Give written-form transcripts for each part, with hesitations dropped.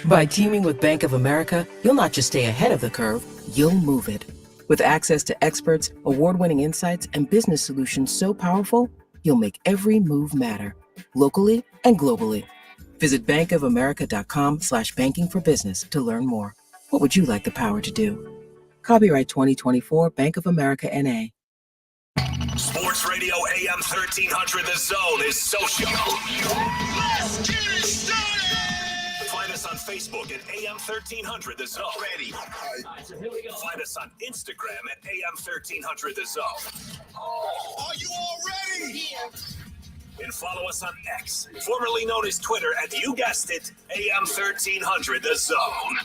By teaming with Bank of America, you'll not just stay ahead of the curve, you'll move it. With access to experts, award-winning insights, and business solutions so powerful, you'll make every move matter, locally and globally. Visit bankofamerica.com/banking for business to learn more. What would you like the power to do? Copyright 2024 Bank of America N.A. Sports Radio AM 1300 The Zone is social. Let's get it started! Find us on Facebook at AM 1300 The Zone. Ready. So here we go. Find us on Instagram at AM 1300 The Zone. Are you all ready? Yeah. And follow us on X, formerly known as Twitter, at, you guessed it, AM 1300 The Zone.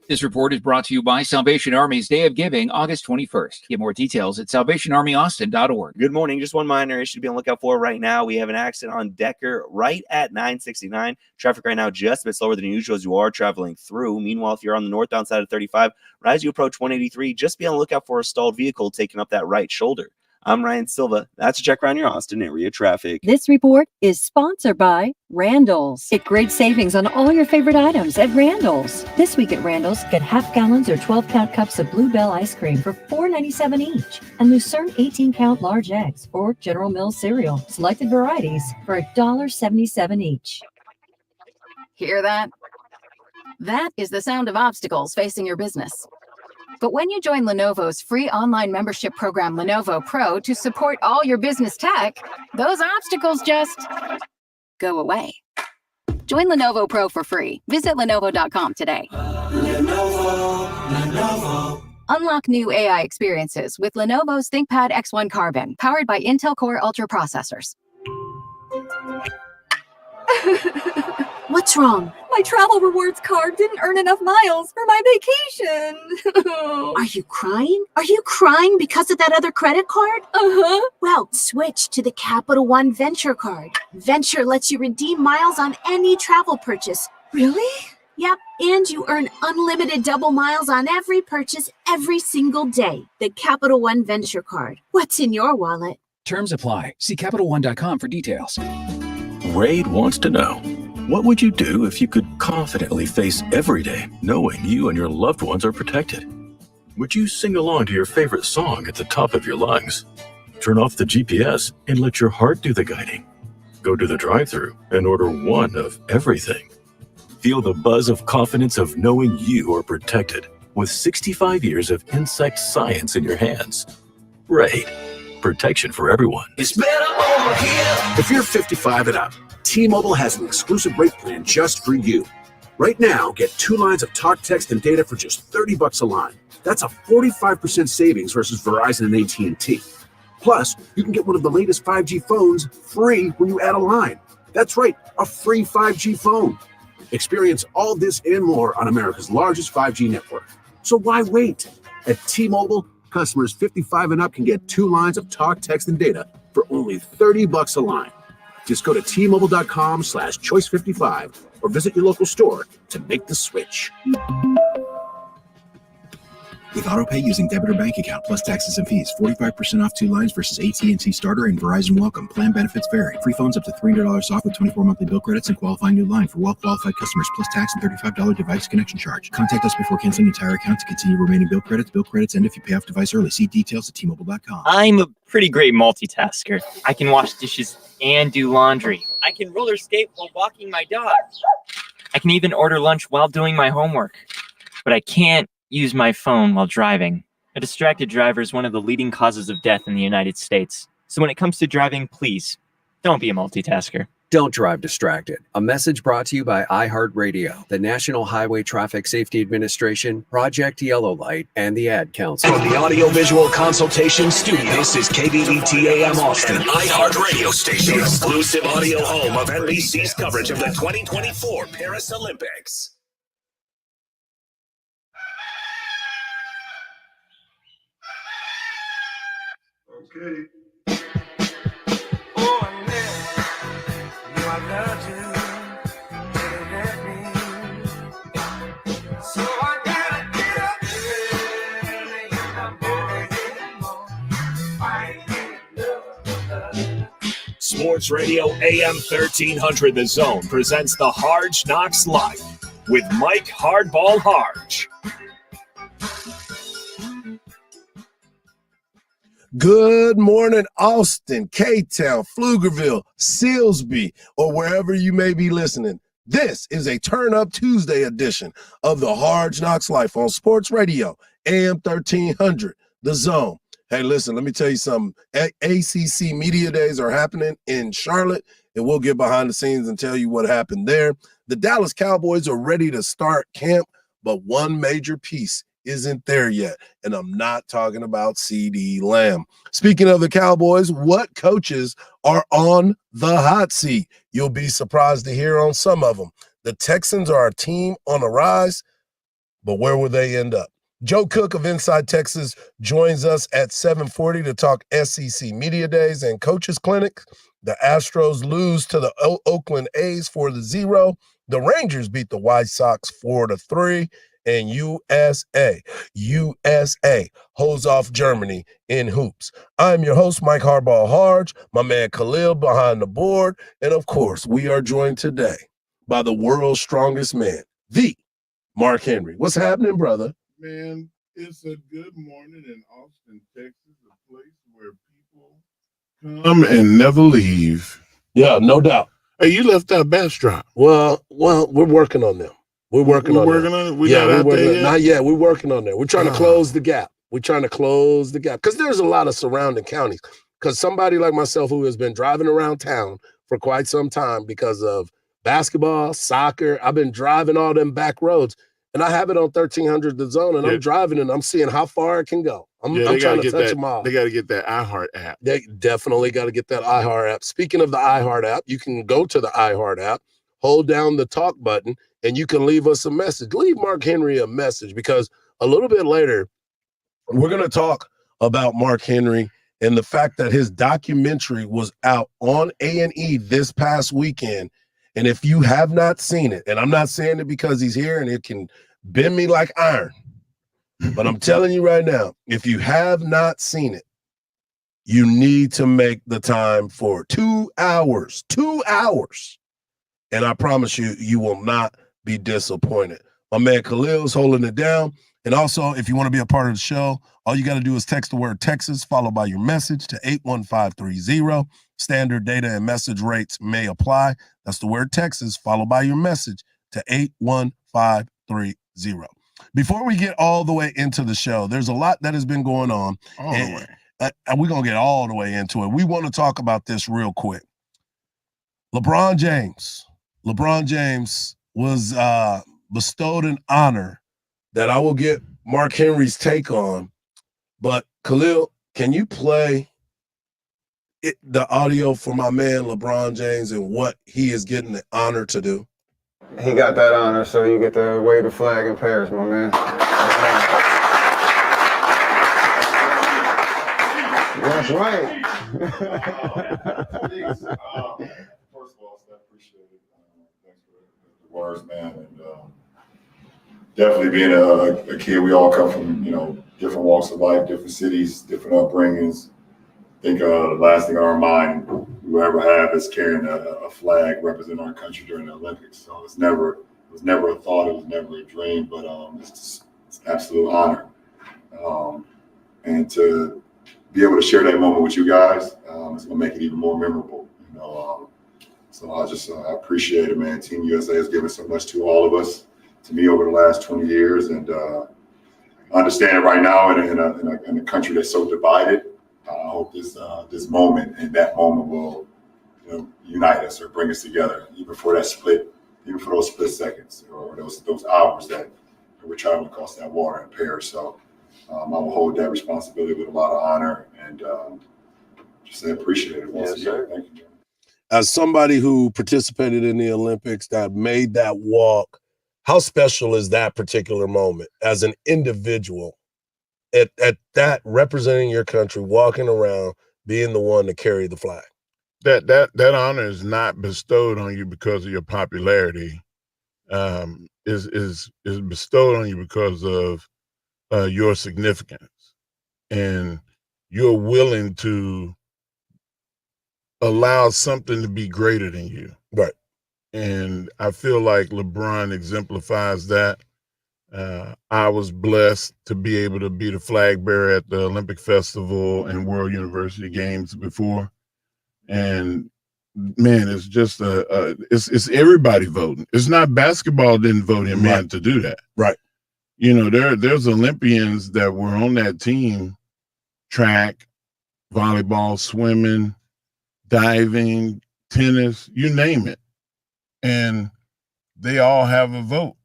This report is brought to you by Salvation Army's Day of Giving, August 21st. Get more details at salvationarmyaustin.org. Good morning. Just one minor issue to be on the lookout for right now. We have an accident on Decker right at 969. Traffic right now just a bit slower than usual as you are traveling through. Meanwhile, if you're on the northbound side of 35, right as you approach 183, just be on the lookout for a stalled vehicle taking up that right shoulder. I'm Ryan Silva. That's a check around your Austin area traffic. This report is sponsored by Randall's. Get great savings on all your favorite items at Randall's. This week at Randall's, get half gallons or 12-count cups of Bluebell ice cream for $4.97 each, and Lucerne 18-count large eggs or General Mills cereal, selected varieties, for $1.77 each. Hear that? That is the sound of obstacles facing your business. But when you join Lenovo's free online membership program, Lenovo Pro, to support all your business tech, those obstacles just go away. Join Lenovo Pro for free. Visit Lenovo.com today. Lenovo. Unlock new AI experiences with Lenovo's ThinkPad X1 Carbon, powered by Intel Core Ultra processors. What's wrong? My travel rewards card didn't earn enough miles for my vacation. Are you crying? Are you crying because of that other credit card? Uh-huh. Well, switch to the Capital One Venture card. Venture lets you redeem miles on any travel purchase. Really? Yep, and you earn unlimited double miles on every purchase every single day. The Capital One Venture card. What's in your wallet? Terms apply. See CapitalOne.com for details. Wade wants to know, what would you do if you could confidently face every day knowing you and your loved ones are protected? Would you sing along to your favorite song at the top of your lungs? Turn off the GPS and let your heart do the guiding? Go to the drive-thru and order one of everything? Feel the buzz of confidence of knowing you are protected with 65 years of insect science in your hands. Raid. Protection for everyone. It's better over here. If you're 55 and up, T-Mobile has an exclusive rate plan just for you. Right now, get 2 lines of talk, text, and data for just $30 a line. That's a 45% savings versus Verizon and AT&T. Plus, you can get one of the latest 5G phones free when you add a line. That's right, a free 5G phone. Experience all this and more on America's largest 5G network. So why wait? At T-Mobile, customers 55 and up can get 2 lines of talk, text, and data for only $30 a line. Just go to T-Mobile.com/choice55 or visit your local store to make the switch. With AutoPay using debit or bank account plus taxes and fees, 45% off 2 lines versus AT&T Starter and Verizon Welcome. Plan benefits vary. Free phones up to $300 off with 24 monthly bill credits and qualifying new line for well-qualified customers plus tax and $35 device connection charge. Contact us before canceling entire account to continue remaining bill credits. Bill credits end if you pay off device early. See details at T-Mobile.com. I'm a pretty great multitasker. I can wash dishes and do laundry. I can roller skate while walking my dog. I can even order lunch while doing my homework. But I can't use my phone while driving. A distracted driver is one of the leading causes of death in the United States. So when it comes to driving, please, don't be a multitasker. Don't drive distracted. A message brought to you by iHeartRadio, the National Highway Traffic Safety Administration, Project Yellow Light, and the Ad Council. From the Audiovisual Consultation Studio, this is KBET AM Austin, an iHeartRadio station, the exclusive audio home of NBC's coverage of the 2024 Paris Olympics. Okay. Oh, I knew I loved you. Didn't let me. So I gotta get up early in the morning. Sports Radio AM 1300 The Zone presents the Hardge Knocks Live with Mike Hardball Hardge. Good morning, Austin, K-Town, Pflugerville, Silsbee, or wherever you may be listening. This is a Turn Up Tuesday edition of the Hardge Knocks Life on Sports Radio, AM 1300, The Zone. Hey, listen, let me tell you something. ACC Media Days are happening in Charlotte, and we'll get behind the scenes and tell you what happened there. The Dallas Cowboys are ready to start camp, but one major piece isn't there yet, and I'm not talking about CeeDee Lamb. Speaking of the Cowboys, what coaches are on the hot seat? You'll be surprised to hear on some of them. The Texans are a team on the rise, but where will they end up? Joe Cook of Inside Texas joins us at 7:40 to talk SEC Media Days and Coaches Clinic. The Astros lose to the Oakland A's 4-0. The Rangers beat the White Sox 4-3. And USA holds off Germany in hoops. I'm your host, Mike Hardball Hardge, my man Khalil behind the board, and of course, we are joined today by the world's strongest man, the Mark Henry. What's happening, brother? Man, it's a good morning in Austin, Texas, a place where people come and never leave. Yeah, no doubt. Hey, you left out Bastrop. Well, we're working on them. We're working on it. Not yet. We're working on that. We're trying to close the gap. Because there's a lot of surrounding counties. Because somebody like myself who has been driving around town for quite some time because of basketball, soccer, I've been driving all them back roads. And I have it on 1300 The Zone, and I'm driving and I'm seeing how far it can go. I'm trying to touch them all. They got to get that iHeart app. They definitely got to get that iHeart app. Speaking of the iHeart app, you can go to the iHeart app, hold down the talk button, and you can leave us a message. Leave Mark Henry a message, because a little bit later, we're going to talk about Mark Henry and the fact that his documentary was out on A&E this past weekend. And if you have not seen it, and I'm not saying it because he's here and it can bend me like iron, but I'm telling you right now, if you have not seen it, you need to make the time for 2 hours. 2 hours. And I promise you, you will not be disappointed. My man Khalil's holding it down. And also, if you want to be a part of the show, all you got to do is text the word Texas followed by your message to 81530. Standard data and message rates may apply. That's the word Texas followed by your message to 81530. Before we get all the way into the show, there's a lot that has been going on. And we're going to get all the way into it. We want to talk about this real quick. LeBron James was bestowed an honor that I will get Mark Henry's take on. But Khalil, can you play the audio for my man LeBron James and what he is getting the honor to do? He got that honor, so you get to wave the flag in Paris, my man. That's right. First of all, I appreciate it. Thanks for the words, man. And definitely being a kid, we all come from, different walks of life, different cities, different upbringings. I think the last thing on our mind we ever have is carrying a flag representing our country during the Olympics. So it was never a thought, it was never a dream, but it's an absolute honor. And to be able to share that moment with you guys, it's going to make it even more memorable. So I appreciate it, man. Team USA has given so much to all of us, to me over the last 20 years, and I understand it right now in a country that's so divided. I hope this moment and that moment will, unite us or bring us together, even for those split seconds or those hours that we're traveling across that water in Paris. So I will hold that responsibility with a lot of honor and just say appreciate it once again. Thank you, John. As somebody who participated in the Olympics, that made that walk, how special is that particular moment as an individual at that representing your country, walking around, being the one to carry the flag? That honor is not bestowed on you because of your popularity. Is bestowed on you because of your significance, and you're willing to allow something to be greater than you. Right. And I feel like LeBron exemplifies that. I was blessed to be able to be the flag bearer at the Olympic Festival and World University Games before. And man, it's just it's everybody voting. It's not basketball didn't vote him in to do that. Right. You know, there's Olympians that were on that team, track, volleyball, swimming, diving, tennis, you name it. And they all have a vote.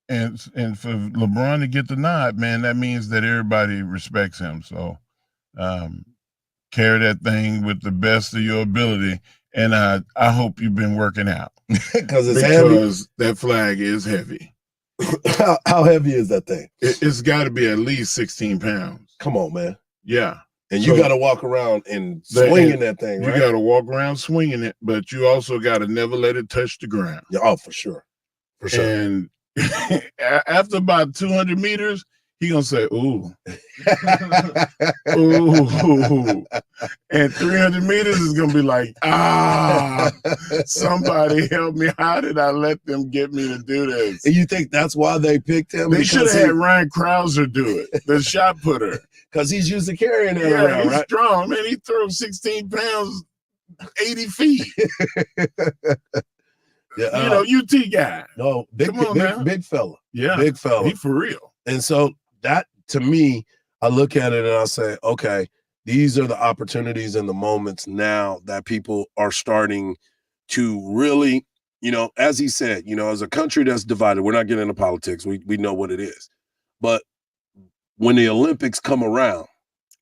And for LeBron to get the nod, man, that means that everybody respects him. So carry that thing with the best of your ability. And I hope you've been working out. Because heavy. That flag is heavy. How heavy is that thing? It's got to be at least 16 pounds. Come on, man. Yeah. And you got to walk around and swinging that thing, right? You got to walk around swinging it, but you also got to never let it touch the ground. Yeah, oh, for sure. For sure. And after about 200 meters, he gonna say, ooh. Ooh. And 300 meters is gonna be like, somebody help me. How did I let them get me to do this? And you think that's why they picked him? They should have had Ryan Krauser do it, the shot putter. Because he's used to carrying that around, he's right? strong, man. He throws 16 pounds, 80 feet. Yeah, you know, UT guy. No, big fella. Yeah, big fella. He for real. And so that, to me, I look at it and I say, okay, these are the opportunities and the moments now that people are starting to really, you know, as he said, you know, as a country that's divided, we're not getting into politics. We know what it is. But when the Olympics come around,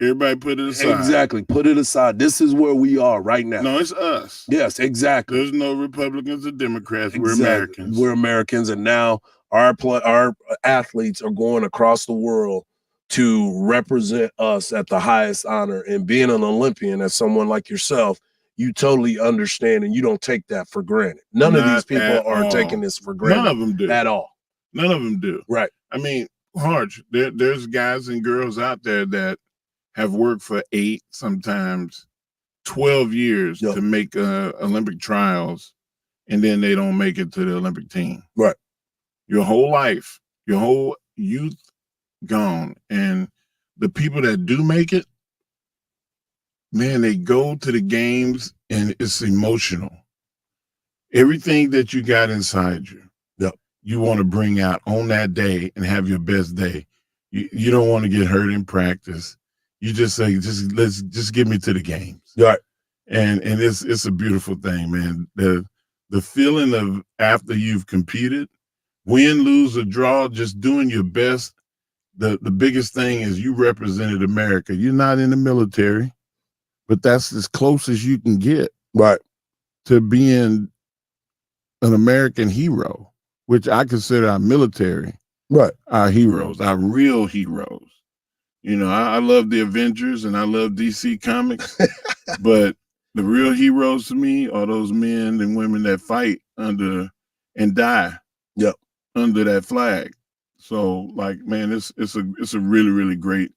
everybody put it aside. Exactly. Put it aside. This is where we are right now. No, it's us. Yes, exactly. There's no Republicans or Democrats. Exactly. We're Americans. We're Americans. And now our athletes are going across the world to represent us at the highest honor. And being an Olympian, as someone like yourself, you totally understand and you don't take that for granted. None of these people are taking this for granted. None of them do. At all. None of them do. Right. I mean, Hardge, there's guys and girls out there that have worked for 8, sometimes 12 years to make Olympic trials, and then they don't make it to the Olympic team. Right. Your whole life, your whole youth gone. And the people that do make it, man, they go to the games and it's emotional. Everything that you got inside you, you want to bring out on that day and have your best day. You don't want to get hurt in practice. You just say, just get me to the games. Right. And it's a beautiful thing, man. The feeling of after you've competed, win, lose, or draw, just doing your best. The biggest thing is you represented America. You're not in the military, but that's as close as you can get. Right. To being an American hero, which I consider our military. Right. Our heroes, our real heroes. You know, I love the Avengers and I love DC Comics, but the real heroes to me are those men and women that fight under and die under that flag. So, like, man, it's a really, really great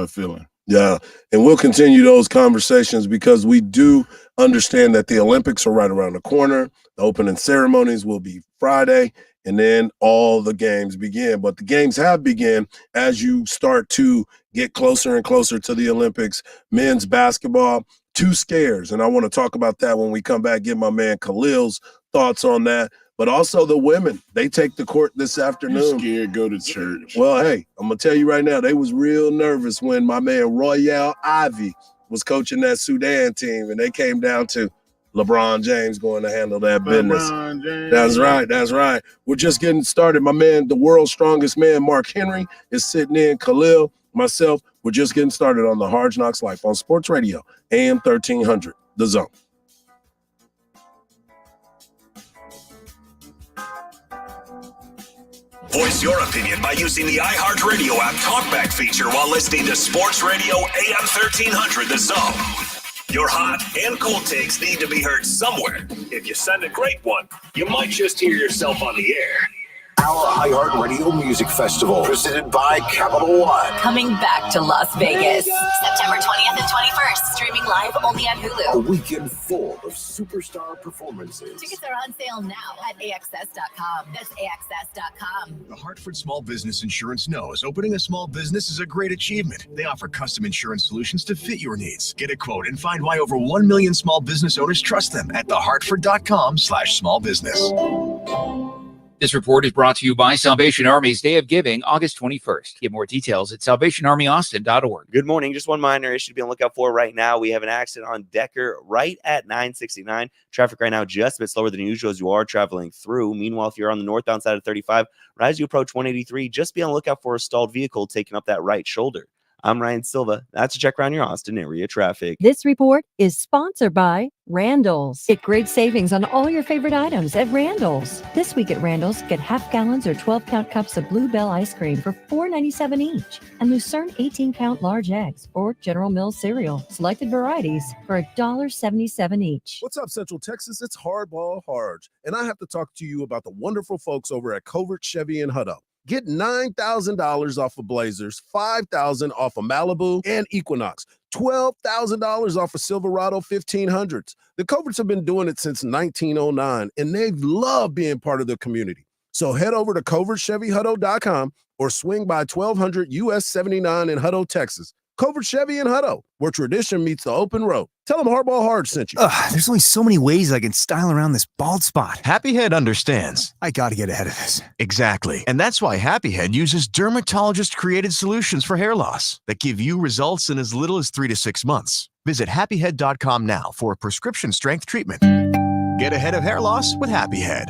feeling. Yeah, and we'll continue those conversations because we do understand that the Olympics are right around the corner. The opening ceremonies will be Friday, and then all the games begin. But the games have begun as you start to get closer and closer to the Olympics. Men's basketball, 2 scares, and I want to talk about that when we come back, get my man Khalil's thoughts on that. But also the women, they take the court this afternoon. You scared, go to church. Well, hey, I'm going to tell you right now, they was real nervous when my man Royale Ivy was coaching that Sudan team, and they came down to LeBron James going to handle that business. That's right. That's right. We're just getting started. My man, the world's strongest man, Mark Henry, is sitting in. Khalil, myself, we're just getting started on the Hard Knocks Life on Sports Radio, AM 1300, The Zone. Voice your opinion by using the iHeartRadio app talkback feature while listening to Sports Radio AM 1300 The Zone. Your hot and cold takes need to be heard somewhere. If you send a great one, you might just hear yourself on the air. our iHeartRadio Music Festival, presented by Capital One. Coming back to Las Vegas, September 20th and 21st, streaming live only on Hulu. A weekend full of superstar performances. Tickets are on sale now at AXS.com. That's AXS.com. The Hartford Small Business Insurance knows opening a small business is a great achievement. They offer custom insurance solutions to fit your needs. Get a quote and find why over 1 million small business owners trust them at thehartford.com/smallbusiness. This report is brought to you by Salvation Army's Day of Giving, August 21st. Get more details at salvationarmyaustin.org. Good morning. Just one minor issue to be on the lookout for right now. We have an accident on Decker right at 969. Traffic right now just a bit slower than usual as you are traveling through. Meanwhile, if you're on the northbound side of 35, right as you approach 183, just be on the lookout for a stalled vehicle taking up that right shoulder. I'm Ryan Silva. That's a check around your Austin area traffic. This report is sponsored by Randall's. Get great savings on all your favorite items at Randall's. This week at Randall's, get half gallons or 12-count cups of Blue Bell ice cream for $4.97 each, and Lucerne 18-count large eggs or General Mills cereal, selected varieties for $1.77 each. What's up, Central Texas? It's Hardball Hardge, and I have to talk to you about the wonderful folks over at Covert Chevy in Hutto. Get $9,000 off of Blazers, $5,000 off of Malibu and Equinox, $12,000 off of Silverado 1500s. The Coverts have been doing it since 1909, and they've loved being part of the community. So head over to covertchevyhutto.com or swing by 1200 US 79 in Hutto, Texas. Covert Chevy in Hutto, where tradition meets the open road. Tell them Hardball Hard sent you. There's only so many ways I can style around this bald spot. Happy Head understands. I gotta get ahead of this. Exactly. And that's why Happy Head uses dermatologist-created solutions for hair loss that give you results in as little as 3 to 6 months. Visit happyhead.com now for a prescription-strength treatment. Get ahead of hair loss with Happy Head.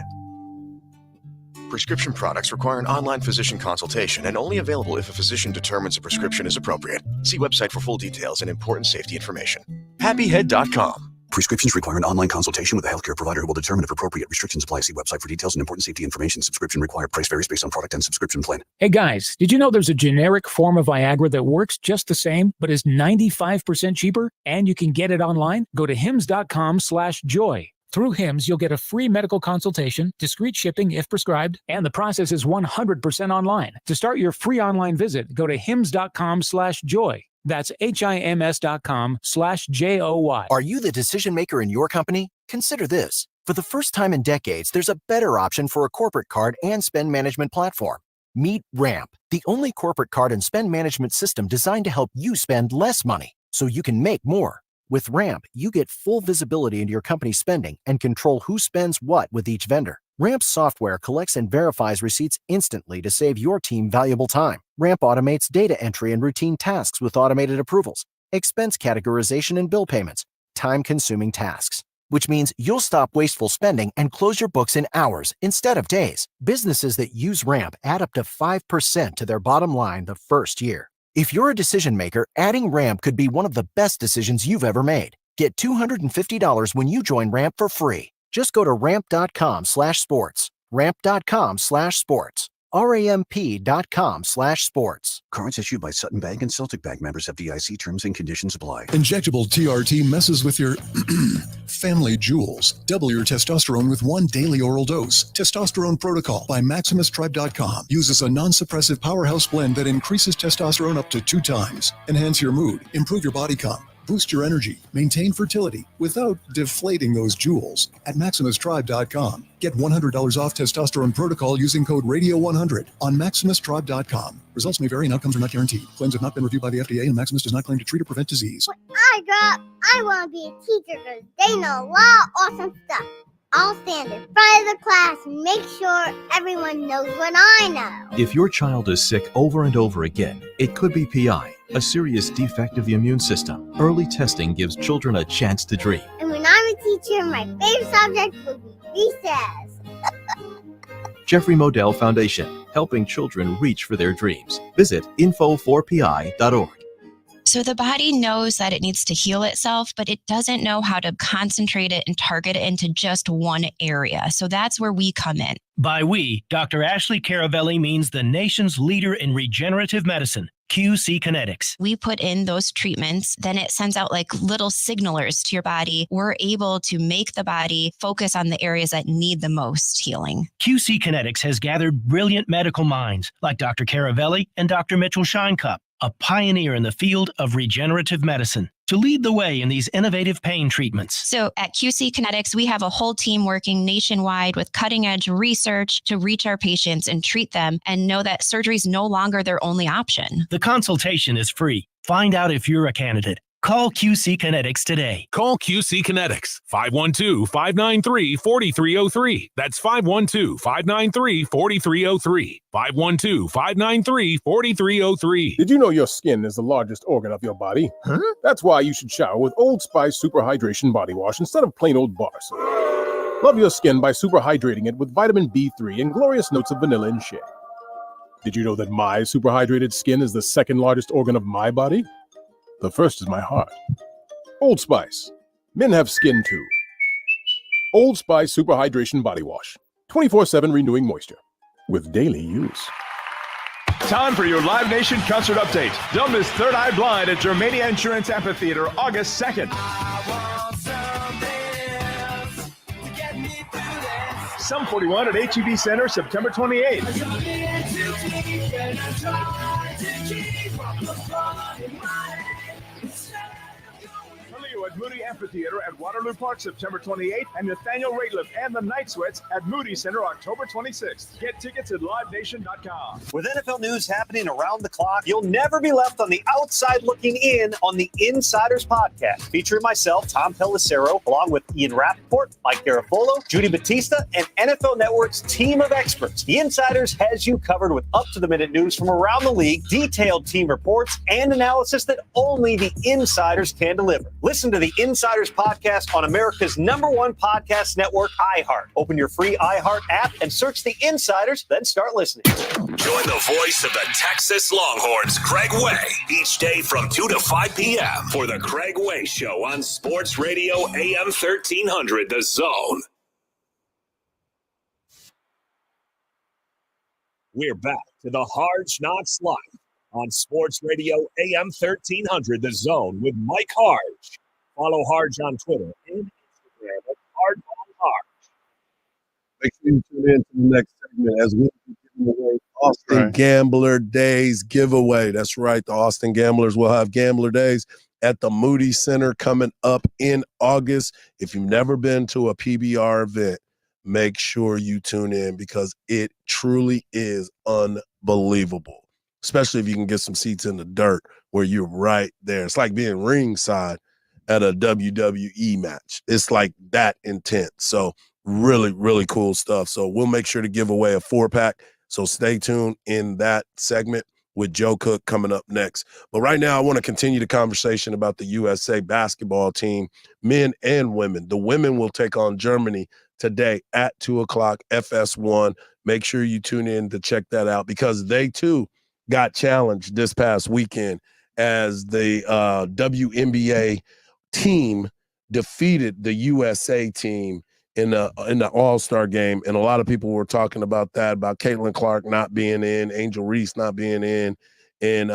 Prescription products require an online physician consultation and only available if a physician determines a prescription is appropriate. See website for full details and important safety information. Happyhead.com. Prescriptions require an online consultation with a healthcare provider who will determine if appropriate restrictions apply. See website for details and important safety information. Subscription required. Price varies based on product and subscription plan. Hey guys, did you know there's a generic form of Viagra that works just the same, but is 95% cheaper? And you can get it online? Go to hims.com/joy. Through HIMS, you'll get a free medical consultation, discreet shipping if prescribed, and the process is 100% online. To start your free online visit, go to hims.com/joy. That's HIMS.com/JOY. Are you the decision maker in your company? Consider this. For the first time in decades, there's a better option for a corporate card and spend management platform. Meet Ramp, the only corporate card and spend management system designed to help you spend less money so you can make more. With Ramp, you get full visibility into your company's spending and control who spends what with each vendor. Ramp's software collects and verifies receipts instantly to save your team valuable time. Ramp automates data entry and routine tasks with automated approvals, expense categorization and bill payments, time-consuming tasks, which means you'll stop wasteful spending and close your books in hours instead of days. Businesses that use Ramp add up to 5% to their bottom line the first year. If you're a decision maker, adding Ramp could be one of the best decisions you've ever made. Get $250 when you join Ramp for free. Just go to ramp.com/sports. Ramp.com/sports. ramp.com/sports. Cards issued by Sutton Bank and Celtic Bank, members FDIC. Terms and conditions apply. Injectable TRT messes with your family jewels. Double your testosterone with one daily oral dose. Testosterone Protocol by MaximusTribe.com uses a non-suppressive powerhouse blend that increases testosterone up to 2 times. Enhance your mood, improve your body comp, boost your energy, maintain fertility without deflating those jewels at MaximusTribe.com. Get $100 off Testosterone Protocol using code Radio100 on MaximusTribe.com. Results may vary and outcomes are not guaranteed. Claims have not been reviewed by the FDA and Maximus does not claim to treat or prevent disease. When I grow up, I want to be a teacher because they know a lot of awesome stuff. I'll stand in front of the class and make sure everyone knows what I know. If your child is sick over and over again, it could be PI, a serious defect of the immune system. Early testing gives children a chance to dream. And when I'm a teacher, my favorite subject will be recess. Jeffrey Modell Foundation, helping children reach for their dreams. Visit info4pi.org. So the body knows that it needs to heal itself, but it doesn't know how to concentrate it and target it into just one area. So that's where we come in. By we, Dr. Ashley Caravelli means the nation's leader in regenerative medicine. QC Kinetics. We put in those treatments, then it sends out like little signalers to your body. We're able to make the body focus on the areas that need the most healing. QC Kinetics has gathered brilliant medical minds like Dr. Caravelli and Dr. Mitchell Scheinkup, a pioneer in the field of regenerative medicine, to lead the way in these innovative pain treatments. So at QC Kinetics, we have a whole team working nationwide with cutting edge research to reach our patients and treat them and know that surgery is no longer their only option. The consultation is free. Find out if you're a candidate. Call QC Kinetics today. Call QC Kinetics, 512-593-4303. That's 512-593-4303. 512-593-4303. Did you know your skin is the largest organ of your body? Huh? That's why you should shower with Old Spice Super Hydration Body Wash instead of plain old bar soap. Love your skin by super hydrating it with vitamin B3 and glorious notes of vanilla and shea. Did you know that my super hydrated skin is the second largest organ of my body? The first is my heart. Old Spice. Men have skin too. Old Spice Super Hydration Body Wash. 24/7 renewing moisture. With daily use. Time for your Live Nation concert update. Don't miss Third Eye Blind at Germania Insurance Amphitheater August 2nd. Sum 41 at HEB Center September 28th. At Moody Amphitheater at Waterloo Park September 28th, and Nathaniel Rateliff and the Night Sweats at Moody Center October 26th. Get tickets at livenation.com. With NFL news happening around the clock, you'll never be left on the outside looking in on the Insiders Podcast, featuring myself, Tom Pelissero, along with Ian Rappaport, Mike Garafolo, Judy Batista, and NFL Network's team of experts. The Insiders has you covered with up-to-the-minute news from around the league, detailed team reports, and analysis that only the Insiders can deliver. Listen to the Insiders Podcast on America's #1 podcast network, iHeart. Open your free iHeart app and search the Insiders, then start listening. Join the voice of the Texas Longhorns, Craig Way, each day from 2 to 5 p.m. for the Craig Way Show on Sports Radio AM 1300, The Zone. We're back to the Hardge Knocks Live on Sports Radio AM 1300, The Zone with Mike Hardge. Follow Hardge on Twitter and Instagram at HardgeOnHardge. Make sure you tune in to the next segment as we'll be giving away Austin Gambler Days giveaway. That's right. The Austin Gamblers will have Gambler Days at the Moody Center coming up in August. If you've never been to a PBR event, make sure you tune in because it truly is unbelievable, especially if you can get some seats in the dirt where you're right there. It's like being ringside at a WWE match. It's like that intense. So really, really cool stuff. So we'll make sure to give away a 4-pack. So stay tuned in that segment with Joe Cook coming up next. But right now, I want to continue the conversation about the USA basketball team, men and women. The women will take on Germany today at 2 o'clock, FS1. Make sure you tune in to check that out because they too got challenged this past weekend as the WNBA team defeated the USA team in the All-Star game. And a lot of people were talking about that, about Caitlin Clark not being in, Angel Reese not being in, and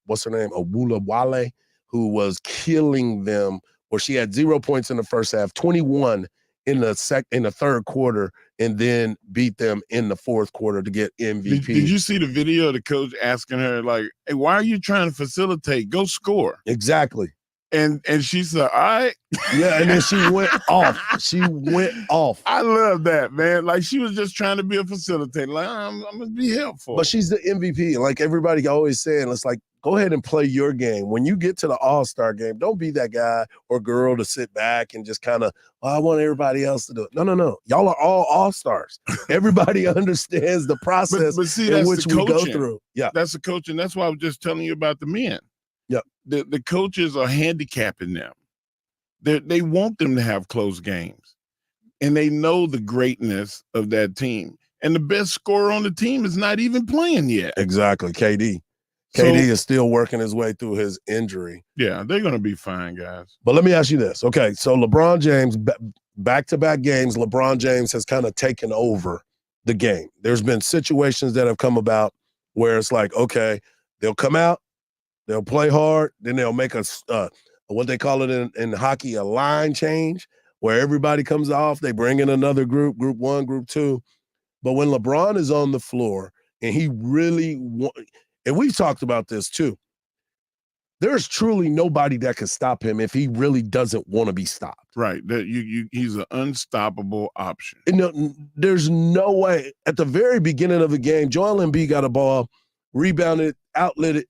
what's her name? Awula Wale, who was killing them, where she had 0 points in the first half, 21 in the third quarter, and then beat them in the fourth quarter to get MVP. Did you see the video of the coach asking her, like, hey, why are you trying to facilitate? Go score. Exactly. And she said, all right. Yeah, and then she went off. She went off. I love that, man. Like, she was just trying to be a facilitator. Like, I'm going to be helpful. But she's the MVP. Like everybody always saying, it's like, go ahead and play your game. When you get to the All-Star game, don't be that guy or girl to sit back and just kind of, I want everybody else to do it. No. Y'all are all All-Stars. Everybody understands the process but see, in which we go through. Yeah. That's the coaching. That's why I was just telling you about the men. Yep. The coaches are handicapping them. They want them to have close games. And they know the greatness of that team. And the best scorer on the team is not even playing yet. Exactly, KD. KD is still working his way through his injury. Yeah, they're going to be fine, guys. But let me ask you this. Okay, so LeBron James, back-to-back games, LeBron James has kind of taken over the game. There's been situations that have come about where it's like, okay, They'll come out, they'll play hard, then they'll make a what they call it in hockey, a line change, where everybody comes off, they bring in another group 1, group 2. But when LeBron is on the floor and he really and we've talked about this too, there's truly nobody that can stop him if he really doesn't want to be stopped. Right. That he's an unstoppable option. There's no way. At the very beginning of the game, Joel Embiid got a ball, rebounded, outlet it,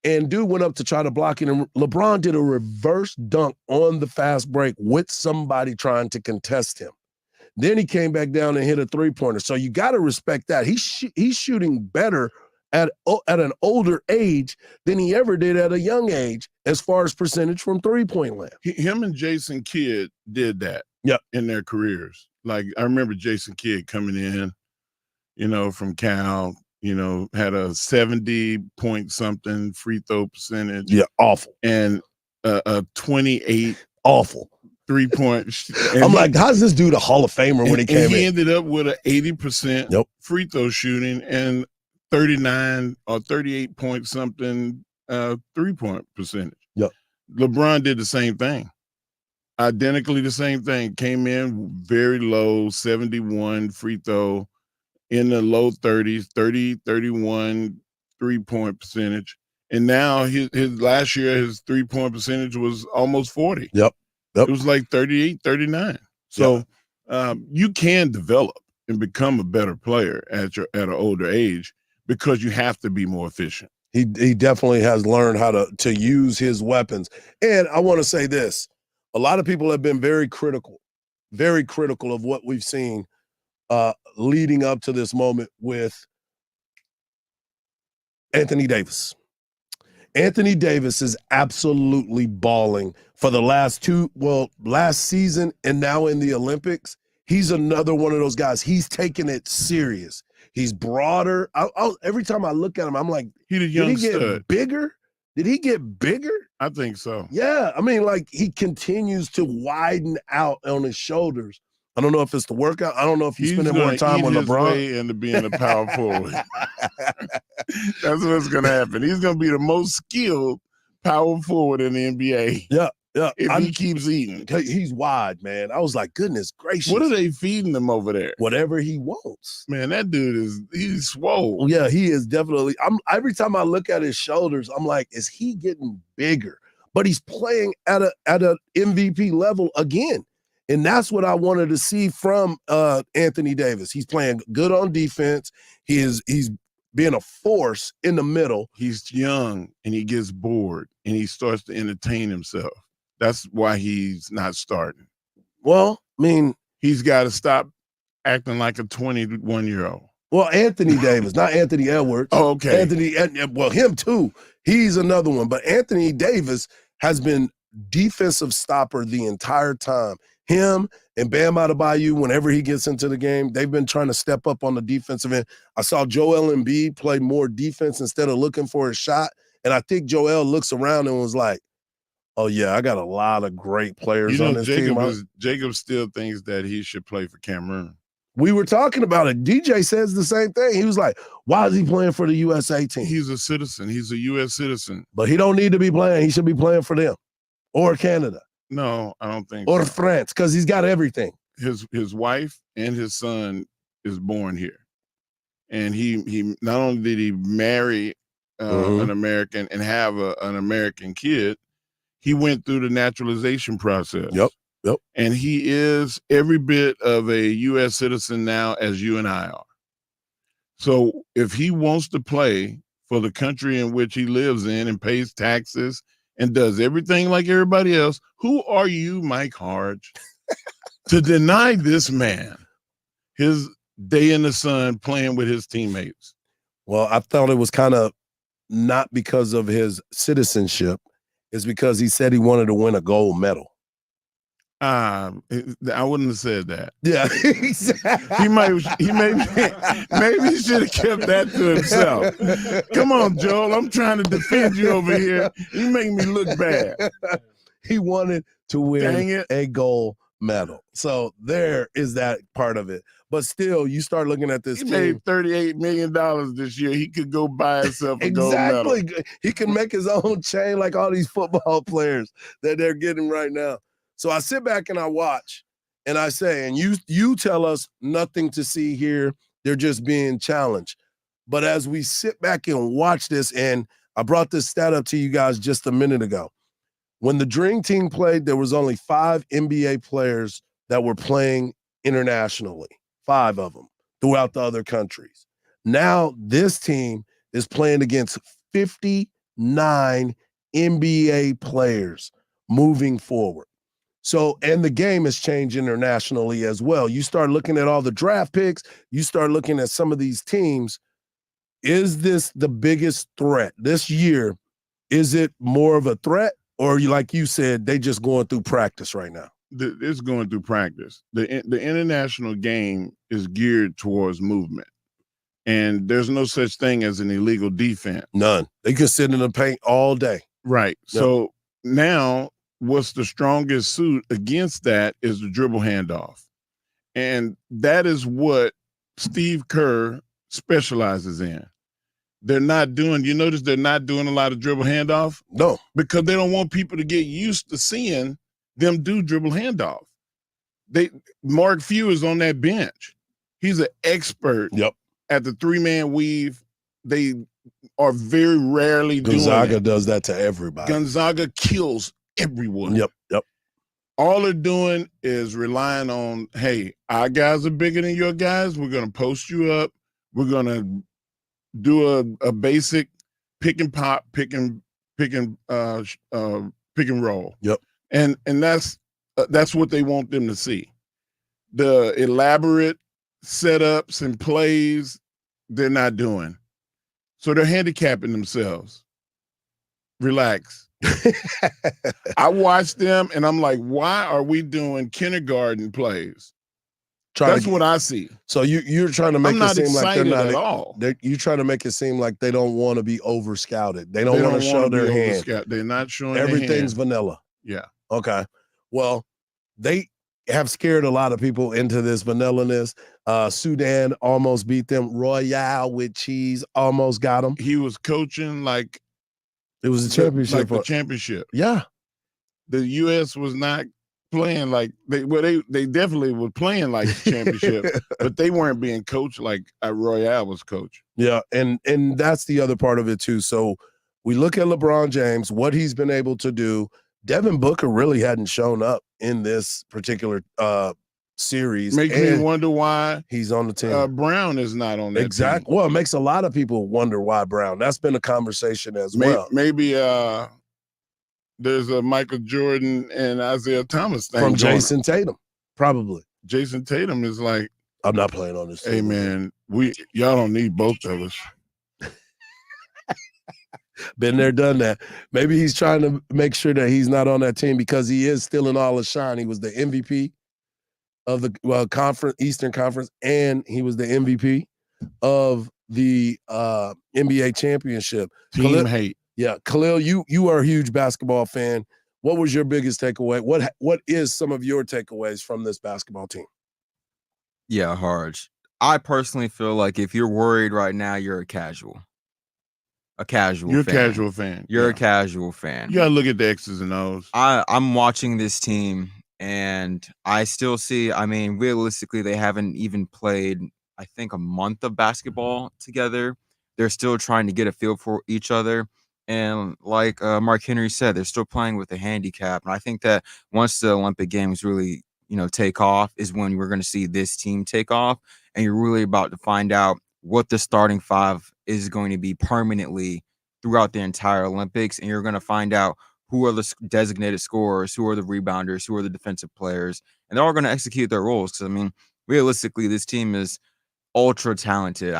and dude went up to try to block it. And LeBron did a reverse dunk on the fast break with somebody trying to contest him. Then he came back down and hit a three-pointer. So you got to respect that. He's shooting better at an older age than he ever did at a young age as far as percentage from three-point land. Him and Jason Kidd did that in their careers. Like, I remember Jason Kidd coming in, from Cal, had a 70-point-something free throw percentage. Yeah, awful. And a 28 awful three-point. I'm like, how's this dude a Hall of Famer when he came in? He ended up with an 80% free throw shooting and 39 or 38-point-something three-point percentage. Yep. LeBron did the same thing. Identically the same thing. Came in very low, 71 free throw, in the low 30s, 30, 31 three-point percentage. And now his last year, his three-point percentage was almost 40. Yep. It was like 38, 39. So you can develop and become a better player at an older age because you have to be more efficient. He definitely has learned how to use his weapons. And I want to say this. A lot of people have been very critical of what we've seen leading up to this moment with Anthony Davis. Anthony Davis is absolutely balling for the last season and now in the Olympics. He's another one of those guys. He's taking it serious. He's broader. Every time I look at him, I'm like, did he get bigger? Did he get bigger? I think so. Yeah. I mean, like, he continues to widen out on his shoulders. I don't know if it's the workout. I don't know if he's spending more time with LeBron. Way into being a power forward. That's what's going to happen. He's going to be the most skilled power forward in the NBA. Yeah. If he keeps eating. He's wide, man. I was like, goodness gracious. What are they feeding him over there? Whatever he wants. Man, that dude he's swole. Yeah, he is definitely. Every time I look at his shoulders, I'm like, is he getting bigger? But he's playing at an MVP level again. And that's what I wanted to see from Anthony Davis. He's playing good on defense. He's being a force in the middle. He's young and he gets bored and he starts to entertain himself. That's why he's not starting. Well, I mean, he's got to stop acting like a 21-year-old. Well, Anthony Davis, not Anthony Edwards. Oh, okay. Him too. He's another one. But Anthony Davis has been defensive stopper the entire time. Him and Bam Adebayo, whenever he gets into the game, they've been trying to step up on the defensive end. I saw Joel Embiid play more defense instead of looking for a shot. And I think Joel looks around and was like, oh, yeah, I got a lot of great players on this team. Jacob still thinks that he should play for Cameroon. We were talking about it. DJ says the same thing. He was like, why is he playing for the USA team? He's a citizen. He's a U.S. citizen. But he don't need to be playing. He should be playing for them or Canada. No, I don't think or so. France, because he's got everything. His wife and his son is born here. And he not only did he marry an American and have an American kid, he went through the naturalization process. Yep. And he is every bit of a U.S. citizen now as you and I are. So if he wants to play for the country in which he lives in and pays taxes and does everything like everybody else, who are you, Mike Hardge, to deny this man his day in the sun playing with his teammates? Well, I thought it was kind of not because of his citizenship. It's because he said he wanted to win a gold medal. I wouldn't have said that. Yeah, exactly. Maybe he should have kept that to himself. Come on, Joel. I'm trying to defend you over here. You make me look bad. He wanted to win a gold medal. So there is that part of it. But still, you start looking at this He team. made $38 million this year. He could go buy himself a gold medal. Exactly. He can make his own chain like all these football players that they're getting right now. So I sit back and I watch and I say, and you tell us nothing to see here. They're just being challenged. But as we sit back and watch this, and I brought this stat up to you guys just a minute ago. When the Dream Team played, there was only 5 NBA players that were playing internationally, 5 of them throughout the other countries. Now this team is playing against 59 NBA players moving forward. So, and the game has changed internationally as well. You start looking at all the draft picks, you start looking at some of these teams. Is this the biggest threat this year? Is it more of a threat? Or like you said, they just going through practice right now? It's going through practice. The international game is geared towards movement. And there's no such thing as an illegal defense. None. They can sit in the paint all day. Right. Yep. So now what's the strongest suit against that is the dribble handoff. And that is what Steve Kerr specializes in. They're not doing, you notice they're not doing a lot of dribble handoff? No. Because they don't want people to get used to seeing them do dribble handoff. Mark Few is on that bench. He's an expert at the 3-man weave. They are very rarely doing it. Gonzaga does that to everybody. Gonzaga kills everyone. Yep. All they're doing is relying on, hey, our guys are bigger than your guys. We're going to post you up. We're going to do a basic pick and pop, pick and roll. Yep. And that's what they want them to see. The elaborate setups and plays, they're not doing. So they're handicapping themselves. Relax. I watch them and I'm like, why are we doing kindergarten plays? That's what I see. So you're trying to make it seem like they're not at all. You're trying to make it seem like they don't want to be over scouted. They don't want to show their hand. They're not showing Everything's their hand. vanilla. Yeah. Okay. Well, they have scared a lot of people into this vanilla-ness. Sudan almost beat them. Royale with cheese almost got them. He was coaching like it was a championship. Like the championship. Yeah. The U.S. was not playing like they definitely were playing like the championship, but they weren't being coached like Royale was coached. Yeah, and that's the other part of it too. So we look at LeBron James, what he's been able to do. Devin Booker really hadn't shown up in this particular series. Makes me wonder why he's on the team. Brown is not on that exactly. team. Well, it makes a lot of people wonder why Brown. That's been a conversation as well. Maybe there's a Michael Jordan and Isaiah Thomas thing from Jason Tatum, probably. Jason Tatum is like, I'm not playing on this team. Hey man, y'all don't need both of us. Been there, done that. Maybe he's trying to make sure that he's not on that team because he is still in all his shine. He was the MVP of the Eastern Conference, and he was the MVP of the NBA championship. Team hate. Yeah, Khalil, you are a huge basketball fan. What was your biggest takeaway? What is some of your takeaways from this basketball team? Yeah, Hardge. I personally feel like if you're worried right now, you're a casual. You're a casual fan. You're a casual fan. You gotta look at the X's and O's. I'm watching this team and I still see, I mean, realistically, they haven't even played, I think, a month of basketball together. They're still trying to get a feel for each other. And like Mark Henry said, they're still playing with a handicap. And I think that once the Olympic Games really, take off is when we're going to see this team take off. And you're really about to find out what the starting 5 is going to be permanently throughout the entire Olympics. And you're going to find out who are the designated scorers, who are the rebounders, who are the defensive players. And they're all going to execute their roles. Because, I mean, realistically, this team is ultra talented.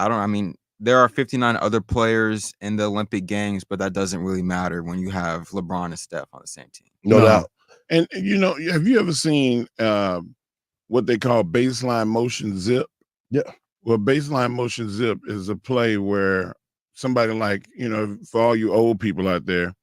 There are 59 other players in the Olympic Games, but that doesn't really matter when you have LeBron and Steph on the same team. No doubt. And, have you ever seen what they call baseline motion zip? Yeah. Well, baseline motion zip is a play where somebody like, for all you old people out there,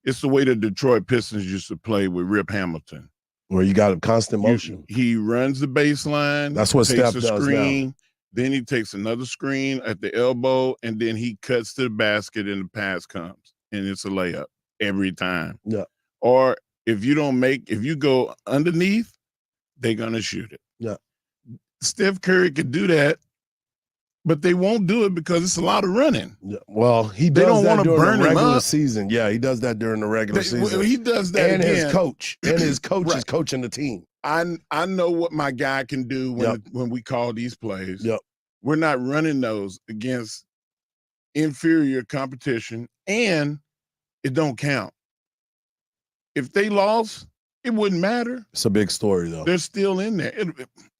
it's the way the Detroit Pistons used to play with Rip Hamilton. Where you got a constant motion. He runs the baseline. That's what takes Steph a does screen, now. then he takes another screen at the elbow, and then he cuts to the basket and the pass comes. And it's a layup every time. Yeah. Or if you go underneath, they're gonna shoot it. Yeah. Steph Curry could do that, but they won't do it because it's a lot of running. Yeah. Well, he They does don't that wanna during burn the him regular up. season. Yeah, he does that during the regular season. He does that and again. his coach is Right. coaching the team. I know what my guy can do when we call these plays. Yep. We're not running those against inferior competition, and it don't count. If they lost, it wouldn't matter. It's a big story, though. They're still in there.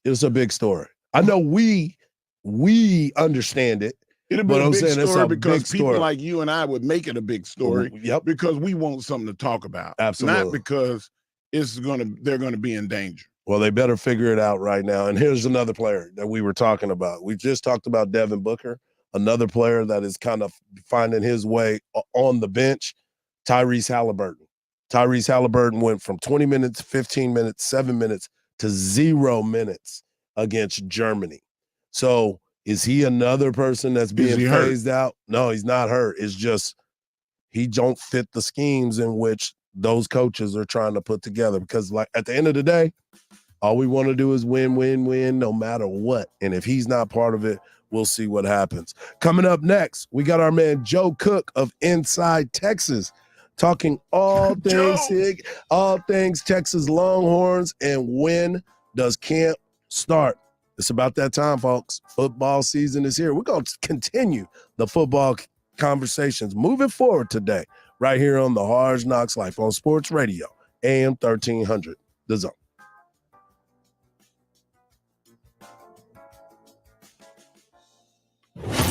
It's a big story. I know we understand it. It'd but be a I'm big saying it's story a because big people story. like you and I would make it a big story. Yep. Because we want something to talk about. Absolutely. Not because they're gonna be in danger. Well, they better figure it out right now. And here's another player that we were talking about. We just talked about Devin Booker, another player that is kind of finding his way on the bench, Tyrese Halliburton. Tyrese Halliburton went from 20 minutes, 15 minutes, 7 minutes to 0 minutes against Germany. So is he another person that's being he hurt? phased out? No, he's not hurt. It's just he don't fit the schemes in which those coaches are trying to put together. Because like at the end of the day, all we want to do is win, win, win, no matter what. And if he's not part of it, we'll see what happens. Coming up next, we got our man Joe Cook of Inside Texas talking all things Texas Longhorns and when does camp start. It's about that time, folks. Football season is here. We're going to continue the football conversations moving forward today, right here on the Hardge Knocks Life on Sports Radio, AM 1300, The Zone.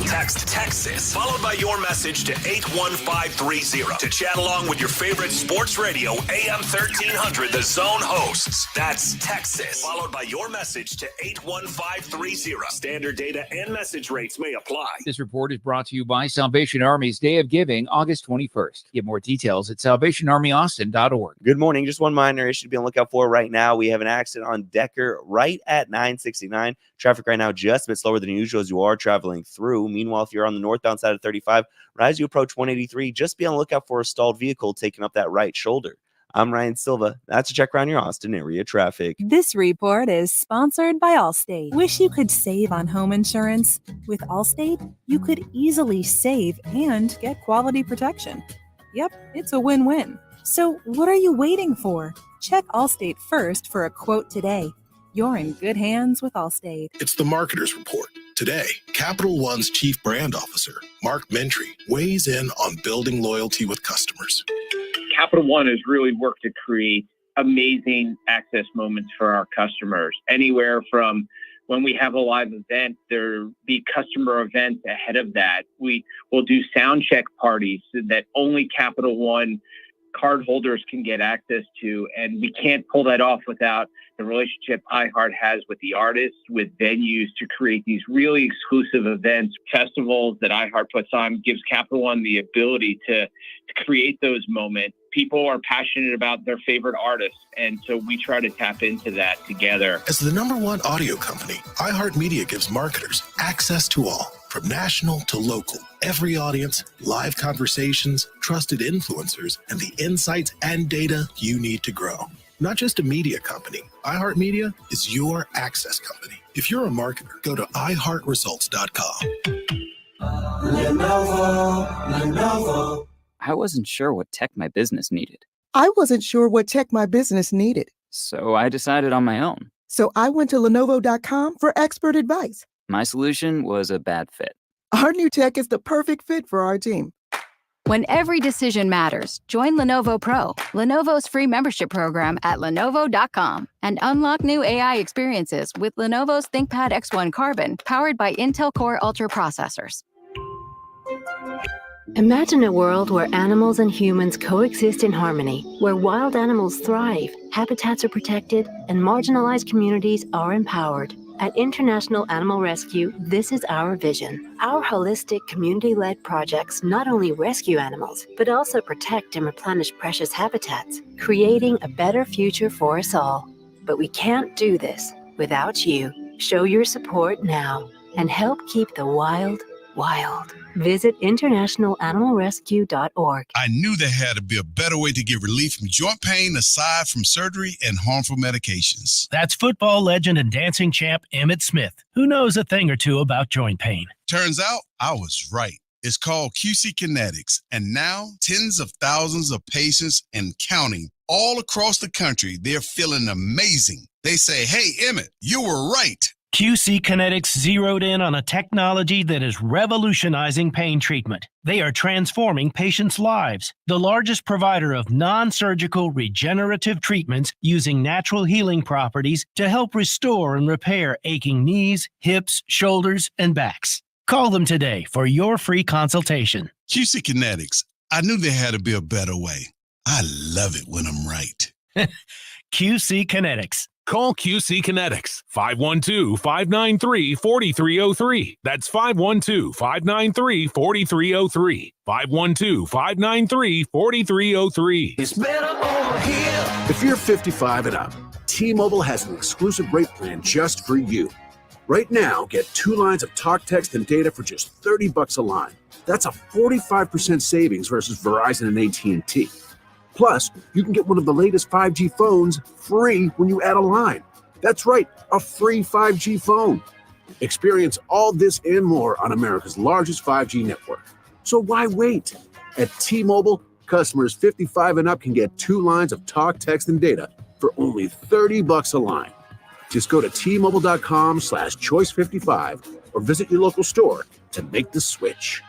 Text Texas, followed by your message to 81530 to chat along with your favorite sports radio AM 1300 The Zone hosts. That's Texas, followed by your message to 81530. Standard data and message rates may apply. This report is brought to you by Salvation Army's Day of Giving, August 21st. Get more details at salvationarmyaustin.org. Good morning. Just one minor issue to be on the lookout for right now. We have an accident on Decker right at 969. Traffic right now just a bit slower than usual as you are traveling through. Meanwhile, if you're on the northbound side of 35, right as you approach 183, just be on the lookout for a stalled vehicle taking up that right shoulder. I'm Ryan Silva. That's a check around your Austin area traffic. This report is sponsored by Allstate. Wish you could save on home insurance? With Allstate, you could easily save and get quality protection. Yep, it's a win-win. So what are you waiting for? Check Allstate first for a quote today. You're in good hands with Allstate. It's the Marketer's Report. Today, Capital One's Chief Brand Officer, Mark Mentry, weighs in on building loyalty with customers. Capital One has really worked to create amazing access moments for our customers. Anywhere from when we have a live event, there be customer events ahead of that. We will do sound check parties that only Capital One cardholders can get access to, and we can't pull that off without the relationship iHeart has with the artists, with venues to create these really exclusive events, festivals that iHeart puts on, gives Capital One the ability to create those moments. People are passionate about their favorite artists, and so we try to tap into that together. As the #1 audio company, iHeartMedia gives marketers access to all, from national to local, every audience, live conversations, trusted influencers, and the insights and data you need to grow. Not just a media company, iHeartMedia is your access company. If you're a marketer, go to iHeartResults.com. Lenovo. I wasn't sure what tech my business needed, I wasn't sure what tech my business needed. so I decided on my own. So I went to Lenovo.com for expert advice. My solution was a bad fit. Our new tech is the perfect fit for our team. When every decision matters, join Lenovo Pro, Lenovo's free membership program at Lenovo.com, and unlock new AI experiences with Lenovo's ThinkPad X1 Carbon, powered by Intel Core Ultra processors. Imagine a world where animals and humans coexist in harmony, where wild animals thrive, habitats are protected, and marginalized communities are empowered. At International Animal Rescue, this is our vision. Our holistic, community-led projects not only rescue animals, but also protect and replenish precious habitats, creating a better future for us all. But we can't do this without you. Show your support now and help keep the wild, wild. Visit internationalanimalrescue.org. I knew there had to be a better way to get relief from joint pain aside from surgery and harmful medications. That's football legend and dancing champ Emmitt Smith, who knows a thing or two about joint pain. Turns out I was right. It's called QC Kinetics, and now tens of thousands of patients and counting all across the country, they're feeling amazing. They say, hey, Emmitt, you were right. QC Kinetics zeroed in on a technology that is revolutionizing pain treatment. They are transforming patients' lives. The largest provider of non-surgical regenerative treatments using natural healing properties to help restore and repair aching knees, hips, shoulders, and backs. Call them today for your free consultation. QC Kinetics. I knew there had to be a better way. I love it when I'm right. QC Kinetics. Call QC Kinetics, 512-593-4303. That's 512-593-4303. 512-593-4303. It's better over here. If you're 55 and up, T-Mobile has an exclusive rate plan just for you. Right now, get 2 lines of talk, text, and data for just $30 a line. That's a 45% savings versus Verizon and AT&T. Plus, you can get one of the latest 5G phones free when you add a line. That's right, a free 5G phone. Experience all this and more on America's largest 5G network. So why wait? At T-Mobile, customers 55 and up can get 2 lines of talk, text, and data for only $30 a line. Just go to T-Mobile.com/choice55 or visit your local store to make the switch.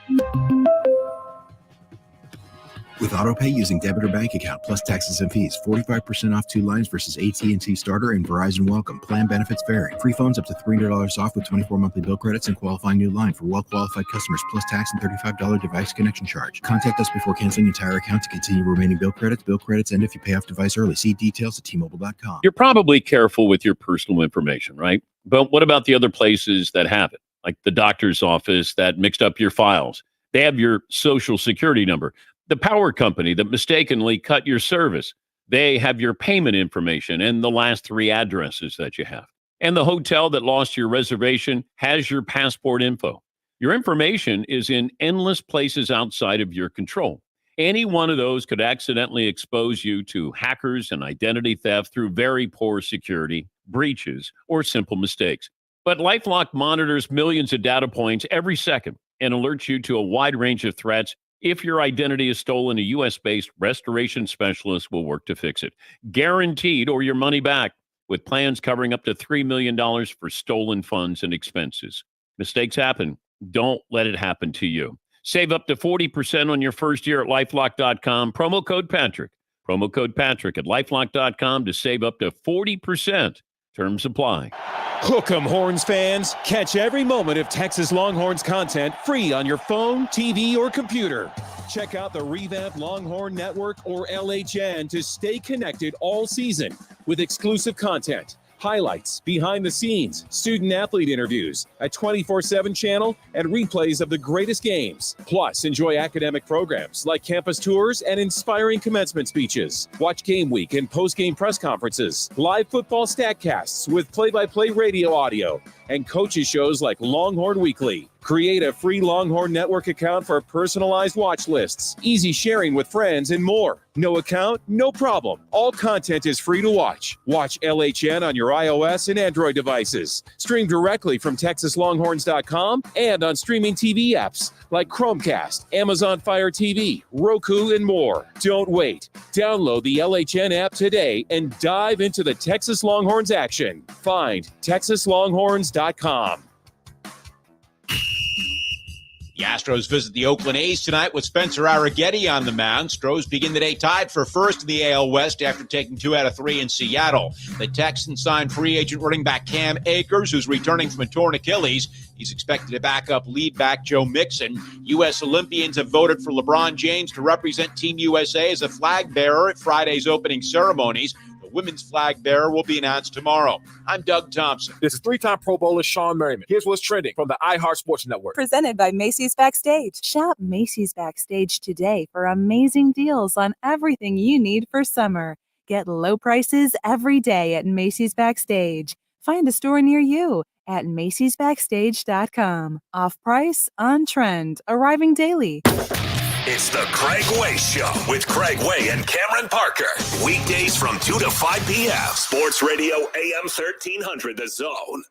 With AutoPay using debit or bank account plus taxes and fees, 45% off 2 lines versus AT&T Starter and Verizon Welcome. Plan benefits vary. Free phones up to $300 off with 24 monthly bill credits and qualifying new line for well-qualified customers plus tax and $35 device connection charge. Contact us before canceling entire account to continue remaining bill credits. Bill credits end if you pay off device early. See details at T-Mobile.com. You're probably careful with your personal information, right? But what about the other places that have it? Like the doctor's office that mixed up your files. They have your social security number. The power company that mistakenly cut your service. They have your payment information and the last 3 addresses that you have. And the hotel that lost your reservation has your passport info. Your information is in endless places outside of your control. Any one of those could accidentally expose you to hackers and identity theft through very poor security, breaches, or simple mistakes. But LifeLock monitors millions of data points every second and alerts you to a wide range of threats. If your identity is stolen, a U.S.-based restoration specialist will work to fix it. Guaranteed or your money back with plans covering up to $3 million for stolen funds and expenses. Mistakes happen. Don't let it happen to you. Save up to 40% on your first year at LifeLock.com. Promo code Patrick. Promo code Patrick at LifeLock.com to save up to 40%. Terms apply. Hook 'em, Horns fans. Catch every moment of Texas Longhorns content free on your phone, TV, or computer. Check out the revamped Longhorn Network or LHN to stay connected all season with exclusive content, highlights, behind the scenes, student-athlete interviews, a 24/7 channel, and replays of the greatest games. Plus, enjoy academic programs like campus tours and inspiring commencement speeches. Watch game week and post-game press conferences, live football statcasts with play-by-play radio audio, and coaches shows like Longhorn Weekly. Create a free Longhorn Network account for personalized watch lists, easy sharing with friends, and more. No account? No problem. All content is free to watch. Watch LHN on your iOS and Android devices. Stream directly from TexasLonghorns.com and on streaming TV apps like Chromecast, Amazon Fire TV, Roku, and more. Don't wait. Download the LHN app today and dive into the Texas Longhorns action. Find TexasLonghorns.com. The Astros visit the Oakland A's tonight with Spencer Arrighetti on the mound. Stros begin the day tied for first in the AL West after taking 2 out of 3 in Seattle. The Texans signed free agent running back Cam Akers, who's returning from a torn Achilles. He's expected to back up lead back Joe Mixon. U.S. Olympians have voted for LeBron James to represent Team USA as a flag bearer at Friday's opening ceremonies. Women's flag bearer will be announced tomorrow. I'm Doug Thompson. This is 3-time Pro Bowler Sean Merriman. Here's what's trending from the iHeart Sports Network. Presented by Macy's Backstage. Shop Macy's Backstage today for amazing deals on everything you need for summer. Get low prices every day at Macy's Backstage. Find a store near you at macy'sbackstage.com. Off price, on trend, arriving daily. It's the Craig Way Show with Craig Way and Cameron Parker. Weekdays from 2 to 5 p.m. Sports Radio AM 1300, The Zone.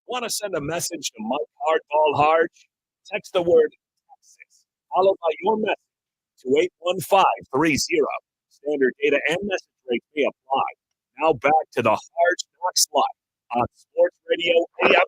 Want to send a message to Mike Hardball Hardge? Text the word Texas, followed by your message to 81530. Standard data and message rates may apply. Now back to the Hardge Knox Live on Sports Radio AM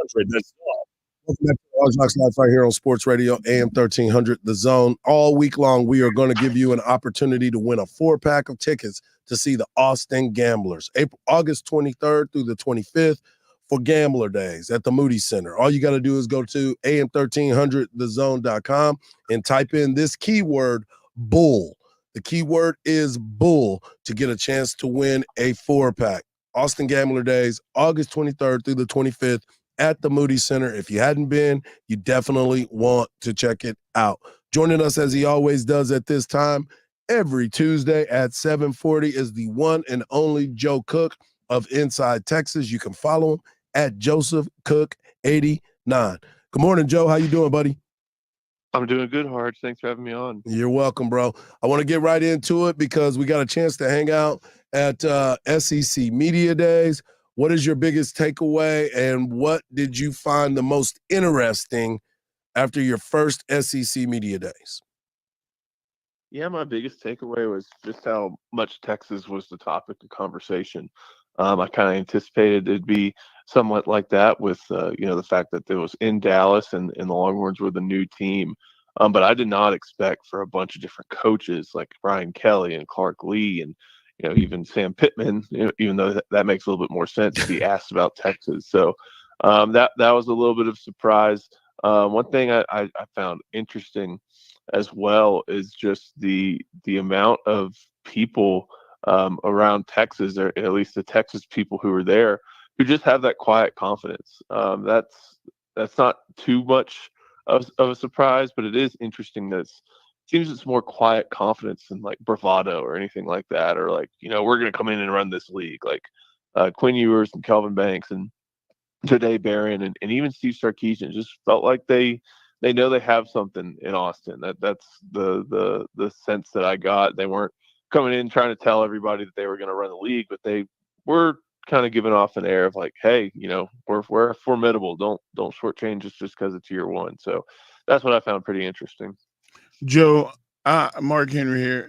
1300, The Zone. Welcome back to the Hardge Knox Live right here on Sports Radio AM 1300, The Zone. All week long, we are going to give you an opportunity to win a 4-pack of tickets to see the Austin Gamblers, August 23rd through the 25th. For Gambler Days at the Moody Center. All you got to do is go to am1300thezone.com and type in this keyword, bull. The keyword is bull to get a chance to win a 4-pack. Austin Gambler Days, August 23rd through the 25th at the Moody Center. If you hadn't been, you definitely want to check it out. Joining us as he always does at this time, every Tuesday at 7:40 is the one and only Joe Cook of Inside Texas. You can follow him at Joseph Cook 89. Good morning, Joe. How you doing, buddy? I'm doing good, Hardge. Thanks for having me on. You're welcome, bro. I want to get right into it because we got a chance to hang out at SEC Media Days. What is your biggest takeaway, and what did you find the most interesting after your first SEC Media Days? Yeah, my biggest takeaway was just how much Texas was the topic of conversation. I kind of anticipated it'd be somewhat like that with, the fact that it was in Dallas and the Longhorns were the new team. But I did not expect for a bunch of different coaches like Brian Kelly and Clark Lee and, even Sam Pittman, even though that makes a little bit more sense to be asked about Texas. So that was a little bit of surprise. One thing I found interesting as well is just the amount of people around Texas, or at least the Texas people who were there, who just have that quiet confidence. That's not too much of a surprise, but it is interesting that it seems it's more quiet confidence than like bravado or anything like that, or like, we're going to come in and run this league. Like Quinn Ewers and Kelvin Banks and Jade Barron and even Steve Sarkisian just felt like they know they have something in Austin. That's the sense that I got. They weren't coming in trying to tell everybody that they were going to run the league, but they were kind of giving off an air of like, hey, we're formidable. Don't shortchange us just because it's year one. So that's what I found pretty interesting. Joe, Mark Henry here.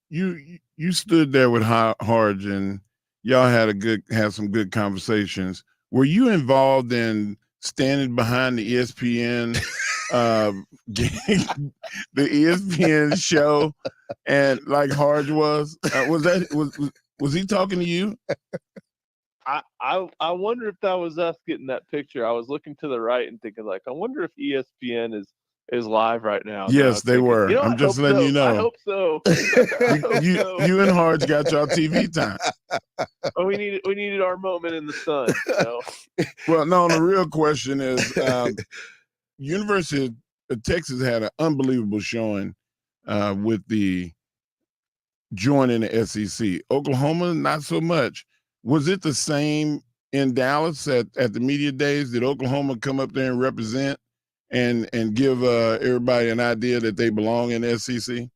You stood there with Hardge and y'all had some good conversations. Were you involved in standing behind the ESPN the ESPN show and like Hardge was was he talking to you? I wonder if that was us getting that picture. I was looking to the right and thinking like, I wonder if ESPN is live right now. Yes, they were. I'm just letting you know. I hope so. You and Hardge got your TV time. Oh, we needed our moment in the sun. Well, no, the real question is University of Texas had an unbelievable showing with the joining the SEC. Oklahoma, not so much. Was it the same in Dallas at the media days? Did Oklahoma come up there and represent and give everybody an idea that they belong in the SEC?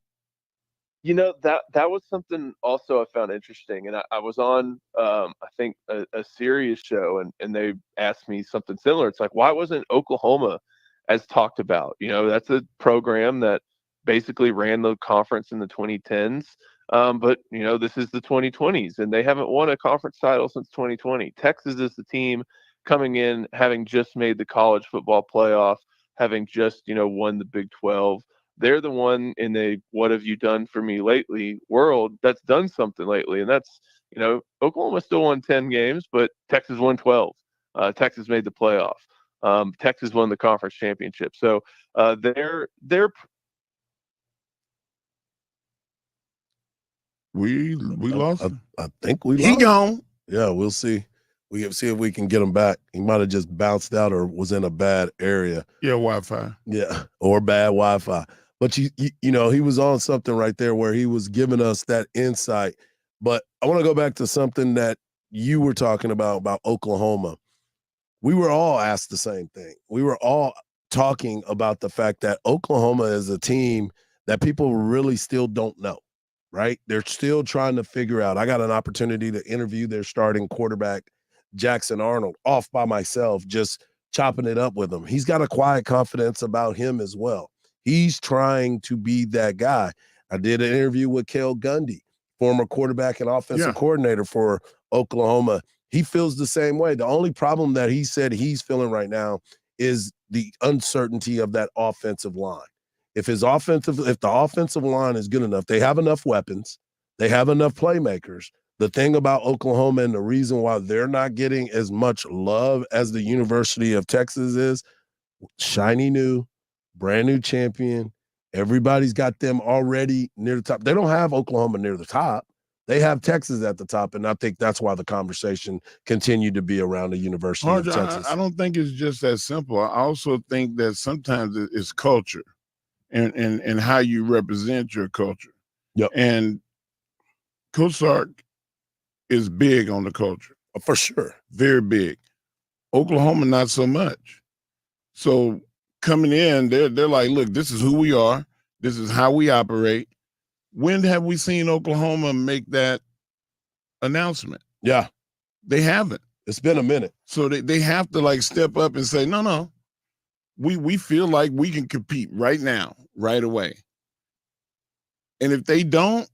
That was something also I found interesting. And I was on, I think, a Sirius show, and they asked me something similar. It's like, why wasn't Oklahoma as talked about? That's a program that basically ran the conference in the 2010s. But, this is the 2020s, and they haven't won a conference title since 2020. Texas is the team coming in, having just made the college football playoff, having just, won the Big 12. They're the one in the what have you done for me lately world that's done something lately. And that's, Oklahoma still won 10 games, but Texas won 12. Texas made the playoff. Texas won the conference championship. So they're We lost him. I think we He lost. gone. Yeah, we'll see. We can see if we can get him back. He might have just bounced out or was in a bad area. Yeah, Wi-Fi. Yeah, or bad Wi-Fi. But you know, he was on something right there where he was giving us that insight. But I want to go back to something that you were talking about Oklahoma. We were all asked the same thing. We were all talking about the fact that Oklahoma is a team that people really still don't know, right? They're still trying to figure out. I got an opportunity to interview their starting quarterback, Jackson Arnold, off by myself, just chopping it up with him. He's got a quiet confidence about him as well. He's trying to be that guy. I did an interview with Cale Gundy, former quarterback and offensive coordinator for Oklahoma. He feels the same way. The only problem that he said he's feeling right now is the uncertainty of that offensive line. If the offensive line is good enough, they have enough weapons, they have enough playmakers. The thing about Oklahoma and the reason why they're not getting as much love as the University of Texas is shiny new, brand new champion. Everybody's got them already near the top. They don't have Oklahoma near the top. They have Texas at the top, and I think that's why the conversation continued to be around the University of Texas. I don't think it's just that simple. I also think that sometimes it's culture and how you represent your culture. Yep. And Coach Sark is big on the culture. For sure. Very big. Oklahoma, not so much. So coming in, they're like, look, this is who we are. This is how we operate. When have we seen Oklahoma make that announcement? Yeah. They haven't. It's been a minute. So they have to like step up and say, no. We feel like we can compete right now, right away. And if they don't,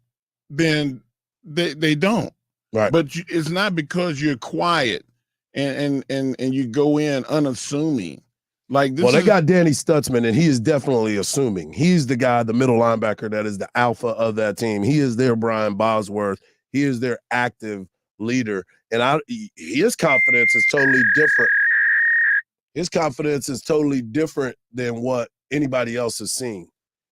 then they don't. Right. But it's not because you're quiet and you go in unassuming. Like this. Well, they got Danny Stutzman, and he is definitely assuming. He's the guy, the middle linebacker, that is the alpha of that team. He is their Brian Bosworth. He is their active leader, and his confidence is totally different. His confidence is totally different than what anybody else has seen.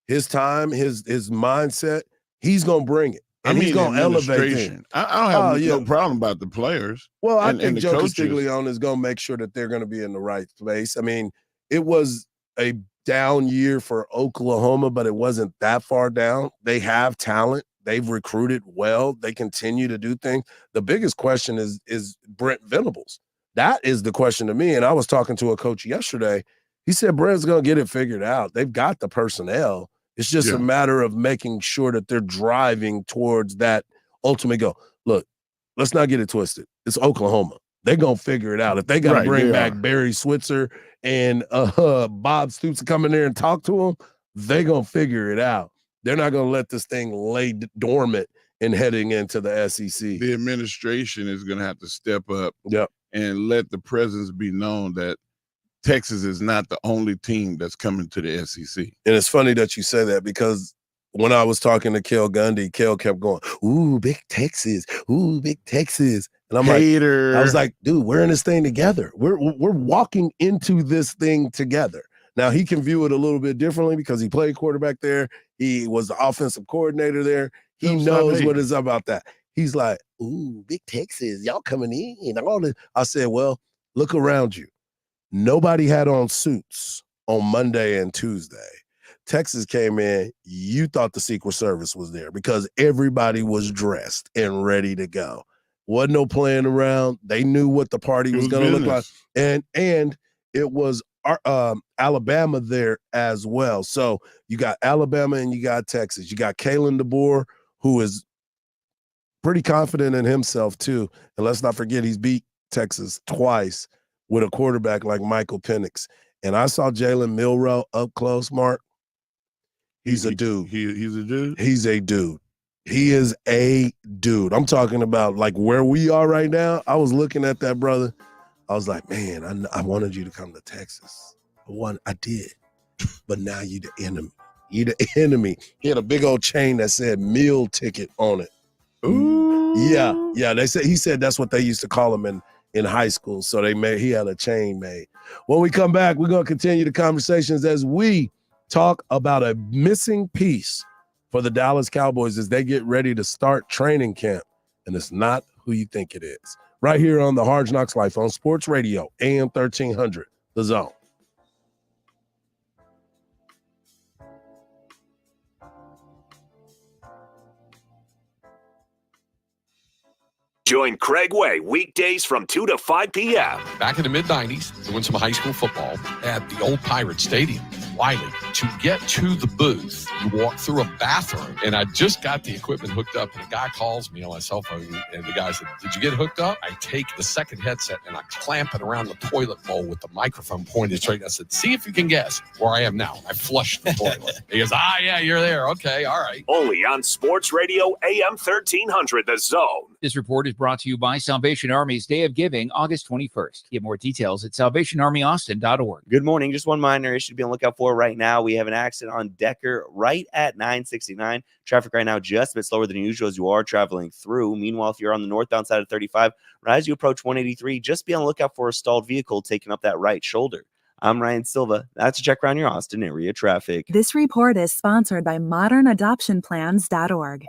His time, his mindset, he's gonna bring it. And he's going to elevate them. I don't have no problem about the players. Well, I think Joe Castiglione is going to make sure that they're going to be in the right place. I mean, it was a down year for Oklahoma, but it wasn't that far down. They have talent. They've recruited well. They continue to do things. The biggest question is Brent Venables. That is the question to me. And I was talking to a coach yesterday. He said Brent's going to get it figured out. They've got the personnel. It's just a matter of making sure that they're driving towards that ultimate goal. Look, let's not get it twisted. It's Oklahoma. They're going to figure it out. If they got to bring back Barry Switzer and Bob Stoops to come in there and talk to them, they're going to figure it out. They're not going to let this thing lay dormant and heading into the SEC. The administration is going to have to step up and let the presence be known that Texas is not the only team that's coming to the SEC. And it's funny that you say that because when I was talking to Cale Gundy, Cale kept going, ooh, big Texas. Ooh, big Texas. And I'm Hater. I was like, dude, we're in this thing together. We're walking into this thing together. Now, he can view it a little bit differently because he played quarterback there. He was the offensive coordinator there. He knows what it's about that. He's like, ooh, big Texas. Y'all coming in. All this. I said, well, look around you. Nobody had on suits on Monday and Tuesday. Texas came in. You thought the Secret Service was there because everybody was dressed and ready to go. Wasn't no playing around. They knew what the party was going to look like. And it was Alabama there as well. So you got Alabama and you got Texas. You got Kalen DeBoer, who is pretty confident in himself too. And let's not forget he's beat Texas twice with a quarterback like Michael Penix. And I saw Jalen Milroe up close, Mark. He's a dude. He's a dude? He's a dude. He is a dude. I'm talking about like where we are right now. I was looking at that brother. I was like, man, I wanted you to come to Texas. I did. But now you the enemy. You the enemy. He had a big old chain that said meal ticket on it. Ooh. Yeah. He said that's what they used to call him in high school. So he had a chain made. When we come back, we're going to continue the conversations as we talk about a missing piece for the Dallas Cowboys as they get ready to start training camp. And it's not who you think it is. Right here on the Hard Knocks Life on Sports Radio, AM 1300, The Zone. Join Craig Way weekdays from 2 to 5 p.m. Back in the mid-90s, doing some high school football at the old Pirate Stadium, Wiley. To get to the booth, you walk through a bathroom, and I just got the equipment hooked up, and a guy calls me on my cell phone, and the guy said, "Did you get hooked up?" I take the second headset, and I clamp it around the toilet bowl with the microphone pointed straight. I said, "See if you can guess where I am now." I flushed the toilet. He goes, yeah, you're there. Okay, all right. Only on Sports Radio AM 1300, The Zone. This report is brought to you by Salvation Army's Day of Giving, August 21st. Get more details at salvationarmyaustin.org. Good morning. Just one minor issue to be on the lookout for right now. We have an accident on Decker right at 969. Traffic right now just a bit slower than usual as you are traveling through. Meanwhile, if you're on the northbound side of 35, right as you approach 183, just be on the lookout for a stalled vehicle taking up that right shoulder. I'm Ryan Silva. That's a check around your Austin area traffic. This report is sponsored by modernadoptionplans.org.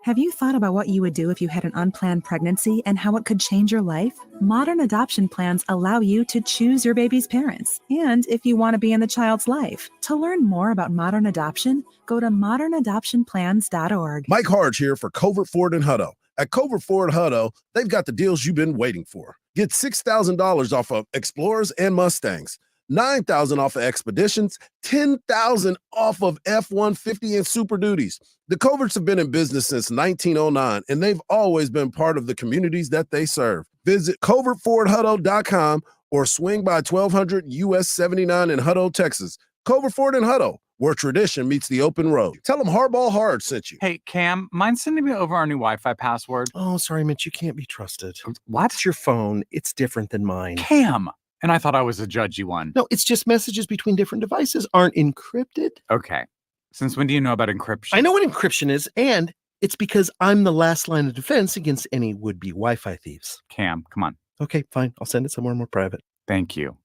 Have you thought about what you would do if you had an unplanned pregnancy and how it could change your life? Modern adoption plans allow you to choose your baby's parents and if you want to be in the child's life. To learn more about modern adoption, go to modernadoptionplans.org. Mike Hardge here for Covert Ford and Hutto. At Covert Ford Hutto, they've got the deals you've been waiting for. Get $6,000 off of Explorers and Mustangs, $9,000 off of Expeditions, $10,000 off of F-150 and Super Duties. The Coverts have been in business since 1909, and they've always been part of the communities that they serve. Visit covertfordhutto.com or swing by 1200 US 79 in Hutto, Texas. Covert Ford and Hutto, where tradition meets the open road. Tell them Hardball Hard sent you. Hey, Cam, mind sending me over our new Wi-Fi password? Oh, sorry, Mitch, you can't be trusted. What? It's your phone. It's different than mine. Cam! And I thought I was a judgy one. No, it's just messages between different devices aren't encrypted. Okay. Since when do you know about encryption? I know what encryption is, and it's because I'm the last line of defense against any would-be Wi-Fi thieves. Cam, come on. Okay, fine. I'll send it somewhere more private. Thank you.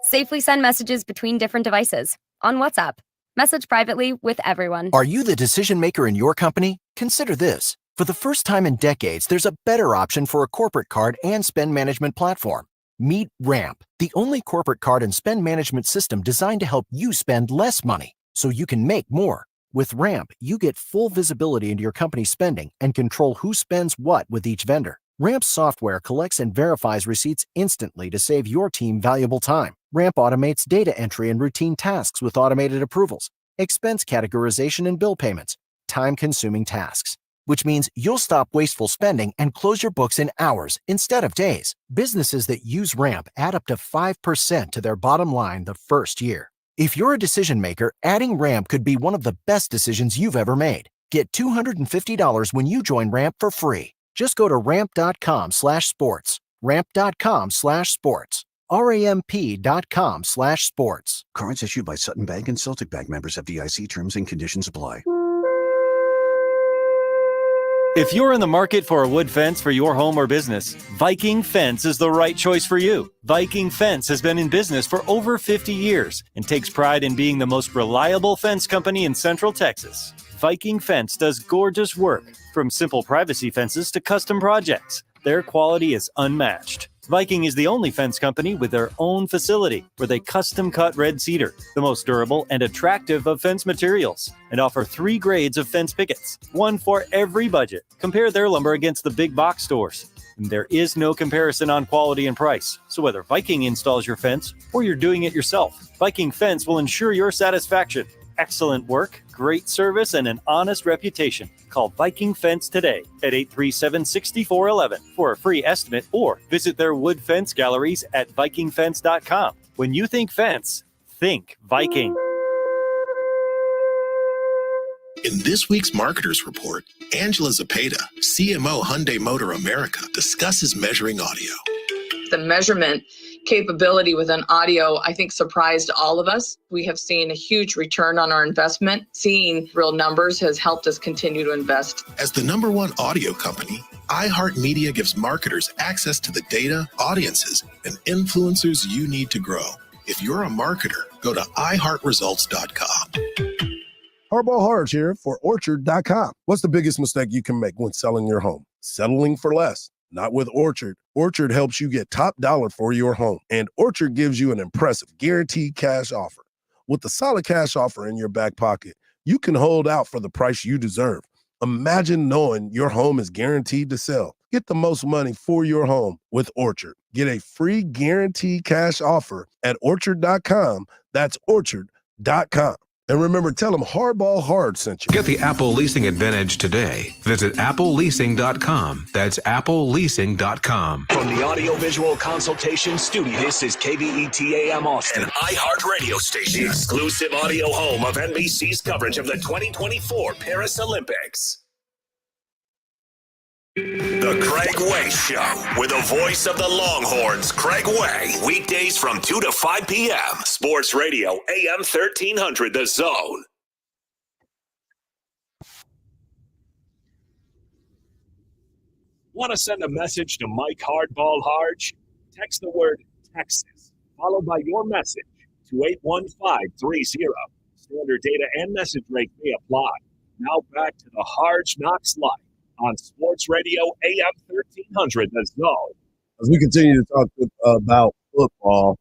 Safely send messages between different devices. On WhatsApp. Message privately with everyone. Are you the decision maker in your company? Consider this. For the first time in decades, there's a better option for a corporate card and spend management platform. Meet Ramp, the only corporate card and spend management system designed to help you spend less money so you can make more. With Ramp, you get full visibility into your company's spending and control who spends what with each vendor. Ramp's software collects and verifies receipts instantly to save your team valuable time. Ramp automates data entry and routine tasks with automated approvals, expense categorization and bill payments, time-consuming tasks, which means you'll stop wasteful spending and close your books in hours instead of days. Businesses that use Ramp add up to 5% to their bottom line the first year. If you're a decision maker, adding Ramp could be one of the best decisions you've ever made. Get $250 when you join Ramp for free. Just go to ramp.com/sports. Ramp.com/sports. ramp.com/sports. Cards issued by Sutton Bank and Celtic Bank, members FDIC. Terms and conditions apply. If you're in the market for a wood fence for your home or business, Viking Fence is the right choice for you. Viking Fence has been in business for over 50 years and takes pride in being the most reliable fence company in Central Texas. Viking Fence does gorgeous work, from simple privacy fences to custom projects. Their quality is unmatched. Viking is the only fence company with their own facility where they custom cut red cedar, the most durable and attractive of fence materials, and offer 3 grades of fence pickets, one for every budget. Compare their lumber against the big box stores. And there is no comparison on quality and price. So whether Viking installs your fence or you're doing it yourself, Viking Fence will ensure your satisfaction. Excellent work, great service, and an honest reputation. Call Viking Fence today at 837-6411 for a free estimate or visit their wood fence galleries at vikingfence.com. When you think fence, think Viking. In this week's Marketers Report, Angela Zepeda, CMO Hyundai Motor America, discusses measuring audio. The measurement capability within audio, I think, surprised all of us. We have seen a huge return on our investment. Seeing real numbers has helped us continue to invest. As the #1 audio company, iHeartMedia gives marketers access to the data, audiences, and influencers you need to grow. If you're a marketer, go to iHeartResults.com. Hardball Hardge here for Orchard.com. What's the biggest mistake you can make when selling your home? Settling for less. Not with Orchard. Orchard helps you get top dollar for your home, and Orchard gives you an impressive guaranteed cash offer. With the solid cash offer in your back pocket, you can hold out for the price you deserve. Imagine knowing your home is guaranteed to sell. Get the most money for your home with Orchard. Get a free guaranteed cash offer at Orchard.com. That's Orchard.com. And remember, tell them Hardball Hard sent you. Get the Apple Leasing Advantage today. Visit appleleasing.com. That's appleleasing.com. From the audiovisual consultation studio, this is KBET AM Austin, an iHeart radio station, the exclusive audio home of NBC's coverage of the 2024 Paris Olympics. The Craig Way Show, with the voice of the Longhorns, Craig Way, weekdays from 2 to 5 p.m. Sports Radio, AM 1300, The Zone. Want to send a message to Mike Hardball Hardge? Text the word Texas, followed by your message to 81530. Standard data and message rate may apply. Now back to the Hardge Knocks Live on Sports Radio AM 1300, The Zone. As we continue to talk about football,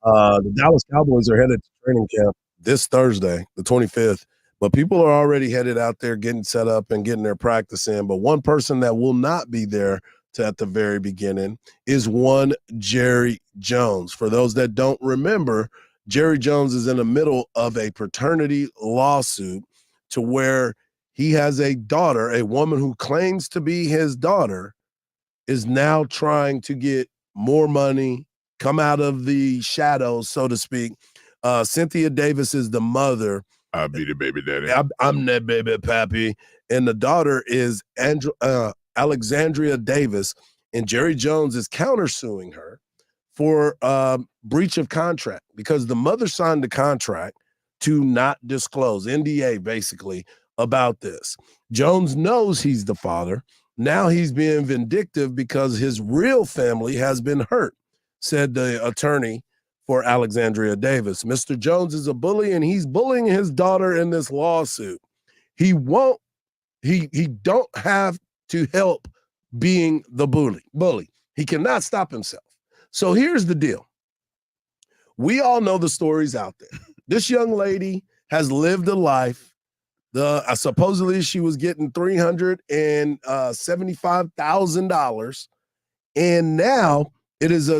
the Dallas Cowboys are headed to training camp this Thursday, the 25th. But people are already headed out there getting set up and getting their practice in. But one person that will not be there at the very beginning is one Jerry Jones. For those that don't remember, Jerry Jones is in the middle of a paternity lawsuit to where he has a daughter, a woman who claims to be his daughter, is now trying to get more money, come out of the shadows, so to speak. Cynthia Davis is the mother. I'll be the baby daddy. I'm that baby pappy. And the daughter is Alexandria Davis. And Jerry Jones is countersuing her for breach of contract because the mother signed the contract to not disclose, NDA basically, about this. Jones knows he's the father. Now he's being vindictive because his real family has been hurt, said the attorney for Alexandria Davis. Mr. Jones is a bully and he's bullying his daughter in this lawsuit. He don't have to help being the bully. He cannot stop himself. So here's the deal. We all know the stories out there. This young lady has lived a life. Supposedly she was getting $375,000. And now it is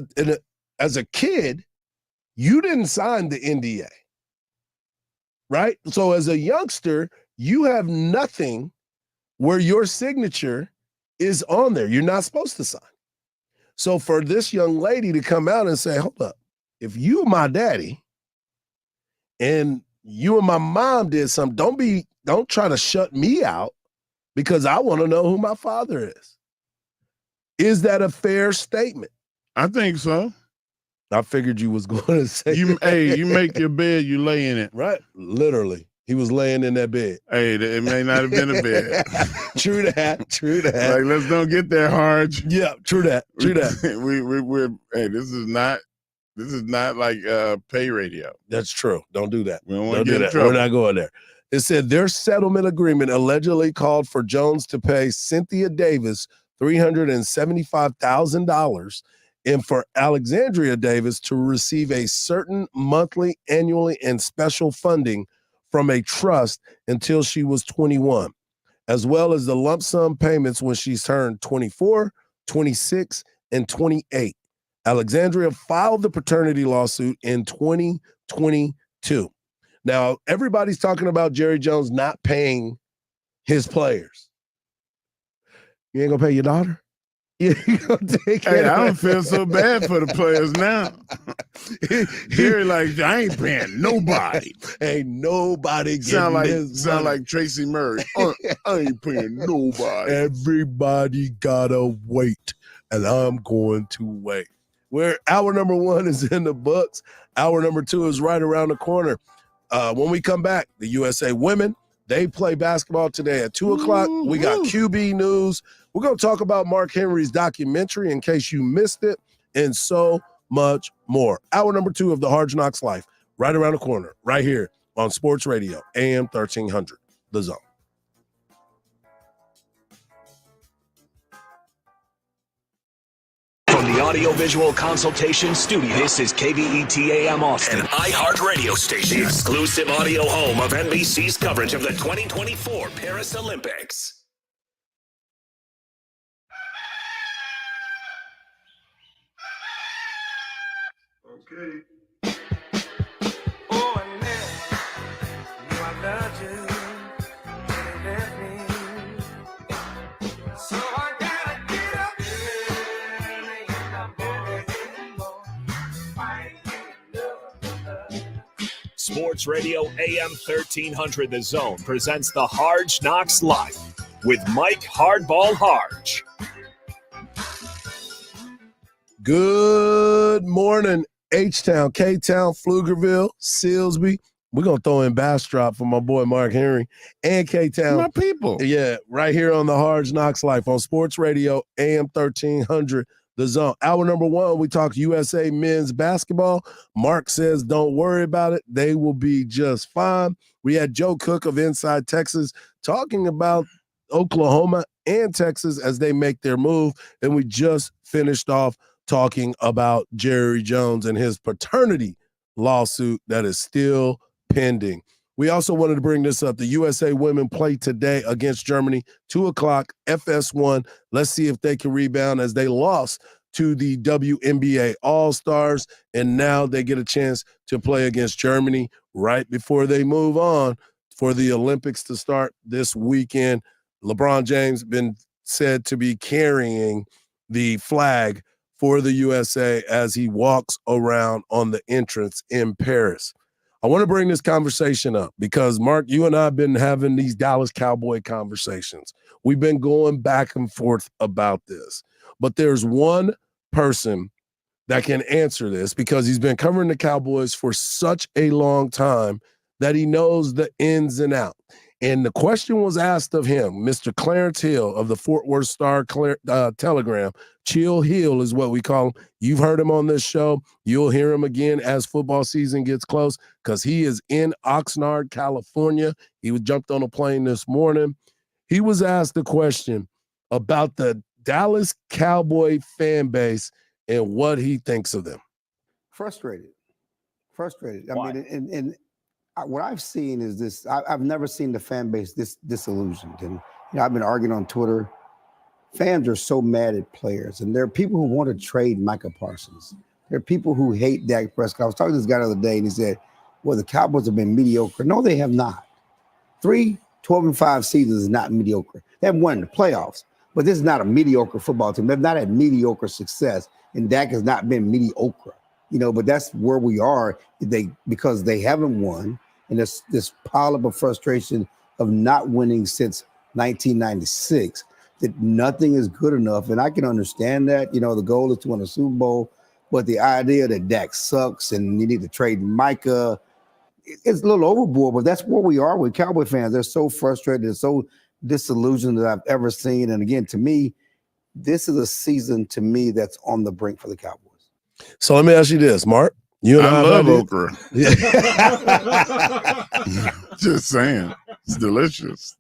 as a kid, you didn't sign the NDA, right? So as a youngster, you have nothing where your signature is on there. You're not supposed to sign. So for this young lady to come out and say, hold up, if you my daddy and you and my mom did something, don't try to shut me out because I want to know who my father is. Is that a fair statement? I think so. I figured you was going to say you make your bed, you lay in it. Right. Literally. He was laying in that bed. Hey, it may not have been a bed. True that. Like, let's don't get there, Hardge. Yeah, true that. We're this is not like pay radio. That's true. Don't do that. We don't want to get in trouble. We're not going there. It said their settlement agreement allegedly called for Jones to pay Cynthia Davis $375,000 and for Alexandria Davis to receive a certain monthly, annually, and special funding from a trust until she was 21, as well as the lump sum payments when she's turned 24, 26, and 28. Alexandria filed the paternity lawsuit in 2022. Now, everybody's talking about Jerry Jones not paying his players. You ain't gonna pay your daughter? You gonna take Hey, I don't feel so bad for the players now. Jerry like, I ain't paying nobody. Ain't nobody sound getting like Tracy Murray. I ain't paying nobody. Everybody gotta wait, and I'm going to wait. Where hour number 1 is in the books. Hour number 2 is right around the corner. When we come back, the USA women, they play basketball today at 2 o'clock. We got QB news. We're going to talk about Mark Henry's documentary in case you missed it, and so much more. Hour number 2 of the Hardge Knocks Life, right around the corner, right here on Sports Radio, AM 1300, The Zone. From the Audiovisual Consultation Studio, this is KBET AM Austin, an iHeart radio station, the exclusive audio home of NBC's coverage of the 2024 Paris Olympics. Okay. Oh, I loved you, and it left me. So I gotta get up early in the morning, Sports Radio AM 1300 The Zone presents the Hardge Knocks Live with Mike Hardball Hardge. Good morning, H-Town, K-Town, Pflugerville, Silsbee. We're going to throw in Bastrop for my boy Mark Henry and K-Town. My people. Yeah, right here on the Hardge Knocks Life on Sports Radio, AM 1300, The Zone. Hour number one, we talk USA men's basketball. Mark says don't worry about it. They will be just fine. We had Joe Cook of Inside Texas talking about Oklahoma and Texas as they make their move. And we just finished off talking about Jerry Jones and his paternity lawsuit that is still pending. We also wanted to bring this up. The USA women play today against Germany, 2 o'clock, FS1. Let's see if they can rebound as they lost to the WNBA All-Stars, and now they get a chance to play against Germany right before they move on for the Olympics to start this weekend. LeBron James been said to be carrying the flag for the USA as he walks around on the entrance in Paris. I want to bring this conversation up because, Mark, you and I have been having these Dallas Cowboy conversations. We've been going back and forth about this. But there's one person that can answer this because he's been covering the Cowboys for such a long time that he knows the ins and outs. And the question was asked of him, Mr. Clarence Hill of the Fort Worth Star Telegram. Chill Hill is what we call him. You've heard him on this show. You'll hear him again as football season gets close because he is in Oxnard, California. He was jumped on a plane this morning. He was asked the question about the Dallas Cowboy fan base and what he thinks of them. Frustrated. Why? I mean, and what I've seen is this. I've never seen the fan base this disillusioned. And I've been arguing on Twitter. Fans are so mad at players, and there are people who want to trade Micah Parsons. There are people who hate Dak Prescott. I was talking to this guy the other day, and he said, well, the Cowboys have been mediocre. No, they have not. 12-5 seasons is not mediocre. They haven't won in the playoffs, but this is not a mediocre football team. They've not had mediocre success, and Dak has not been mediocre. But that's where we are because they haven't won, and this pile of frustration of not winning since 1996, that nothing is good enough. And I can understand that. The goal is to win a Super Bowl, but the idea that Dak sucks and you need to trade Micah, it's a little overboard, but that's where we are with Cowboy fans. They're so frustrated and so disillusioned that I've ever seen. And again, to me, this is a season to me that's on the brink for the Cowboys. So let me ask you this, Mark. You and I love okra. Just saying. It's delicious.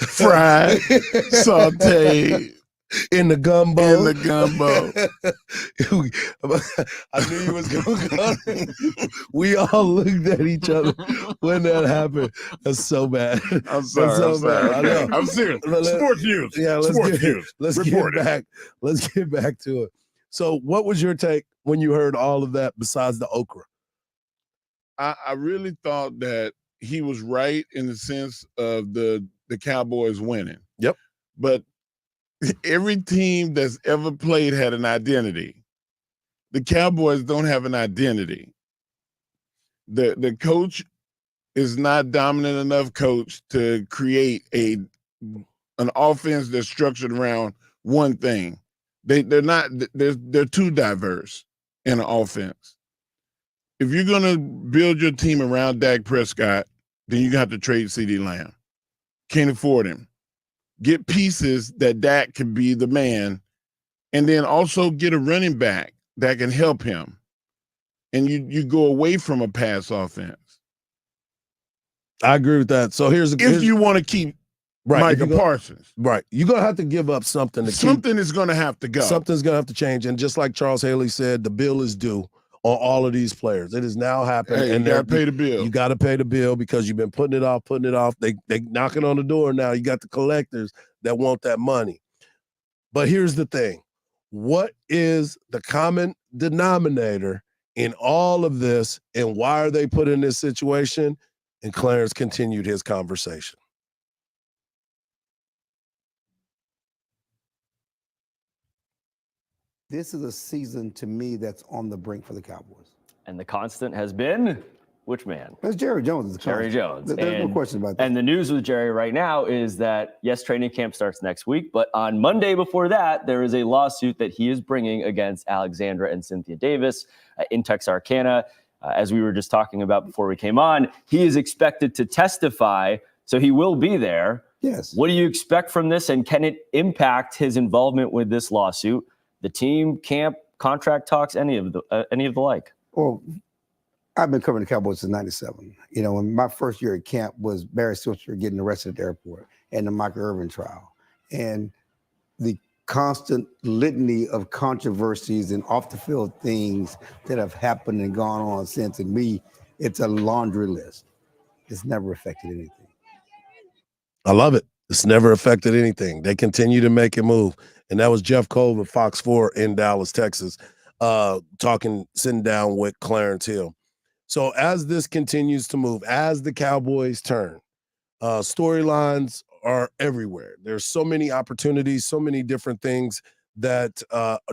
Fried, sauteed. In the gumbo. I knew you was going to go. We all looked at each other when that happened. That's so bad. I'm sorry. I know. I'm serious. Sports news. Yeah, let's get back to it. So what was your take when you heard all of that besides the okra? I really thought that he was right in the sense of the Cowboys winning. Yep. But every team that's ever played had an identity. The Cowboys don't have an identity. The coach is not dominant enough coach to create an offense that's structured around one thing. They're too diverse in an offense. If you're gonna build your team around Dak Prescott, then you have to trade CeeDee Lamb. Can't afford him. Get pieces that Dak can be the man, and then also get a running back that can help him, and you go away from a pass offense. I agree with that. So here's if you want to keep Micah Parsons. Right. You're going to have to give up something to Something is going to have to go. Something's going to have to change. And just like Charles Haley said, the bill is due on all of these players. It has now happened. Hey, and you got to pay the bill. You got to pay the bill because you've been putting it off. They knocking on the door now. You got the collectors that want that money. But here's the thing. What is the common denominator in all of this, and why are they put in this situation? And Clarence continued his conversation. This is a season to me that's on the brink for the Cowboys. And the constant has been which man? That's Jerry Jones. Jerry Jones. There's no question about that. And the news with Jerry right now is that, yes, training camp starts next week, but on Monday before that, there is a lawsuit that he is bringing against Alexandra and Cynthia Davis in Texarkana. As we were just talking about before we came on, he is expected to testify, so he will be there. Yes. What do you expect from this, and can it impact his involvement with this lawsuit, the team, camp, contract talks, any of the like? Well, I've been covering the Cowboys since '97. You know, when my first year at camp was Barry Switzer getting arrested at the airport and the Michael Irvin trial. And the constant litany of controversies and off the field things that have happened and gone on since. And me, it's a laundry list. It's never affected anything. I love it. It's never affected anything. They continue to make it move. And that was Jeff Cole of Fox 4 in Dallas, Texas, sitting down with Clarence Hill. So as this continues to move, as the Cowboys turn, storylines are everywhere. There's so many opportunities, so many different things that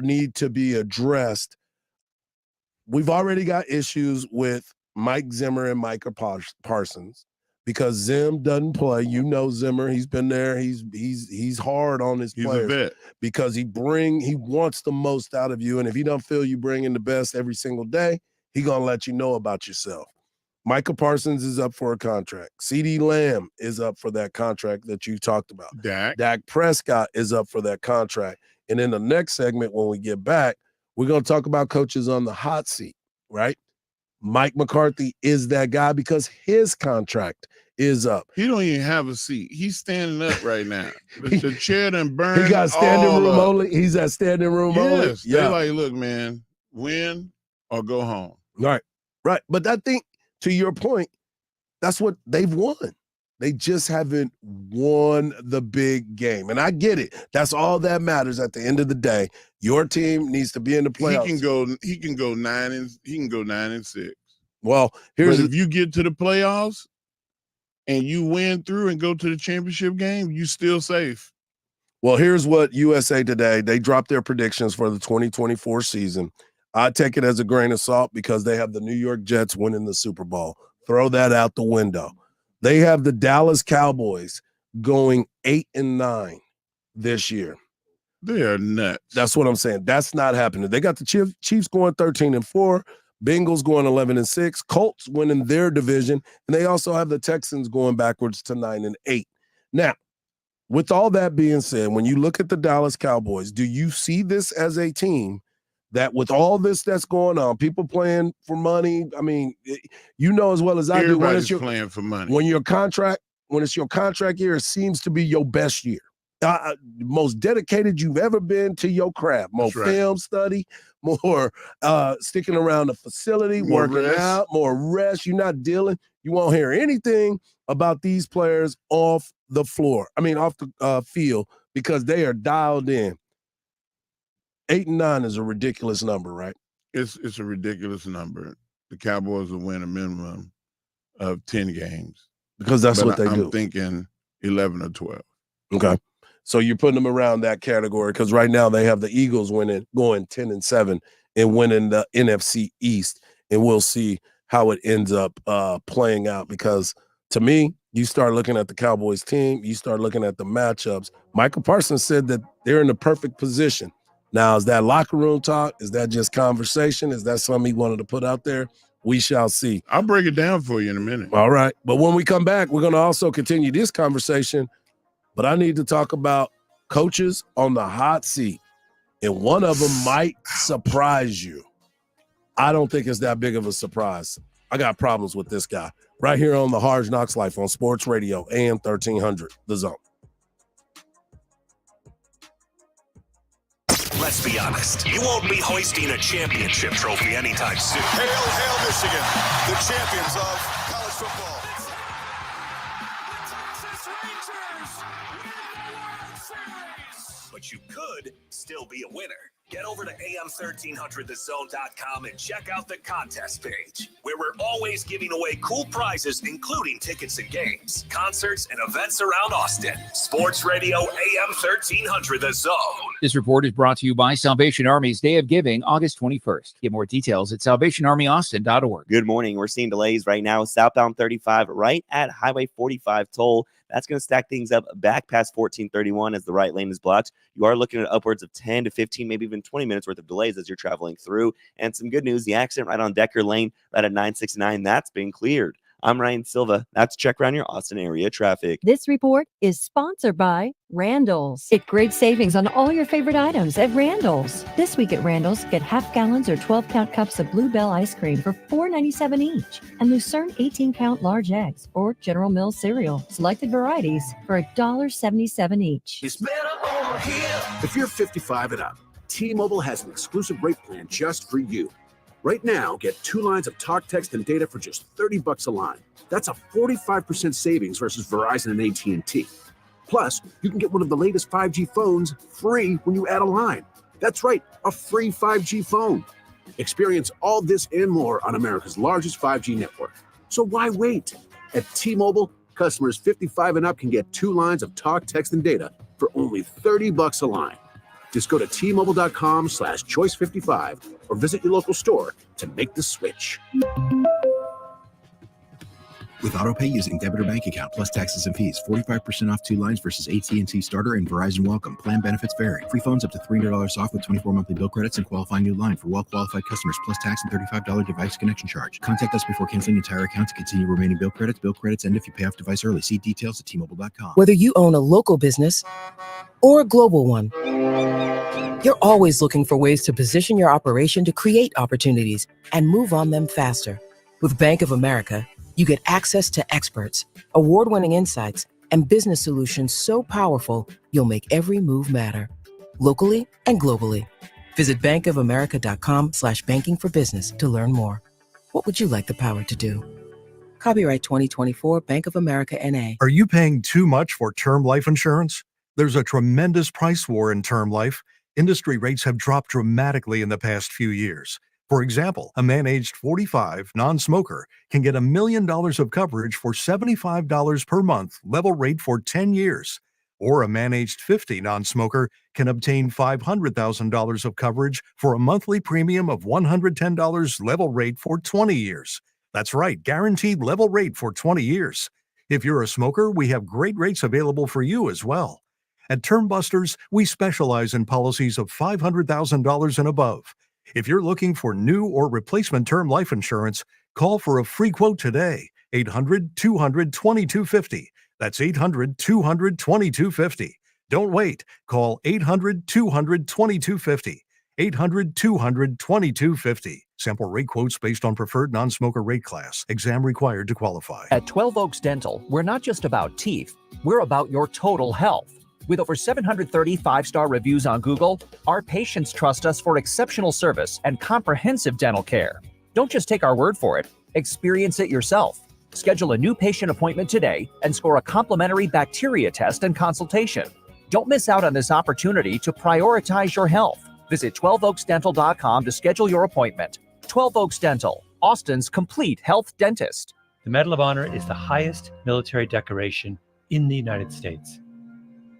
need to be addressed. We've already got issues with Mike Zimmer and Micah Parsons because Zim doesn't play. You know Zimmer, he's been there. He's hard on his players a vet. because he wants the most out of you. And if he don't feel you bring in the best every single day, he gonna let you know about yourself. Micah Parsons is up for a contract. CeeDee Lamb is up for that contract that you talked about. Dak Prescott is up for that contract. And in the next segment, when we get back, we're going to talk about coaches on the hot seat, right? Mike McCarthy is that guy because his contract is up. He don't even have a seat. He's standing up right now. The chair done burned. He got standing room only. He's at standing room only. Yes. They're like, look, man, win or go home. Right. But I think, to your point, that's what they've won. They just haven't won the big game. And I get it. That's all that matters at the end of the day. Your team needs to be in the playoffs. He can go 9-6. Well, but if you get to the playoffs and you win through and go to the championship game, you still safe. Well, here's what USA Today, they dropped their predictions for the 2024 season. I take it as a grain of salt because they have the New York Jets winning the Super Bowl. Throw that out the window. They have the Dallas Cowboys going 8-9 this year. They are nuts. That's what I'm saying. That's not happening. They got the Chiefs going 13-4, Bengals going 11-6, Colts winning their division, and they also have the Texans going backwards to 9-8. Now, with all that being said, when you look at the Dallas Cowboys, do you see this as a team that with all this that's going on, people playing for money? I mean, you know as well as I do. Everybody's playing for money. When it's your contract year, it seems to be your best year. Most dedicated you've ever been to your craft. More film study, more sticking around the facility, More working rest. out, more rest. You're not dealing. You won't hear anything about these players off the floor. I mean, off the field, because they are dialed in. 8-9 is a ridiculous number, right? It's a ridiculous number. The Cowboys will win a minimum of 10 games. Because that's what they do. I'm thinking 11 or 12. Okay. So you're putting them around that category because right now they have the Eagles going 10-7 and winning the NFC East. And we'll see how it ends up playing out because to me, you start looking at the Cowboys team, you start looking at the matchups. Michael Parsons said that they're in the perfect position. Now, is that locker room talk? Is that just conversation? Is that something he wanted to put out there? We shall see. I'll break it down for you in a minute. All right. But when we come back, we're going to also continue this conversation. But I need to talk about coaches on the hot seat and one of them might surprise you. I don't think it's that big of a surprise. I got problems with this guy. Right here on the Hardge Knocks Life on Sports Radio, AM 1300, The Zone. Let's be honest, you won't be hoisting a championship trophy anytime soon. Hail, hail, Michigan, the champions of college football. But you could still be a winner. Get over to am1300thezone.com and check out the contest page, where we're always giving away cool prizes, including tickets and games, concerts, and events around Austin. Sports Radio AM 1300 The Zone. This report is brought to you by Salvation Army's Day of Giving, August 21st. Get more details at salvationarmyaustin.org. Good morning. We're seeing delays right now southbound 35 right at Highway 45 toll. That's going to stack things up back past 1431 as the right lane is blocked. You are looking at upwards of 10 to 15, maybe even 20 minutes worth of delays as you're traveling through. And some good news, the accident right on Decker Lane, right at 969, that's been cleared. I'm Ryan Silva. That's Check Around Your Austin area traffic. This report is sponsored by Randall's. Get great savings on all your favorite items at Randall's. This week at Randall's, get half gallons or 12-count cups of Bluebell ice cream for $4.97 each, and Lucerne 18-count large eggs or General Mills cereal, selected varieties for $1.77 each. It's better over here. If you're 55 and up, T-Mobile has an exclusive rate plan just for you. Right now, get 2 lines of talk, text, and data for just $30 a line. That's a 45% savings versus Verizon and AT&T. Plus, you can get one of the latest 5G phones free when you add a line. That's right, a free 5G phone. Experience all this and more on America's largest 5G network. So why wait? At T-Mobile, customers 55 and up can get 2 lines of talk, text, and data for only $30 a line. Just go to T-Mobile.com/choice55 or visit your local store to make the switch. With AutoPay using debit or bank account plus taxes and fees, 45% off 2 lines versus AT&T Starter and Verizon Welcome. Plan benefits vary. Free phones up to $300 off with 24 monthly bill credits and qualifying new line for well-qualified customers plus tax and $35 device connection charge. Contact us before canceling entire account to continue remaining bill credits. Bill credits end if you pay off device early. See details at T-Mobile.com. Whether you own a local business or a global one, you're always looking for ways to position your operation to create opportunities and move on them faster. With Bank of America, you get access to experts, award-winning insights, and business solutions so powerful, you'll make every move matter, locally and globally. Visit bankofamerica.com/banking for business to learn more. What would you like the power to do? Copyright 2024 Bank of America NA. Are you paying too much for term life insurance? There's a tremendous price war in term life. Industry rates have dropped dramatically in the past few years. For example, a man aged 45, non-smoker, can get $1 million of coverage for $75 per month, level rate for 10 years. Or a man aged 50, non-smoker, can obtain $500,000 of coverage for a monthly premium of $110, level rate for 20 years. That's right, guaranteed level rate for 20 years. If you're a smoker, we have great rates available for you as well. At Term Busters, we specialize in policies of $500,000 and above. If you're looking for new or replacement term life insurance, call for a free quote today. 800-200-2250. That's 800-200-2250. Don't wait. Call 800-200-2250. 800-200-2250. Sample rate quotes based on preferred non-smoker rate class. Exam required to qualify. At 12 Oaks Dental, we're not just about teeth. We're about your total health. With over 730 5-star reviews on Google, our patients trust us for exceptional service and comprehensive dental care. Don't just take our word for it. Experience it yourself. Schedule a new patient appointment today and score a complimentary bacteria test and consultation. Don't miss out on this opportunity to prioritize your health. Visit 12oaksdental.com to schedule your appointment. 12 Oaks Dental, Austin's complete health dentist. The Medal of Honor is the highest military decoration in the United States.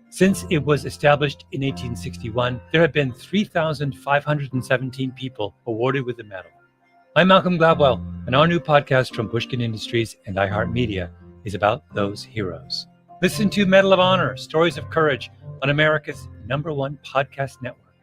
Since it was established in 1861, there have been 3,517 people awarded with the medal. I'm Malcolm Gladwell, and our new podcast from Bushkin Industries and iHeartMedia is about those heroes. Listen to Medal of Honor, Stories of Courage on America's #1 podcast network,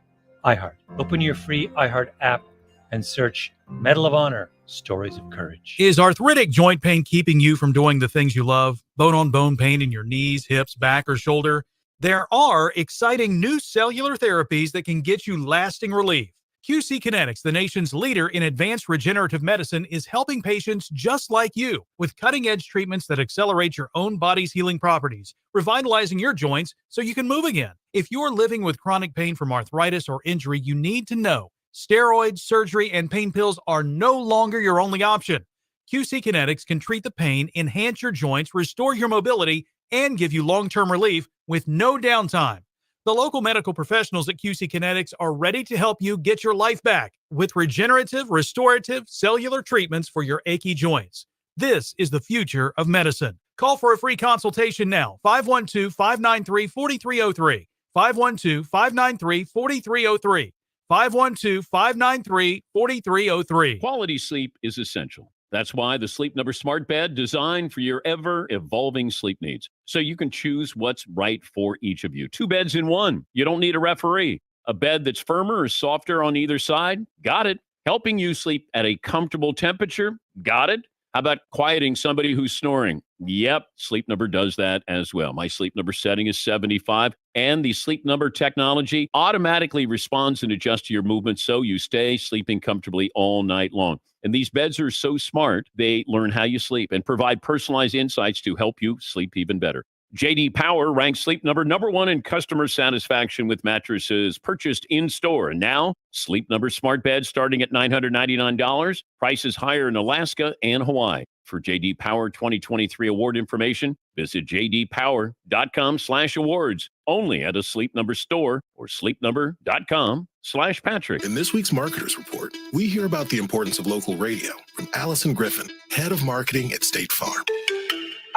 iHeart. Open your free iHeart app and search Medal of Honor, Stories of Courage. Is arthritic joint pain keeping you from doing the things you love? Bone-on-bone pain in your knees, hips, back, or shoulder? There are exciting new cellular therapies that can get you lasting relief. QC Kinetics, the nation's leader in advanced regenerative medicine, is helping patients just like you with cutting-edge treatments that accelerate your own body's healing properties, revitalizing your joints so you can move again. If you're living with chronic pain from arthritis or injury, you need to know steroids, surgery, and pain pills are no longer your only option. QC Kinetics can treat the pain, enhance your joints, restore your mobility, and give you long-term relief with no downtime. The local medical professionals at QC Kinetics are ready to help you get your life back with regenerative, restorative, cellular treatments for your achy joints. This is the future of medicine. Call for a free consultation now. 512-593-4303. 512-593-4303. 512-593-4303. Quality sleep is essential. That's why the Sleep Number Smart Bed designed for your ever-evolving sleep needs, so you can choose what's right for each of you. 2 beds in one. You don't need a referee. A bed that's firmer or softer on either side? Got it. Helping you sleep at a comfortable temperature? Got it. How about quieting somebody who's snoring? Yep, Sleep Number does that as well. My Sleep Number setting is 75, and the Sleep Number technology automatically responds and adjusts to your movements so you stay sleeping comfortably all night long. And these beds are so smart, they learn how you sleep and provide personalized insights to help you sleep even better. J.D. Power ranks Sleep Number #1 in customer satisfaction with mattresses purchased in-store. And now, Sleep Number Smart Beds starting at $999. Prices higher in Alaska and Hawaii. For J.D. Power 2023 award information, visit jdpower.com/awards. Only at a Sleep Number store or sleepnumber.com/Patrick. In this week's Marketers Report, we hear about the importance of local radio from Allison Griffin, head of marketing at State Farm.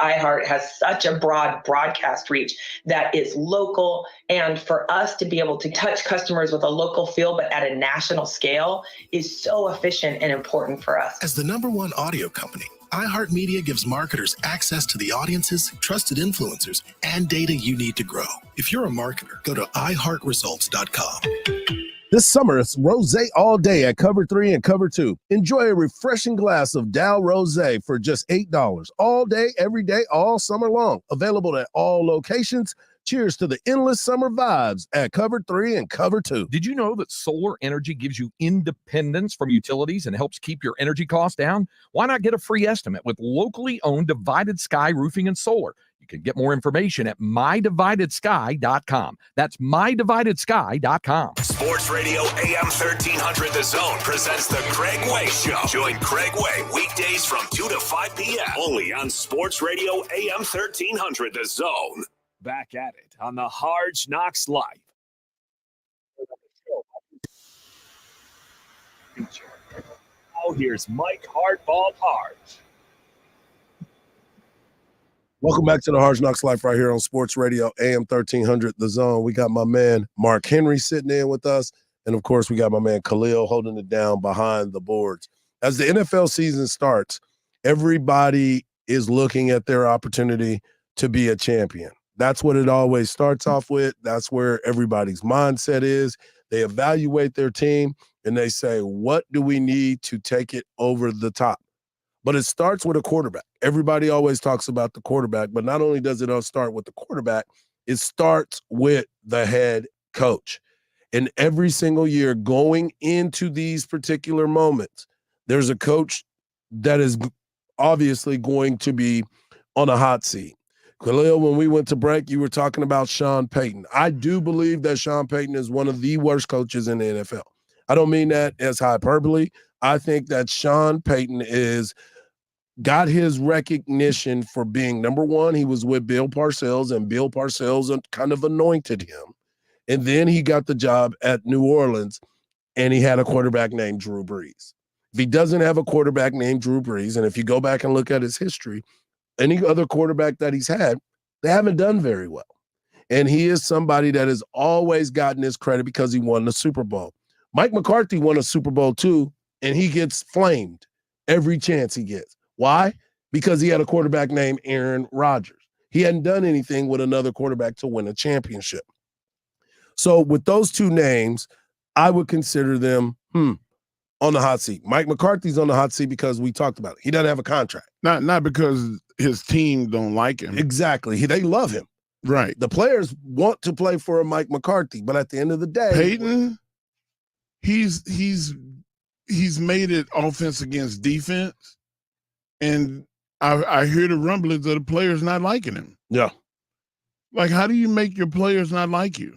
iHeart has such a broad broadcast reach that is local, and for us to be able to touch customers with a local feel but at a national scale is so efficient and important for us. As the #1 audio company, iHeartMedia gives marketers access to the audiences, trusted influencers, and data you need to grow. If you're a marketer, go to iHeartResults.com. This summer, it's Rosé all day at Cover 3 and Cover 2. Enjoy a refreshing glass of Dow Rosé for just $8. All day, every day, all summer long. Available at all locations. Cheers to the endless summer vibes at Cover 3 and Cover 2. Did you know that solar energy gives you independence from utilities and helps keep your energy costs down? Why not get a free estimate with locally owned Divided Sky Roofing and Solar? You can get more information at mydividedsky.com. That's mydividedsky.com. Sports Radio AM 1300 The Zone presents the Craig Way Show. Join Craig Way weekdays from 2 to 5 p.m. only on Sports Radio AM 1300 The Zone. Back at it on the Hardge Knocks Live. Now here's Mike Hardball Hardge. Welcome back to the Hardge Knocks Life right here on Sports Radio AM 1300 The Zone. We got my man Mark Henry sitting in with us. And, of course, we got my man Khalil holding it down behind the boards. As the NFL season starts, everybody is looking at their opportunity to be a champion. That's what it always starts off with. That's where everybody's mindset is. They evaluate their team, and they say, what do we need to take it over the top? But it starts with a quarterback. Everybody always talks about the quarterback, but not only does it all start with the quarterback, it starts with the head coach. And every single year going into these particular moments, there's a coach that is obviously going to be on a hot seat. Khalil, when we went to break, you were talking about Sean Payton. I do believe that Sean Payton is one of the worst coaches in the NFL. I don't mean that as hyperbole. I think that Sean Payton got his recognition for being, number one, he was with Bill Parcells, and Bill Parcells kind of anointed him. And then he got the job at New Orleans, and he had a quarterback named Drew Brees. If he doesn't have a quarterback named Drew Brees, and if you go back and look at his history, any other quarterback that he's had, they haven't done very well. And he is somebody that has always gotten his credit because he won the Super Bowl. Mike McCarthy won a Super Bowl too, and he gets flamed every chance he gets. Why? Because he had a quarterback named Aaron Rodgers. He hadn't done anything with another quarterback to win a championship. So with those two names, I would consider them on the hot seat. Mike McCarthy's on the hot seat because we talked about it. He doesn't have a contract. Not because his team don't like him. Exactly. They love him. Right. The players want to play for a Mike McCarthy, but at the end of the day, Peyton, he's made it offense against defense, and I hear the rumblings of the players not liking him. Yeah. Like, how do you make your players not like you?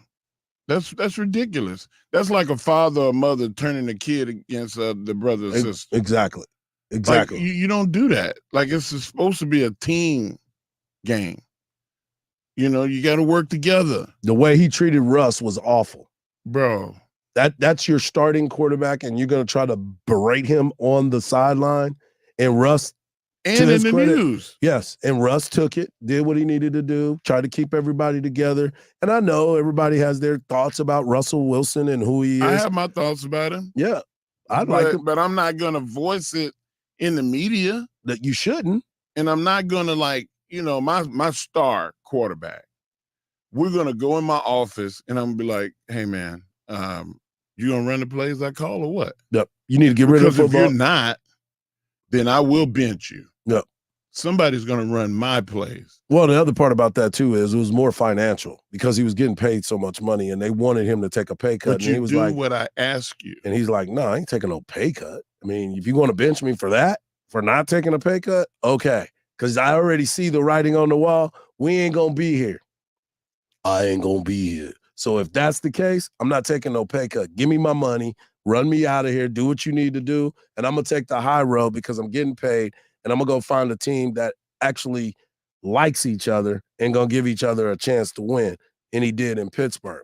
That's ridiculous. That's like a father or mother turning a kid against the brother or sister. Exactly. Like, you don't do that. Like, it's supposed to be a team game. You know, you got to work together. The way he treated Russ was awful. Bro. That's your starting quarterback, and you're going to try to berate him on the sideline. And Russ, and in the news. Yes, and Russ took it, did what he needed to do, tried to keep everybody together. And I know everybody has their thoughts about Russell Wilson and who he is. I have my thoughts about him. Yeah, like him. But I'm not going to voice it in the media. That you shouldn't. And I'm not going to, like, you know, my star quarterback. We're going to go in my office, and I'm going to be like, hey, man, you going to run the plays I call or what? Yep. You need to get rid of football. Because if you're not, then I will bench you. Yep. Somebody's going to run my plays. Well, the other part about that, too, is it was more financial because he was getting paid so much money, and they wanted him to take a pay cut. But and you he was do like, what I ask you. And he's like, no, I ain't taking no pay cut. I mean, if you want to bench me for that, for not taking a pay cut, okay. Because I already see the writing on the wall. We ain't going to be here. I ain't going to be here. So if that's the case, I'm not taking no pay cut. Give me my money. Run me out of here. Do what you need to do. And I'm going to take the high road because I'm getting paid. And I'm going to go find a team that actually likes each other and going to give each other a chance to win. And he did in Pittsburgh.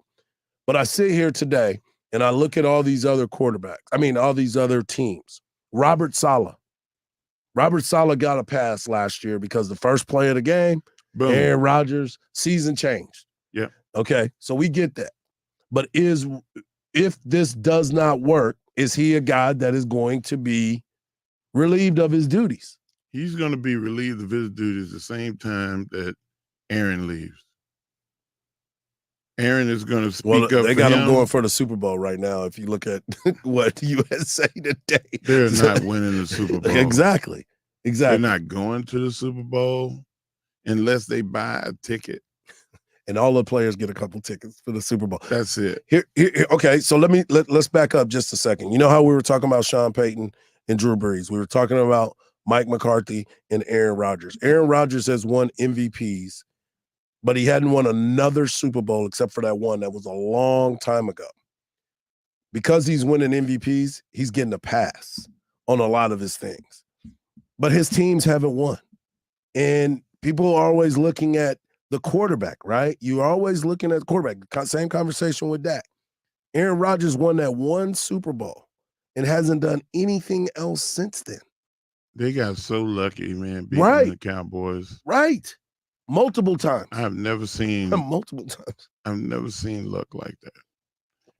But I sit here today and I look at all these other quarterbacks. I mean, all these other teams. Robert Saleh got a pass last year because the first play of the game, Boom. Aaron Rodgers, season changed. Yeah. Okay, so we get that. But if this does not work, is he a guy that is going to be relieved of his duties? He's going to be relieved of his duties the same time that Aaron leaves. Aaron is going to speak up. They got him. him going for the Super Bowl right now. If you look at what USA today, They're not winning the Super Bowl. Exactly. They're not going to the Super Bowl unless they buy a ticket. And all the players get a couple tickets for the Super Bowl. That's it. Here, okay, so let's back up just a second. You know how we were talking about Sean Payton and Drew Brees? We were talking about Mike McCarthy and Aaron Rodgers. Aaron Rodgers has won MVPs, but he hadn't won another Super Bowl except for that one that was a long time ago. Because he's winning MVPs, he's getting a pass on a lot of his things. But his teams haven't won. And people are always looking at the quarterback, right? You're always looking at the quarterback. Same conversation with Dak. Aaron Rodgers won that one Super Bowl and hasn't done anything else since then. They got so lucky, man, beating the Cowboys. Right. Multiple times. I've never seen multiple times. I've never seen luck like that.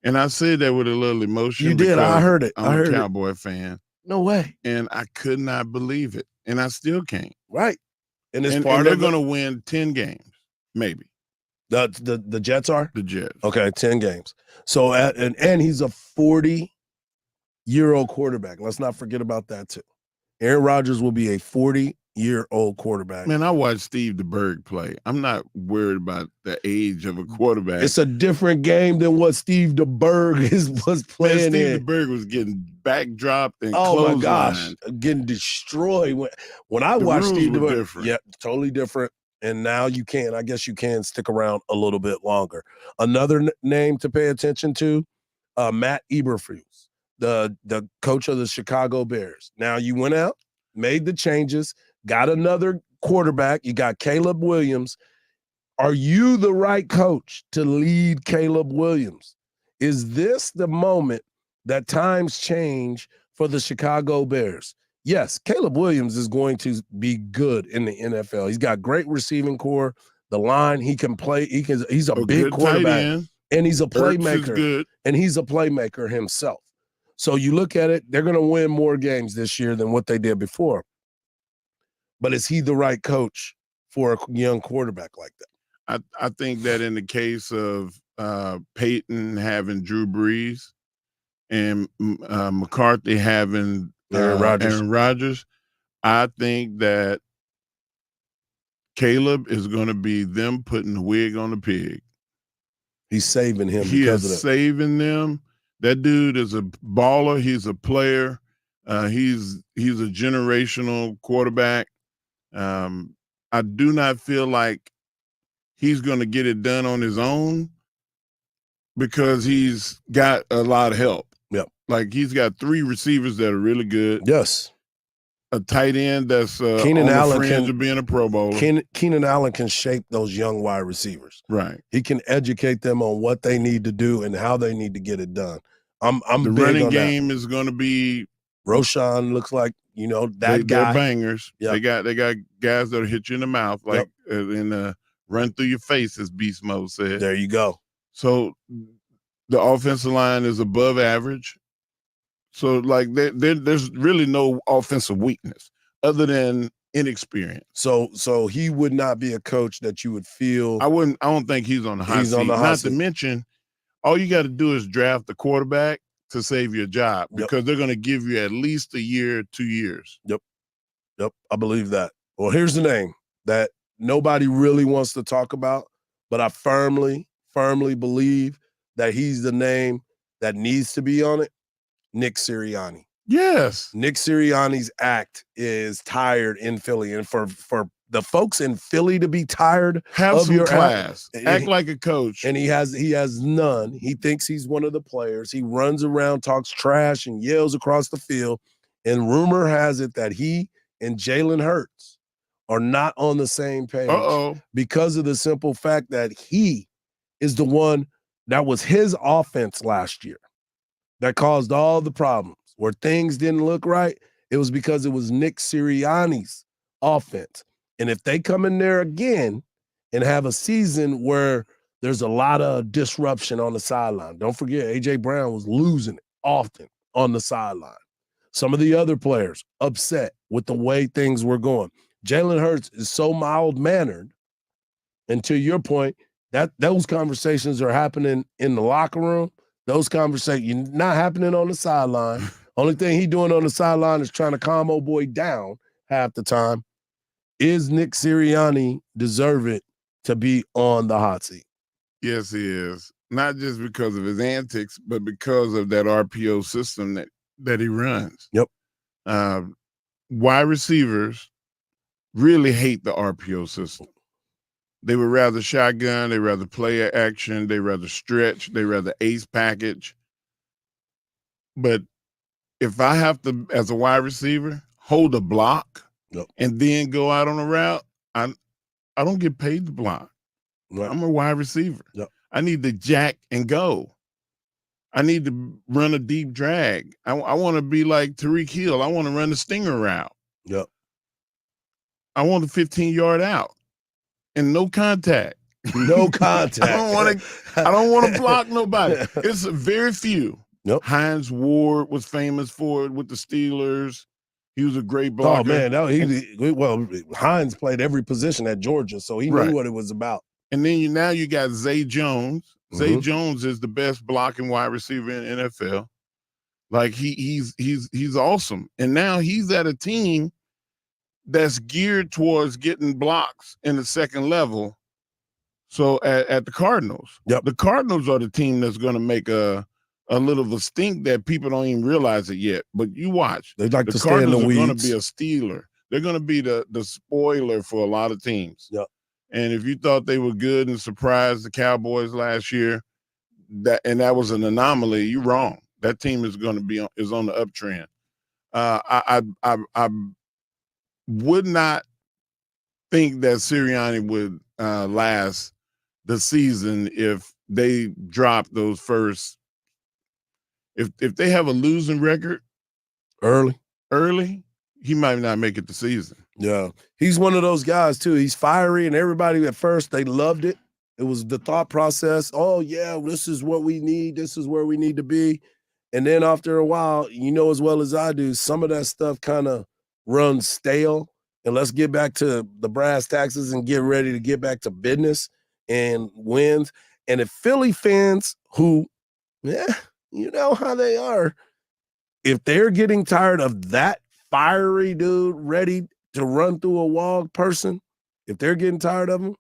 And I said that with a little emotion. You did. I heard it. I'm a Cowboy fan. No way. And I could not believe it. And I still can't. Right. And it's and they're going to win 10 games, maybe. The Jets are? The Jets. Okay, 10 games. So, and he's a 40-year-old quarterback. Let's not forget about that, too. Aaron Rodgers will be a 40-year-old quarterback. Man, I watched Steve DeBerg play. I'm not worried about the age of a quarterback. It's a different game than what Steve DeBerg was playing. Man, Steve DeBerg was getting backdropped and my gosh, getting destroyed. When I watched Steve DeBerg, different. Yeah, totally different. And now I guess you can stick around a little bit longer. Another name to pay attention to, Matt Eberflus, the coach of the Chicago Bears. Now you went out, made the changes, got another quarterback. You got Caleb Williams. Are you the right coach to lead Caleb Williams? Is this the moment that times change for the Chicago Bears? Yes, Caleb Williams is going to be good in the NFL. He's got great receiving core. The line, he can play. He's a big quarterback, and he's a playmaker. And he's a playmaker himself. So you look at it, they're going to win more games this year than what they did before. But is he the right coach for a young quarterback like that? I think that in the case of Peyton having Drew Brees and McCarthy having Aaron Rodgers, I think that Caleb is going to be them putting the wig on the pig. He's saving him He because is of that. saving them. That dude is a baller. He's a player. He's a generational quarterback. I do not feel like he's going to get it done on his own because he's got a lot of help. Yep. Like he's got 3 receivers that are really good. Yes. A tight end that's on the fringe of being a Pro Bowler. Keenan Allen can shape those young wide receivers. Right. He can educate them on what they need to do and how they need to get it done. I'm the big running on game is going to be. Roshan looks like that they're guy. Bangers. Yep. They got guys that'll hit you in the mouth, like and run through your face, as Beast Mode said. There you go. So the offensive line is above average. So like there's really no offensive weakness other than inexperience. So he would not be a coach that you would feel. I don't think he's on the hot seat. Not to mention, all you got to do is draft the quarterback to save your job because they're going to give you at least a year, 2 years. Yep. I believe that. Well, here's the name that nobody really wants to talk about, but I firmly believe that he's the name that needs to be on it. Nick Sirianni. Yes. Nick Sirianni's act is tired in Philly. And for the folks in Philly to be tired Have of some your class. Act like a coach. And he has none. He thinks he's one of the players. He runs around, talks trash, and yells across the field. And rumor has it that he and Jalen Hurts are not on the same page because of the simple fact that he is the one that was his offense last year that caused all the problems. Where things didn't look right, it was because it was Nick Sirianni's offense. And if they come in there again and have a season where there's a lot of disruption on the sideline, don't forget A.J. Brown was losing it often on the sideline. Some of the other players upset with the way things were going. Jalen Hurts is so mild-mannered, and to your point, that those conversations are happening in the locker room. Those conversations not happening on the sideline. Only thing he doing on the sideline is trying to calm old boy down half the time. Is Nick Sirianni deserve it to be on the hot seat? Yes, he is. Not just because of his antics, but because of that RPO system that he runs. Yep. Wide receivers really hate the RPO system. They would rather shotgun, they rather play action, they rather stretch, they rather ace package. But if I have to, as a wide receiver, hold a block and then go out on a route, I don't get paid to block. Right. I'm a wide receiver. Yep. I need to jack and go. I need to run a deep drag. I want to be like Tyreek Hill. I want to run the stinger route. Yep. I want a 15-yard out and no contact. No contact. I don't want to block nobody. It's very few. Yep. Hines Ward was famous for it with the Steelers. He was a great blocker. Oh man, Hines played every position at Georgia, so he knew what it was about. And then now you got Zay Jones. Zay Jones is the best blocking wide receiver in the NFL. Like he's awesome. And now he's at a team that's geared towards getting blocks in the second level. So at the Cardinals, the Cardinals are the team that's going to make a little of a stink that people don't even realize it yet. But you watch. They like the to stay Cardinals in the are going weeds. to be a stealer. They're going to be the spoiler for a lot of teams. Yep. And if you thought they were good and surprised the Cowboys last year, that was an anomaly, you're wrong. That team is going to be on the uptrend. I would not think that Sirianni would last the season if they drop those first. If they have a losing record early, he might not make it the season. Yeah. He's one of those guys too. He's fiery, and everybody at first they loved it. It was the thought process. Oh yeah, this is what we need. This is where we need to be. And then after a while, you know as well as I do, some of that stuff kind of runs stale. And let's get back to the brass taxes and get ready to get back to business and wins. And if Philly fans who, you know how they are, if they're getting tired of that fiery dude ready to run through a wall person, If they're getting tired of him,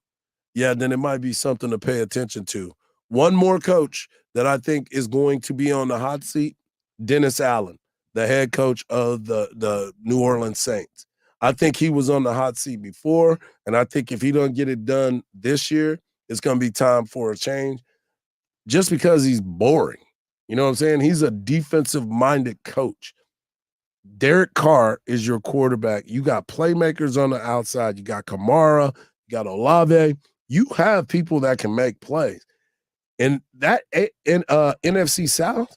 yeah, then it might be something to pay attention to. One more coach that I think is going to be on the hot seat, Dennis Allen, the head coach of the New Orleans Saints. I think he was on the hot seat before, and I think if he don't get it done this year, it's going to be time for a change just because he's boring. You know what I'm saying? He's a defensive-minded coach. Derek Carr is your quarterback. You got playmakers on the outside. You got Kamara. You got Olave. You have people that can make plays. And that in NFC South,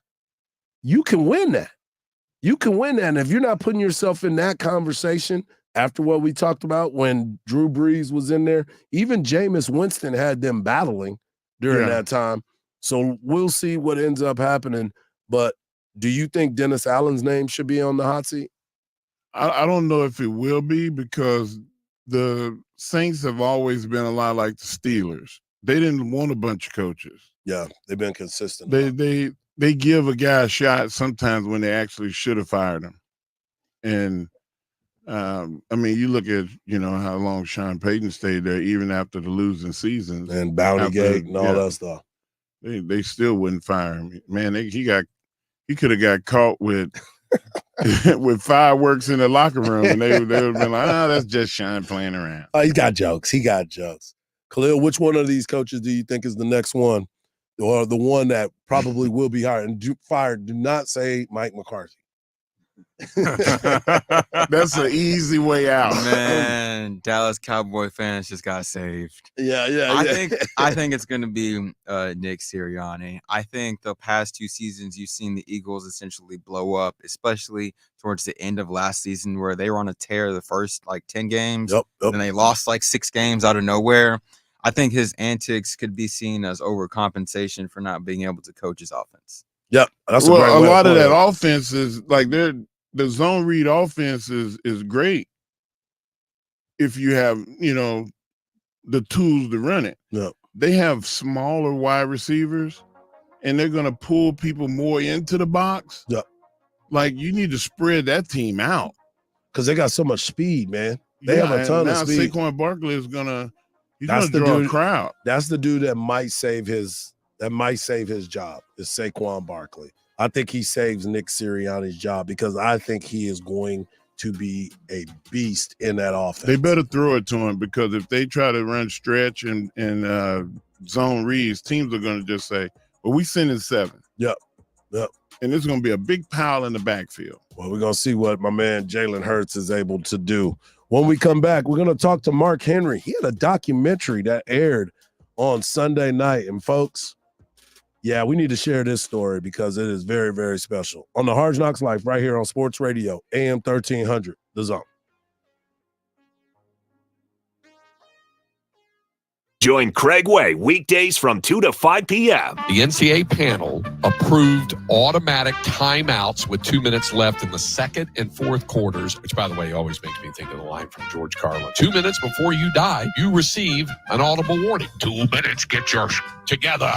you can win that. You can win that. And if you're not putting yourself in that conversation after what we talked about when Drew Brees was in there, even Jameis Winston had them battling during that time. So we'll see what ends up happening. But do you think Dennis Allen's name should be on the hot seat? I don't know if it will be because the Saints have always been a lot like the Steelers. They didn't want a bunch of coaches. Yeah, they've been consistent. They give a guy a shot sometimes when they actually should have fired him. And I mean, you look at how long Sean Payton stayed there, even after the losing seasons and Bounty Gate and all that stuff. They still wouldn't fire him. Man, he could have got caught with with fireworks in the locker room, and they would have been like, "Oh, that's just Sean playing around." Oh, he got jokes. Khalil, which one of these coaches do you think is the next one, or the one that probably will be hired and fired? Do not say Mike McCarthy. That's an easy way out. Man, Dallas Cowboy fans just got saved. Yeah. I think it's going to be Nick Sirianni. I think the past 2 seasons you've seen the Eagles essentially blow up, especially towards the end of last season where they were on a tear the first 10 games. Yep. And they lost 6 games out of nowhere. I think his antics could be seen as overcompensation for not being able to coach his offense. Yep. That's a lot of that offense is the zone read offense is great if you have, the tools to run it. Yep. They have smaller wide receivers and they're going to pull people more into the box. Yep. You need to spread that team out. Because they got so much speed, man. They have a ton of speed. Saquon Barkley is going to draw a crowd. That's the dude that might save his job, is Saquon Barkley. I think he saves Nick Sirianni's job because I think he is going to be a beast in that offense. They better throw it to him because if they try to run stretch and zone reads, teams are going to just say, well, we sending 7. Yep. And there's going to be a big pile in the backfield. Well, we're going to see what my man Jalen Hurts is able to do. When we come back, we're going to talk to Mark Henry. He had a documentary that aired on Sunday night. And folks, yeah, we need to share this story because it is very, very special. On the Hard Knocks Life right here on Sports Radio, AM 1300, The Zone. Join Craig Way weekdays from 2 to 5 p.m. The NCAA panel approved automatic timeouts with 2 minutes left in the second and fourth quarters, which, by the way, always makes me think of the line from George Carlin. 2 minutes before you die, you receive an audible warning. 2 minutes, get your together.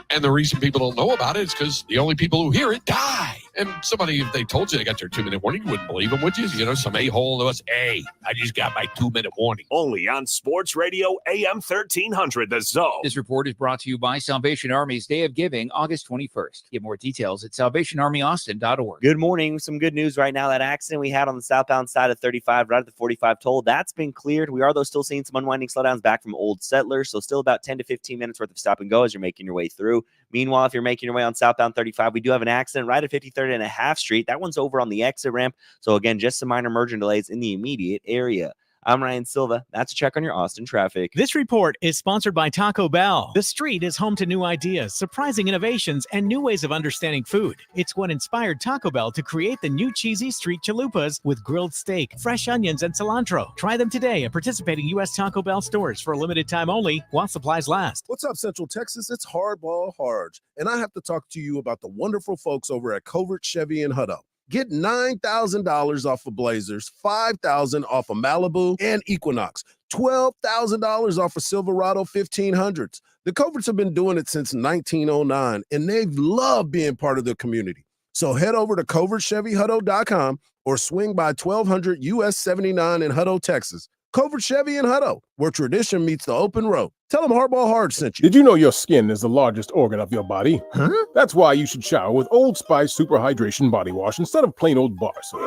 And the reason people don't know about it is because the only people who hear it die. And somebody, if they told you they got their 2 minute warning, you wouldn't believe them, would you? Some a-hole that was, hey, I just got my 2 minute warning. Only on Sports Radio AM 1300, The Zone. This report is brought to you by Salvation Army's Day of Giving, August 21st. Get more details at salvationarmyaustin.org. Good morning. Some good news right now. That accident we had on the southbound side of 35, right at the 45 toll, that's been cleared. We are, though, still seeing some unwinding slowdowns back from Old Settlers, so still about 10 to 15 minutes worth of stop and go as you're making your way through. Meanwhile, if you're making your way on southbound 35, we do have an accident right at 53rd and a half Street. That one's over on the exit ramp. So again, just some minor merging delays in the immediate area. I'm Ryan Silva. That's a check on your Austin traffic. This report is sponsored by Taco Bell. The street is home to new ideas, surprising innovations, and new ways of understanding food. It's what inspired Taco Bell to create the new cheesy street chalupas with grilled steak, fresh onions, and cilantro. Try them today at participating U.S. Taco Bell stores for a limited time only while supplies last. What's up, Central Texas? It's Hardball Hardge, and I have to talk to you about the wonderful folks over at Covert Chevy in Hutto. Get $9,000 off of Blazers, $5,000 off of Malibu and Equinox, $12,000 off of Silverado 1500s. The Coverts have been doing it since 1909, and they've loved being part of the community. So head over to covertchevyhutto.com or swing by 1200 US 79 in Hutto, Texas. Covert Chevy in Hutto, where tradition meets the open road. Tell them Hardball Hardge sent you. Did you know your skin is the largest organ of your body? Huh? That's why you should shower with Old Spice Super Hydration Body Wash instead of plain old bar soap.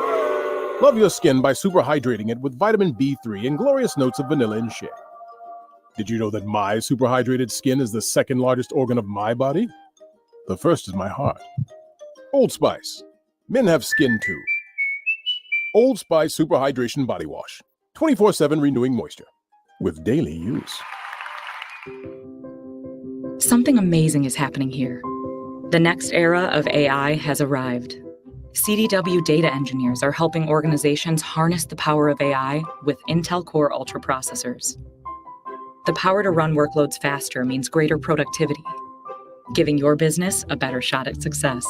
Love your skin by super hydrating it with vitamin B3 and glorious notes of vanilla and shea. Did you know that my super hydrated skin is the second largest organ of my body? The first is my heart. Old Spice. Men have skin too. Old Spice Super Hydration Body Wash. 24/7 renewing moisture. With daily use. Something amazing is happening here. The next era of AI has arrived. CDW data engineers are helping organizations harness the power of AI with Intel Core Ultra processors. The power to run workloads faster means greater productivity, giving your business a better shot at success.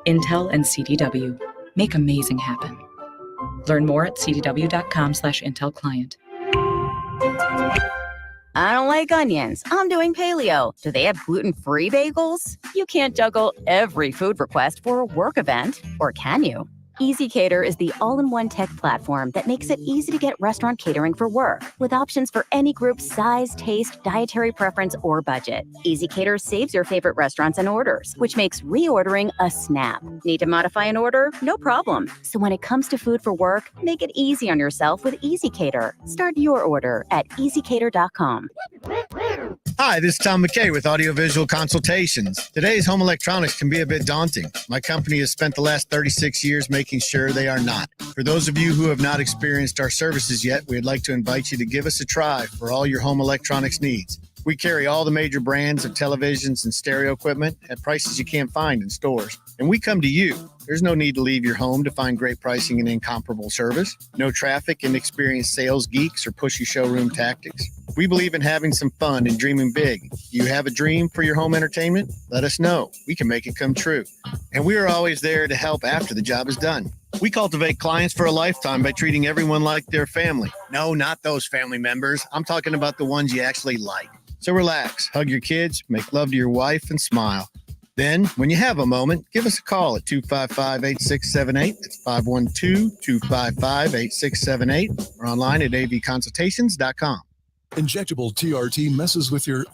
Intel and CDW make amazing happen. Learn more at cdw.com/Intel Client. I don't like onions. I'm doing paleo. Do they have gluten-free bagels? You can't juggle every food request for a work event, or can you? EasyCater is the all-in-one tech platform that makes it easy to get restaurant catering for work, with options for any group's size, taste, dietary preference, or budget. EasyCater saves your favorite restaurants and orders, which makes reordering a snap. Need to modify an order? No problem. So when it comes to food for work, make it easy on yourself with EasyCater. Start your order at easycater.com. Hi, this is Tom McKay with Audiovisual Consultations. Today's home electronics can be a bit daunting. My company has spent the last 36 years making sure they are not. For those of you who have not experienced our services yet, we'd like to invite you to give us a try for all your home electronics needs. We carry all the major brands of televisions and stereo equipment at prices you can't find in stores. And we come to you. There's no need to leave your home to find great pricing and incomparable service. No traffic, inexperienced sales geeks, or pushy showroom tactics. We believe in having some fun and dreaming big. You have a dream for your home entertainment? Let us know. We can make it come true. And we are always there to help after the job is done. We cultivate clients for a lifetime by treating everyone like their family. No, not those family members. I'm talking about the ones you actually like. So relax, hug your kids, make love to your wife, and smile. Then, when you have a moment, give us a call at 255-8678. That's 512-255-8678. Or online at avconsultations.com. Injectable TRT messes with your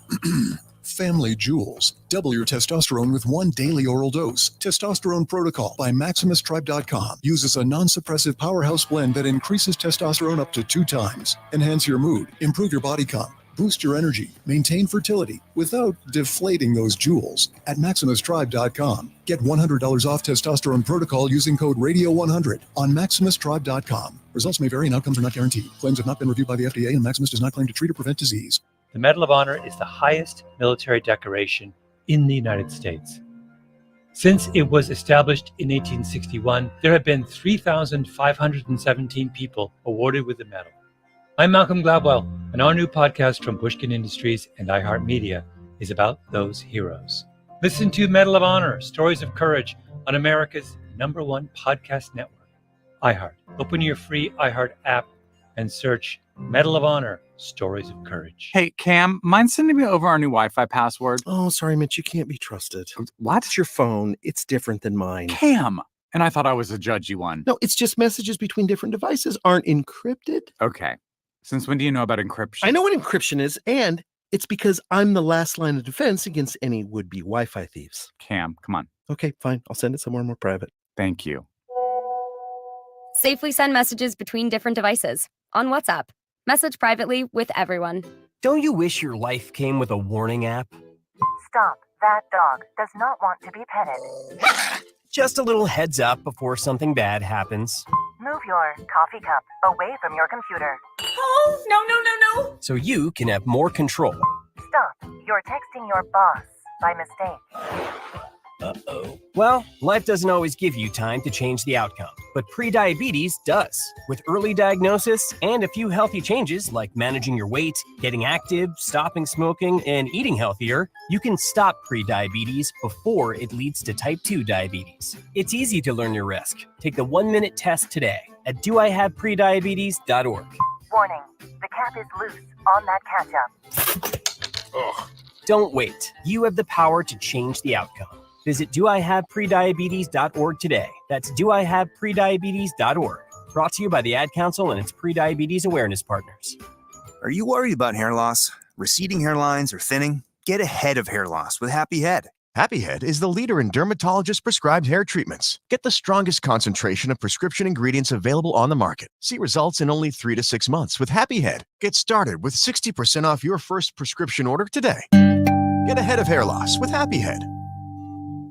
family jewels. Double your testosterone with one daily oral dose. Testosterone Protocol by MaximusTribe.com uses a non-suppressive powerhouse blend that increases testosterone up to 2 times. Enhance your mood, improve your body comp, boost your energy, maintain fertility without deflating those jewels at MaximusTribe.com. Get $100 off Testosterone Protocol using code RADIO100 on MaximusTribe.com. Results may vary and outcomes are not guaranteed. Claims have not been reviewed by the FDA and Maximus does not claim to treat or prevent disease. The Medal of Honor is the highest military decoration in the United States. Since it was established in 1861, there have been 3,517 people awarded with the medal. I'm Malcolm Gladwell, and our new podcast from Pushkin Industries and iHeartMedia is about those heroes. Listen to Medal of Honor, Stories of Courage on America's #1 podcast network, iHeart. Open your free iHeart app and search Medal of Honor, Stories of Courage. Hey, Cam, mind sending me over our new Wi-Fi password? Oh, sorry, Mitch, you can't be trusted. What? It's your phone. It's different than mine. Cam! And I thought I was a judgy one. No, it's just messages between different devices aren't encrypted. Okay. Since when do you know about encryption? I know what encryption is, and it's because I'm the last line of defense against any would-be Wi-Fi thieves. Cam, come on. Okay, fine. I'll send it somewhere more private. Thank you. Safely send messages between different devices on WhatsApp. Message privately with everyone. Don't you wish your life came with a warning app? Stop. That dog does not want to be petted. Just a little heads up before something bad happens. Move your coffee cup away from your computer. Oh, no. So you can have more control. Stop. You're texting your boss by mistake. Uh-oh. Well, life doesn't always give you time to change the outcome, but prediabetes does. With early diagnosis and a few healthy changes like managing your weight, getting active, stopping smoking, and eating healthier, you can stop prediabetes before it leads to type 2 diabetes. It's easy to learn your risk. Take the 1-minute test today at doihaveprediabetes.org. Warning. The cap is loose on that ketchup. Ugh. Don't wait. You have the power to change the outcome. Visit doihaveprediabetes.org today. That's doihaveprediabetes.org. Brought to you by the Ad Council and its pre-diabetes awareness partners. Are you worried about hair loss, receding hairlines, or thinning? Get ahead of hair loss with Happy Head. Happy Head is the leader in dermatologist-prescribed hair treatments. Get the strongest concentration of prescription ingredients available on the market. See results in only 3 to 6 months with Happy Head. Get started with 60% off your first prescription order today. Get ahead of hair loss with Happy Head.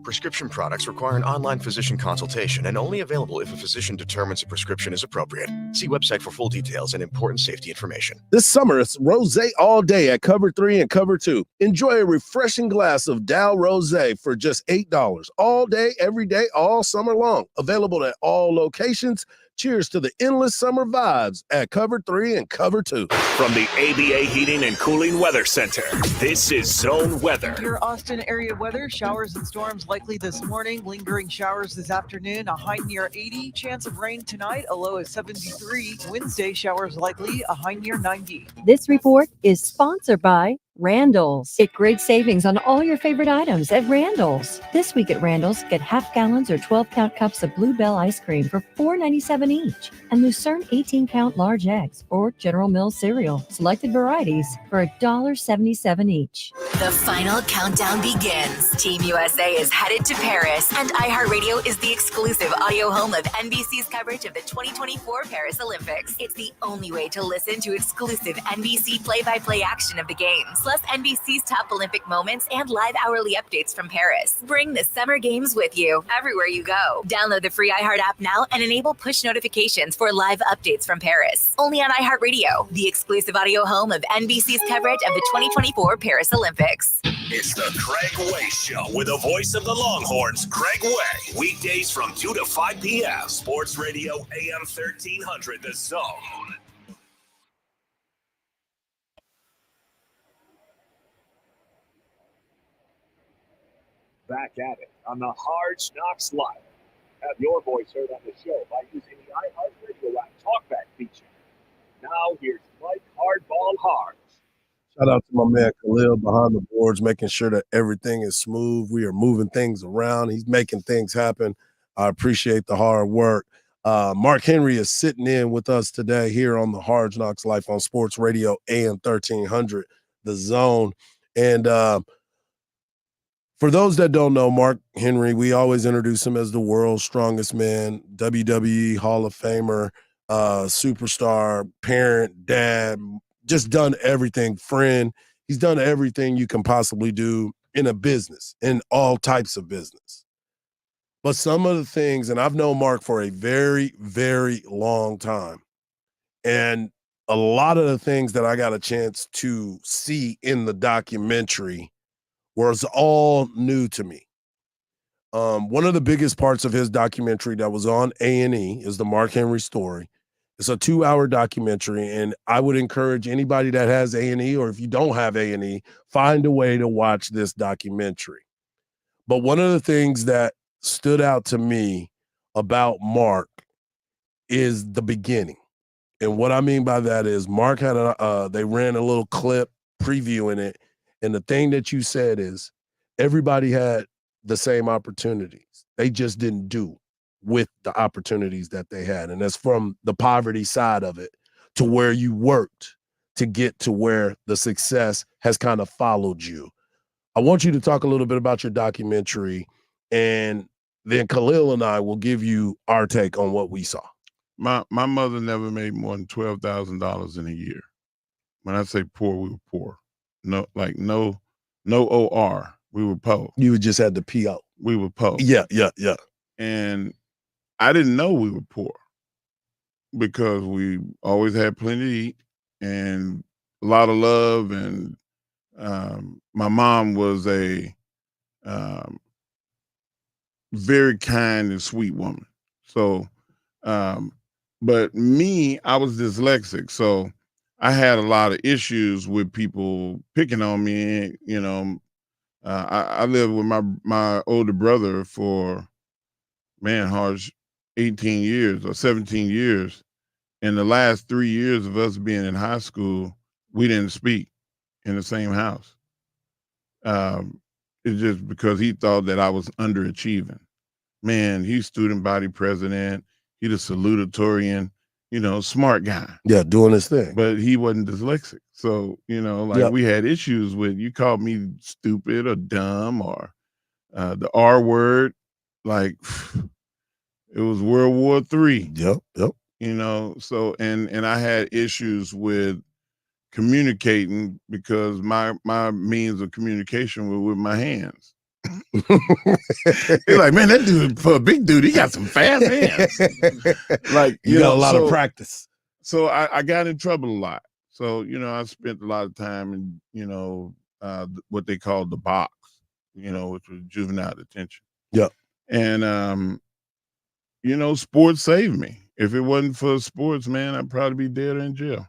Prescription products require an online physician consultation and only available if a physician determines a prescription is appropriate. See website for full details and important safety information. This summer, it's Rosé all day at Cover 3 and Cover 2. Enjoy a refreshing glass of Dow Rosé for just $8. All day, every day, all summer long. Available at all locations. Cheers to the endless summer vibes at Cover 3 and Cover 2. From the ABA Heating and Cooling Weather Center, this is Zone Weather. Your Austin area weather, showers and storms likely this morning, lingering showers this afternoon, a high near 80, chance of rain tonight, a low of 73. Wednesday, showers likely, a high near 90. This report is sponsored by Randall's. Get great savings on all your favorite items at Randall's. This week at Randall's, get half gallons or 12-count cups of Bluebell ice cream for $4.97 each, and Lucerne 18-count large eggs or General Mills cereal, selected varieties for $1.77 each. The final countdown begins. Team USA is headed to Paris, and iHeartRadio is the exclusive audio home of NBC's coverage of the 2024 Paris Olympics. It's the only way to listen to exclusive NBC play-by-play action of the games, plus NBC's top Olympic moments and live hourly updates from Paris. Bring the Summer Games with you everywhere you go. Download the free iHeart app now and enable push notifications for live updates from Paris. Only on iHeartRadio, the exclusive audio home of NBC's coverage of the 2024 Paris Olympics. It's the Craig Way Show with the voice of the Longhorns, Craig Way. Weekdays from 2 to 5 p.m. Sports Radio AM 1300, The Zone. Back at it on the Hardge Knocks Live. Have your voice heard on the show by using the iHeartRadio app Talkback feature. Now here's Mike Hardball Hardge. Shout out to my man Khalil behind the boards, making sure that everything is smooth. We are moving things around. He's making things happen. I appreciate the hard work. Mark Henry is sitting in with us today here on the Hardge Knocks Life on Sports Radio AM 1300, The Zone. And for those that don't know, Mark Henry, we always introduce him as the world's strongest man, WWE Hall of Famer, superstar, parent, dad, just done everything, friend. He's done everything you can possibly do in a business, in all types of business. But some of the things, and I've known Mark for a very, very long time, and a lot of the things that I got a chance to see in the documentary was all new to me. One of the biggest parts of his documentary that was on A&E is the Mark Henry story. It's a 2-hour documentary, and I would encourage anybody that has A&E, or if you don't have A&E, find a way to watch this documentary. But one of the things that stood out to me about Mark is the beginning. And what I mean by that is Mark had they ran a little clip previewing it. And the thing that you said is everybody had the same opportunities. They just didn't do with the opportunities that they had. And that's from the poverty side of it to where you worked to get to where the success has kind of followed you. I want you to talk a little bit about your documentary, and then Khalil and I will give you our take on what we saw. My mother never made more than $12,000 in a year. When I say poor, we were poor. No OR. We were poor. You just had to pee out. We were poor. Yeah. And I didn't know we were poor because we always had plenty to eat and a lot of love. And my mom was a very kind and sweet woman. So, but me, I was dyslexic. So I had a lot of issues with people picking on me. You know, I lived with my older brother for, Hardge, 18 years or 17 years. In the last 3 years of us being in high school, we didn't speak in the same house. It's just because he thought that I was underachieving. Man, he's student body president. He the salutatorian, smart guy. Yeah, doing his thing. But he wasn't dyslexic. So, we had issues with, you called me stupid or dumb or the R word, like it was World War III. Yep. So and I had issues with communicating because my means of communication were with my hands. They're like, man, that dude, for a big dude, he got some fast hands. Like, you got a lot of practice. So I got in trouble a lot. So, I spent a lot of time in, what they called the box, which was juvenile detention. Yep. And, sports saved me. If it wasn't for sports, man, I'd probably be dead or in jail.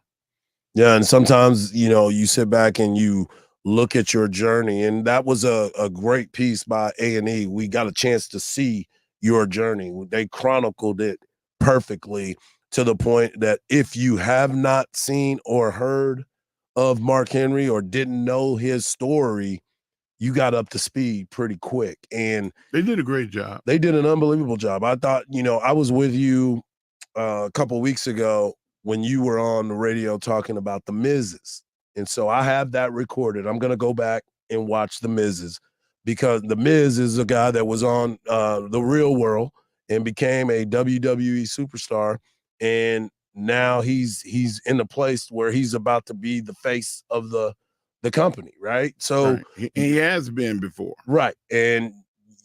Yeah, and sometimes, you sit back and you look at your journey, and that was a great piece by A&E. We got a chance to see your journey. They chronicled it perfectly to the point that if you have not seen or heard of Mark Henry or didn't know his story, you got up to speed pretty quick. And they did a great job. They did an unbelievable job. I thought, I was with you a couple of weeks ago when you were on the radio talking about the Miz's. And so I have that recorded. I'm going to go back and watch the Miz's because the Miz is a guy that was on The Real World and became a WWE superstar. And now he's in a place where he's about to be the face of the company, right? So right. He has been before. Right. And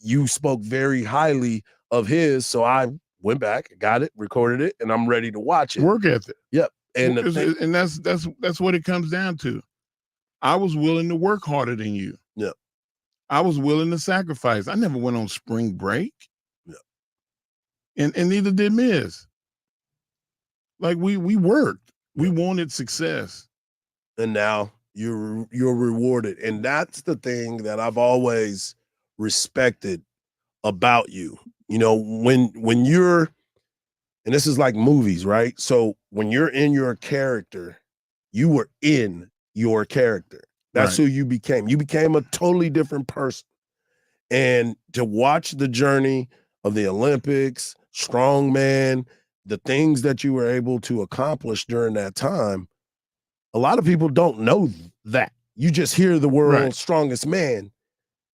you spoke very highly of his. So I went back, got it, recorded it, and I'm ready to watch it. Work ethic. Yep. And that's what it comes down to. I was willing to work harder than you. Yep. I was willing to sacrifice. I never went on spring break. Yep. And neither did Miz. Like we worked. We wanted success. And now you're rewarded. And that's the thing that I've always respected about you. When you're, and this is like movies, right? So when you're in your character, you were in your character. That's right. who you became. You became a totally different person. And to watch the journey of the Olympics, strongman, the things that you were able to accomplish during that time, a lot of people don't know that. You just hear the world's strongest man,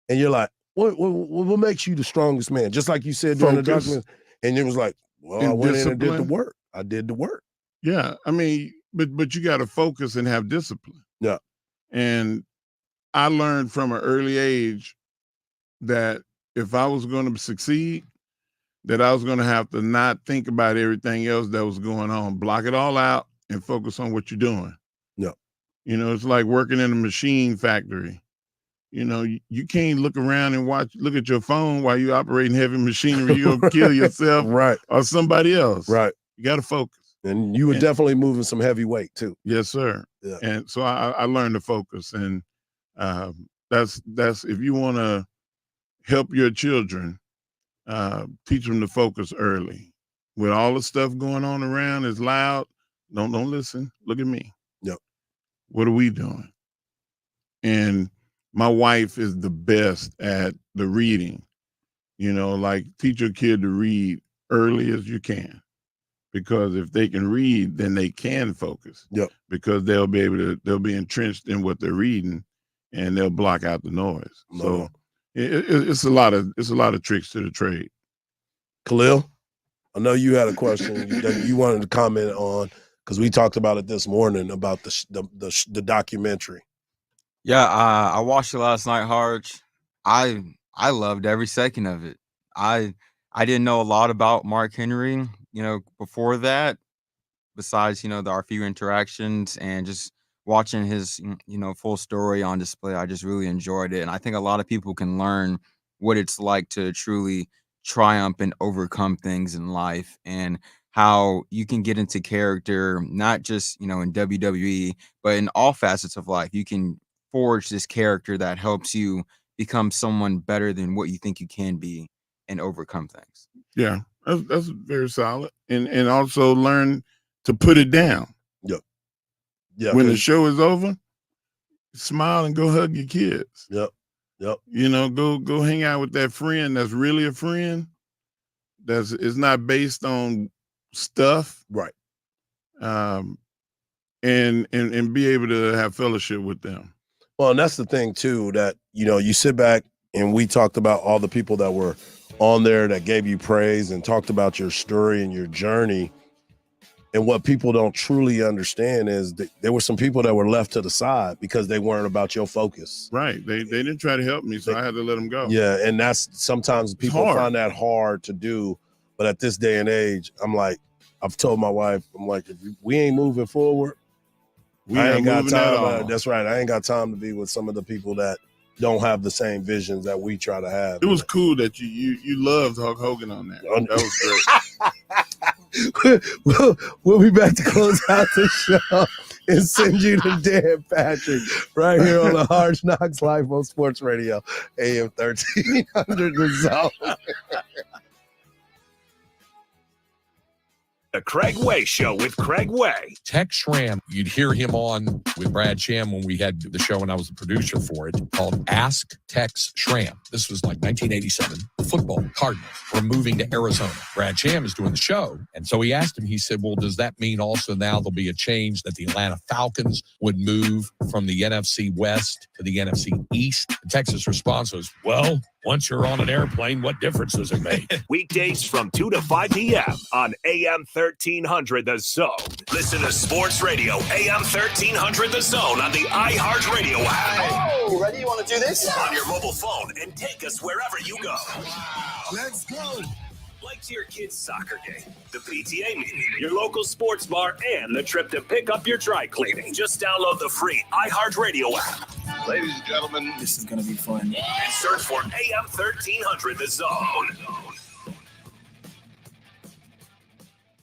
and you're like, what makes you the strongest man? Just like you said during the document. And it was like, well, I went in and did the work. I did the work. Yeah. I mean, but you got to focus and have discipline. Yeah. And I learned from an early age that if I was going to succeed, that I was going to have to not think about everything else that was going on, block it all out and focus on what you're doing. Yeah. It's like working in a machine factory. You can't look around and look at your phone while you're operating heavy machinery. You're going to kill yourself right. or somebody else. Right. You got to focus. And you were definitely moving some heavy weight too. Yes, sir. Yeah. And so I learned to focus. And that's if you want to help your children, teach them to focus early. With all the stuff going on around, it's loud. Don't listen. Look at me. Yep. What are we doing? And my wife is the best at the reading. Like teach your kid to read early as you can. Because if they can read, then they can focus. Yep. Because they'll be entrenched in what they're reading, and they'll block out the noise. No. So it's a lot of tricks to the trade. Khalil, I know you had a question that you wanted to comment on because we talked about it this morning about the documentary. Yeah, I watched it last night, Hardge. I loved every second of it. I didn't know a lot about Mark Henry, before that, besides, our few interactions and just watching his, full story on display. I just really enjoyed it. And I think a lot of people can learn what it's like to truly triumph and overcome things in life and how you can get into character, not just, in WWE, but in all facets of life. You can forge this character that helps you become someone better than what you think you can be and overcome things. Yeah, that's very solid. And also learn to put it down. Yep. Yeah. When the show is over, smile and go hug your kids. Yep. Yep. Go hang out with that friend that's really a friend. It's not based on stuff, right? And be able to have fellowship with them. Well, and that's the thing too, that you sit back and we talked about all the people that were on there that gave you praise and talked about your story and your journey. And what people don't truly understand is that there were some people that were left to the side because they weren't about your focus. Right. They didn't try to help me, so I had to let them go. Yeah, and that's sometimes people hard. find that hard to do. But at this day and age, I'm like, I've told my wife, I'm like, if we ain't moving forward, I ain't got time. That's right. I ain't got time to be with some of the people that don't have the same visions that we try to have. It was cool that you loved Hulk Hogan on that. That was great. We'll be back to close out the show and send you to Dan Patrick right here on the Hardge Knocks Live on Sports Radio, AM 1300 The Zone. The Craig Way Show with Craig Way. Tex Schramm, you'd hear him on with Brad Sham when we had the show and I was the producer for it, called Ask Tex Schramm. This was like 1987. The football Cardinals were moving to Arizona. Brad Sham is doing the show. And so he asked him, he said, well, does that mean also now there'll be a change that the Atlanta Falcons would move from the NFC West to the NFC East? And Tex's response was, well, once you're on an airplane, what difference does it make? Weekdays from 2 to 5 p.m. on AM 1300 The Zone. Listen to Sports Radio AM 1300 The Zone on the iHeartRadio app. Oh, ready? You want to do this? On your mobile phone and take us wherever you go. Let's go. Like to your kid's soccer game, the PTA meeting, your local sports bar, and the trip to pick up your dry cleaning. Just download the free iHeartRadio app. Ladies and gentlemen, this is going to be fun. And search for AM 1300 The Zone.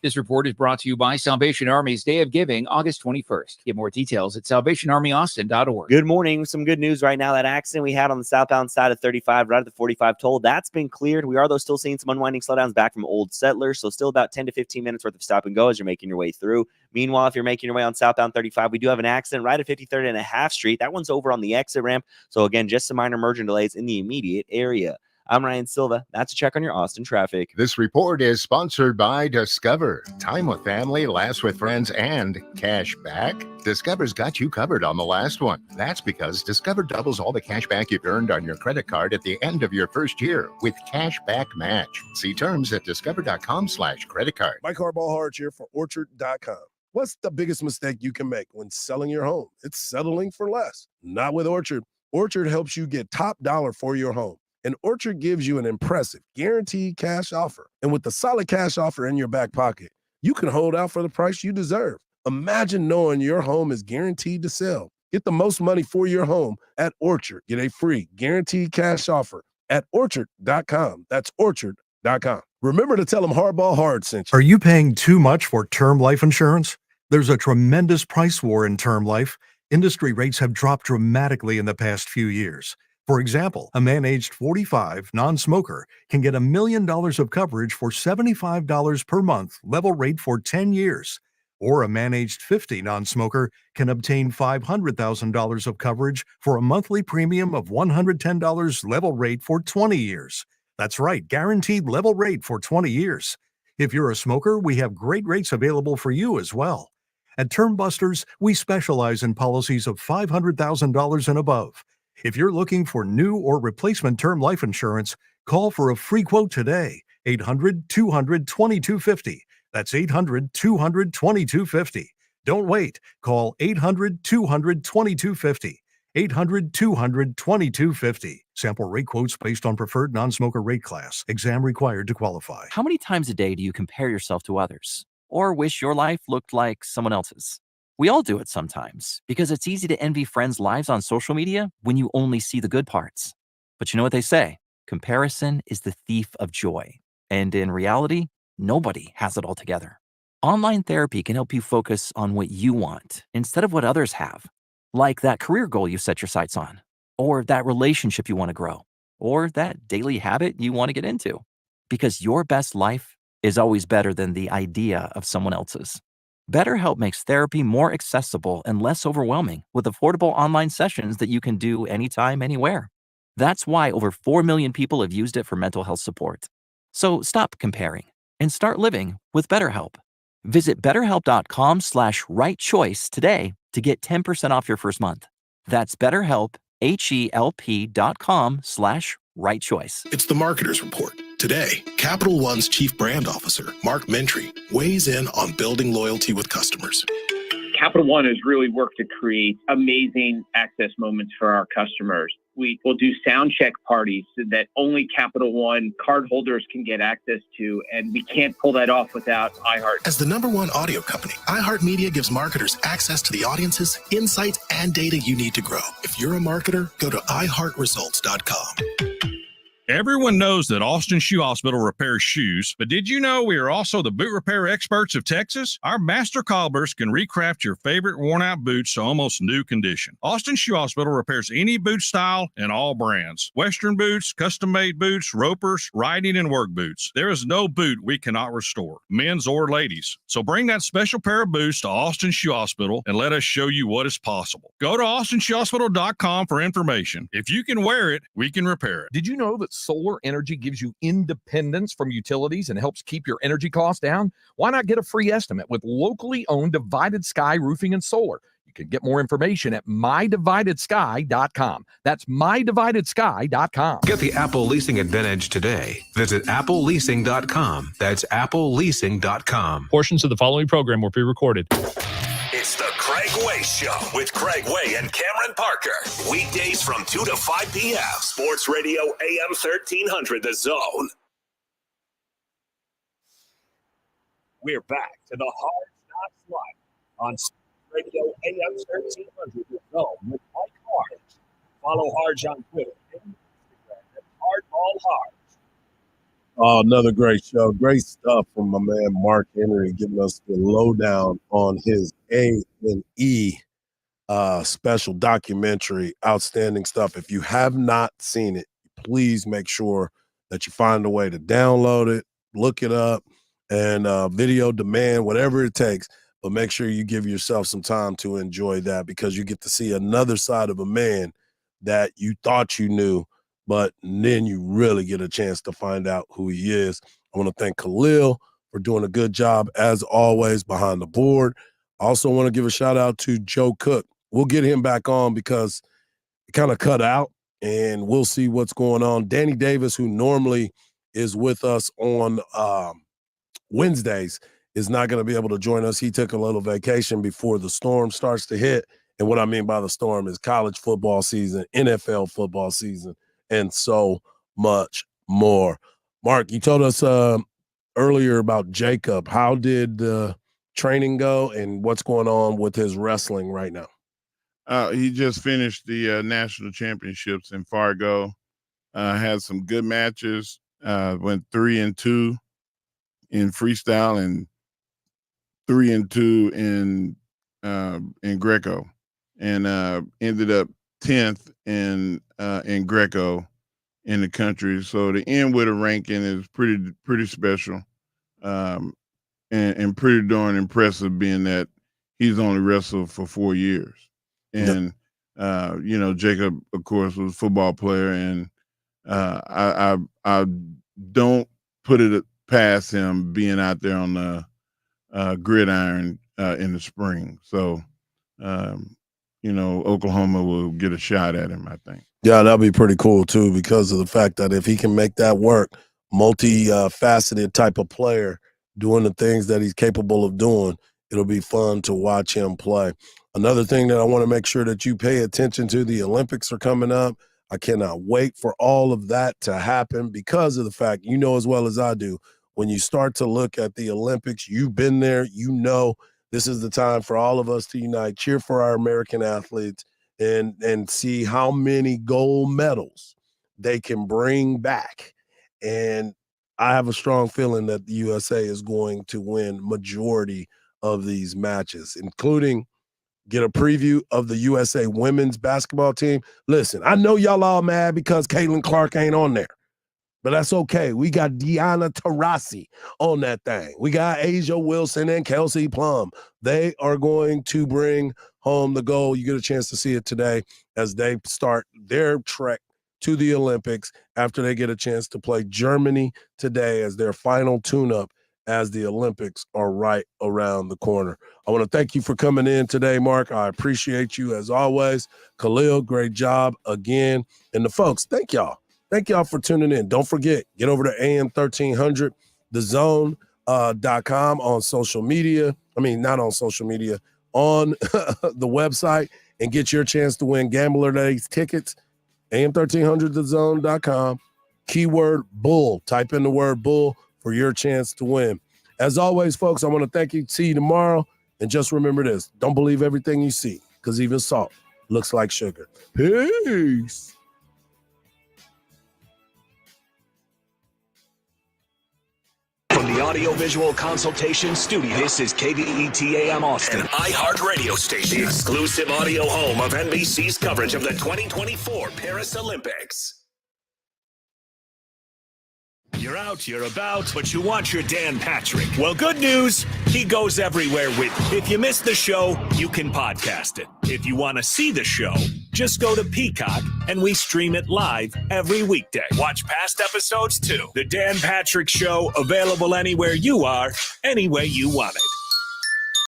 This report is brought to you by Salvation Army's Day of Giving, August 21st. Get more details at salvationarmyaustin.org. Good morning. Some good news right now. That accident we had on the southbound side of 35, right at the 45 toll, that's been cleared. We are, though, still seeing some unwinding slowdowns back from Old Settlers, so still about 10 to 15 minutes worth of stop and go as you're making your way through. Meanwhile, if you're making your way on southbound 35, we do have an accident right at 53rd and a half Street. That one's over on the exit ramp. So, again, just some minor merging delays in the immediate area. I'm Ryan Silva. That's a check on your Austin traffic. This report is sponsored by Discover. Time with family, laughs with friends, and cash back. Discover's got you covered on the last one. That's because Discover doubles all the cash back you've earned on your credit card at the end of your first year with Cash Back Match. See terms at discover.com/credit card. Mike Hardge here for Orchard.com. What's the biggest mistake you can make when selling your home? It's settling for less. Not with Orchard. Orchard helps you get top dollar for your home. And Orchard gives you an impressive guaranteed cash offer. And with the solid cash offer in your back pocket, you can hold out for the price you deserve. Imagine knowing your home is guaranteed to sell. Get the most money for your home at Orchard. Get a free guaranteed cash offer at Orchard.com. That's Orchard.com. Remember to tell them Hardball Hard sent you. Are you paying too much for term life insurance? There's a tremendous price war in term life. Industry rates have dropped dramatically in the past few years. For example, a man aged 45, non-smoker, can get $1 million of coverage for $75 per month, level rate for 10 years. Or a man aged 50, non-smoker, can obtain $500,000 of coverage for a monthly premium of $110, level rate for 20 years. That's right, guaranteed level rate for 20 years. If you're a smoker, we have great rates available for you as well. At Term Busters, we specialize in policies of $500,000 and above. If you're looking for new or replacement term life insurance, call for a free quote today. 800-200-2250. That's 800-200-2250. Don't wait. Call 800-200-2250. 800-200-2250. Sample rate quotes based on preferred non-smoker rate class. Exam required to qualify. How many times a day do you compare yourself to others? Or wish your life looked like someone else's? We all do it sometimes because it's easy to envy friends' lives on social media when you only see the good parts. But you know what they say? Comparison is the thief of joy. And in reality, nobody has it all together. Online therapy can help you focus on what you want instead of what others have. Like that career goal you set your sights on, or that relationship you want to grow, or that daily habit you want to get into. Because your best life is always better than the idea of someone else's. BetterHelp makes therapy more accessible and less overwhelming with affordable online sessions that you can do anytime, anywhere. That's why over 4 million people have used it for mental health support. So stop comparing and start living with BetterHelp. Visit betterhelp.com/rightchoice today to get 10% off your first month. That's BetterHelp, HELP.com/rightchoice. It's the Marketer's Report. Today, Capital One's Chief Brand Officer, Mark Mentry, weighs in on building loyalty with customers. Capital One has really worked to create amazing access moments for our customers. We will do sound check parties that only Capital One cardholders can get access to, and we can't pull that off without iHeart. As the #1 audio company, iHeartMedia gives marketers access to the audiences, insights, and data you need to grow. If you're a marketer, go to iHeartResults.com. Everyone knows that Austin Shoe Hospital repairs shoes, but did you know we are also the boot repair experts of Texas? Our master cobblers can recraft your favorite worn-out boots to almost new condition. Austin Shoe Hospital repairs any boot style and all brands. Western boots, custom-made boots, ropers, riding and work boots. There is no boot we cannot restore, men's or ladies. So bring that special pair of boots to Austin Shoe Hospital and let us show you what is possible. Go to austinshoehospital.com for information. If you can wear it, we can repair it. Did you know that solar energy gives you independence from utilities and helps keep your energy costs down? Why not get a free estimate with locally owned Divided Sky Roofing and Solar? You can get more information at mydividedsky.com. That's mydividedsky.com. Get the Apple Leasing Advantage today. Visit appleleasing.com. That's appleleasing.com. Portions of the following program were pre-recorded. It's the Craig Way Show with Craig Way and Cameron Parker. Weekdays from 2 to 5 p.m. Sports Radio AM 1300, The Zone. We're back to the Hard Knocks Live on Sports Radio AM 1300, The Zone with Mike Hardge. Follow Hardge on Twitter and Instagram at HardballHardge. Oh, another great show. Great stuff from my man Mark Henry giving us the lowdown on his A&E special documentary. Outstanding stuff. If you have not seen it, please make sure that you find a way to download it, look it up, and video demand, whatever it takes. But make sure you give yourself some time to enjoy that, because you get to see another side of a man that you thought you knew, but then you really get a chance to find out who he is. I want to thank Khalil for doing a good job, as always, behind the board. I also want to give a shout out to Joe Cook. We'll get him back on because it kind of cut out, and we'll see what's going on. Danny Davis, who normally is with us on Wednesdays, is not going to be able to join us. He took a little vacation before the storm starts to hit. And what I mean by the storm is college football season, NFL football season, and so much more. Mark, you told us earlier about Jacob. How did the training go, and what's going on with his wrestling right now? He just finished the national championships in Fargo. Had some good matches. Went 3-2 in freestyle and 3-2 in Greco, and ended up 10th in Greco in the country. So to end with a ranking is pretty special, and pretty darn impressive, being that he's only wrestled for 4 years. And Jacob, of course, was a football player, and I don't put it past him being out there on the gridiron in the spring. So Oklahoma will get a shot at him, I think. Yeah, that'll be pretty cool too, because of the fact that if he can make that work, multi-faceted type of player doing the things that he's capable of doing, it'll be fun to watch him play. Another thing that I want to make sure that you pay attention to, the Olympics are coming up. I cannot wait for all of that to happen, because of the fact, you know as well as I do, when you start to look at the Olympics, you've been there, this is the time for all of us to unite, cheer for our American athletes, and see how many gold medals they can bring back. And I have a strong feeling that the USA is going to win majority of these matches, including get a preview of the USA women's basketball team. Listen, I know y'all all mad because Caitlin Clark ain't on there, but that's okay. We got Deanna Taurasi on that thing. We got Asia Wilson and Kelsey Plum. They are going to bring home the gold. You get a chance to see it today as they start their trek to the Olympics after they get a chance to play Germany today as their final tune-up as the Olympics are right around the corner. I want to thank you for coming in today, Mark. I appreciate you as always. Khalil, great job again. And the folks, thank y'all. Thank y'all for tuning in. Don't forget, get over to AM1300, thezone.com on social media. I mean, not on social media, on the website, and get your chance to win Gambler Days tickets. AM1300thezone.com. Keyword bull. Type in the word bull for your chance to win. As always, folks, I want to thank you. See you tomorrow. And just remember this. Don't believe everything you see, because even salt looks like sugar. Peace. From the Audiovisual Consultation Studio, this is KVET-AM Austin, an iHeart radio station, the exclusive audio home of NBC's coverage of the 2024 Paris Olympics. You're out, you're about, but you want your Dan Patrick. Well, good news, he goes everywhere with you. If you missed the show, you can podcast it. If you want to see the show, just go to Peacock, and we stream it live every weekday. Watch past episodes, too. The Dan Patrick Show, available anywhere you are, any way you want it.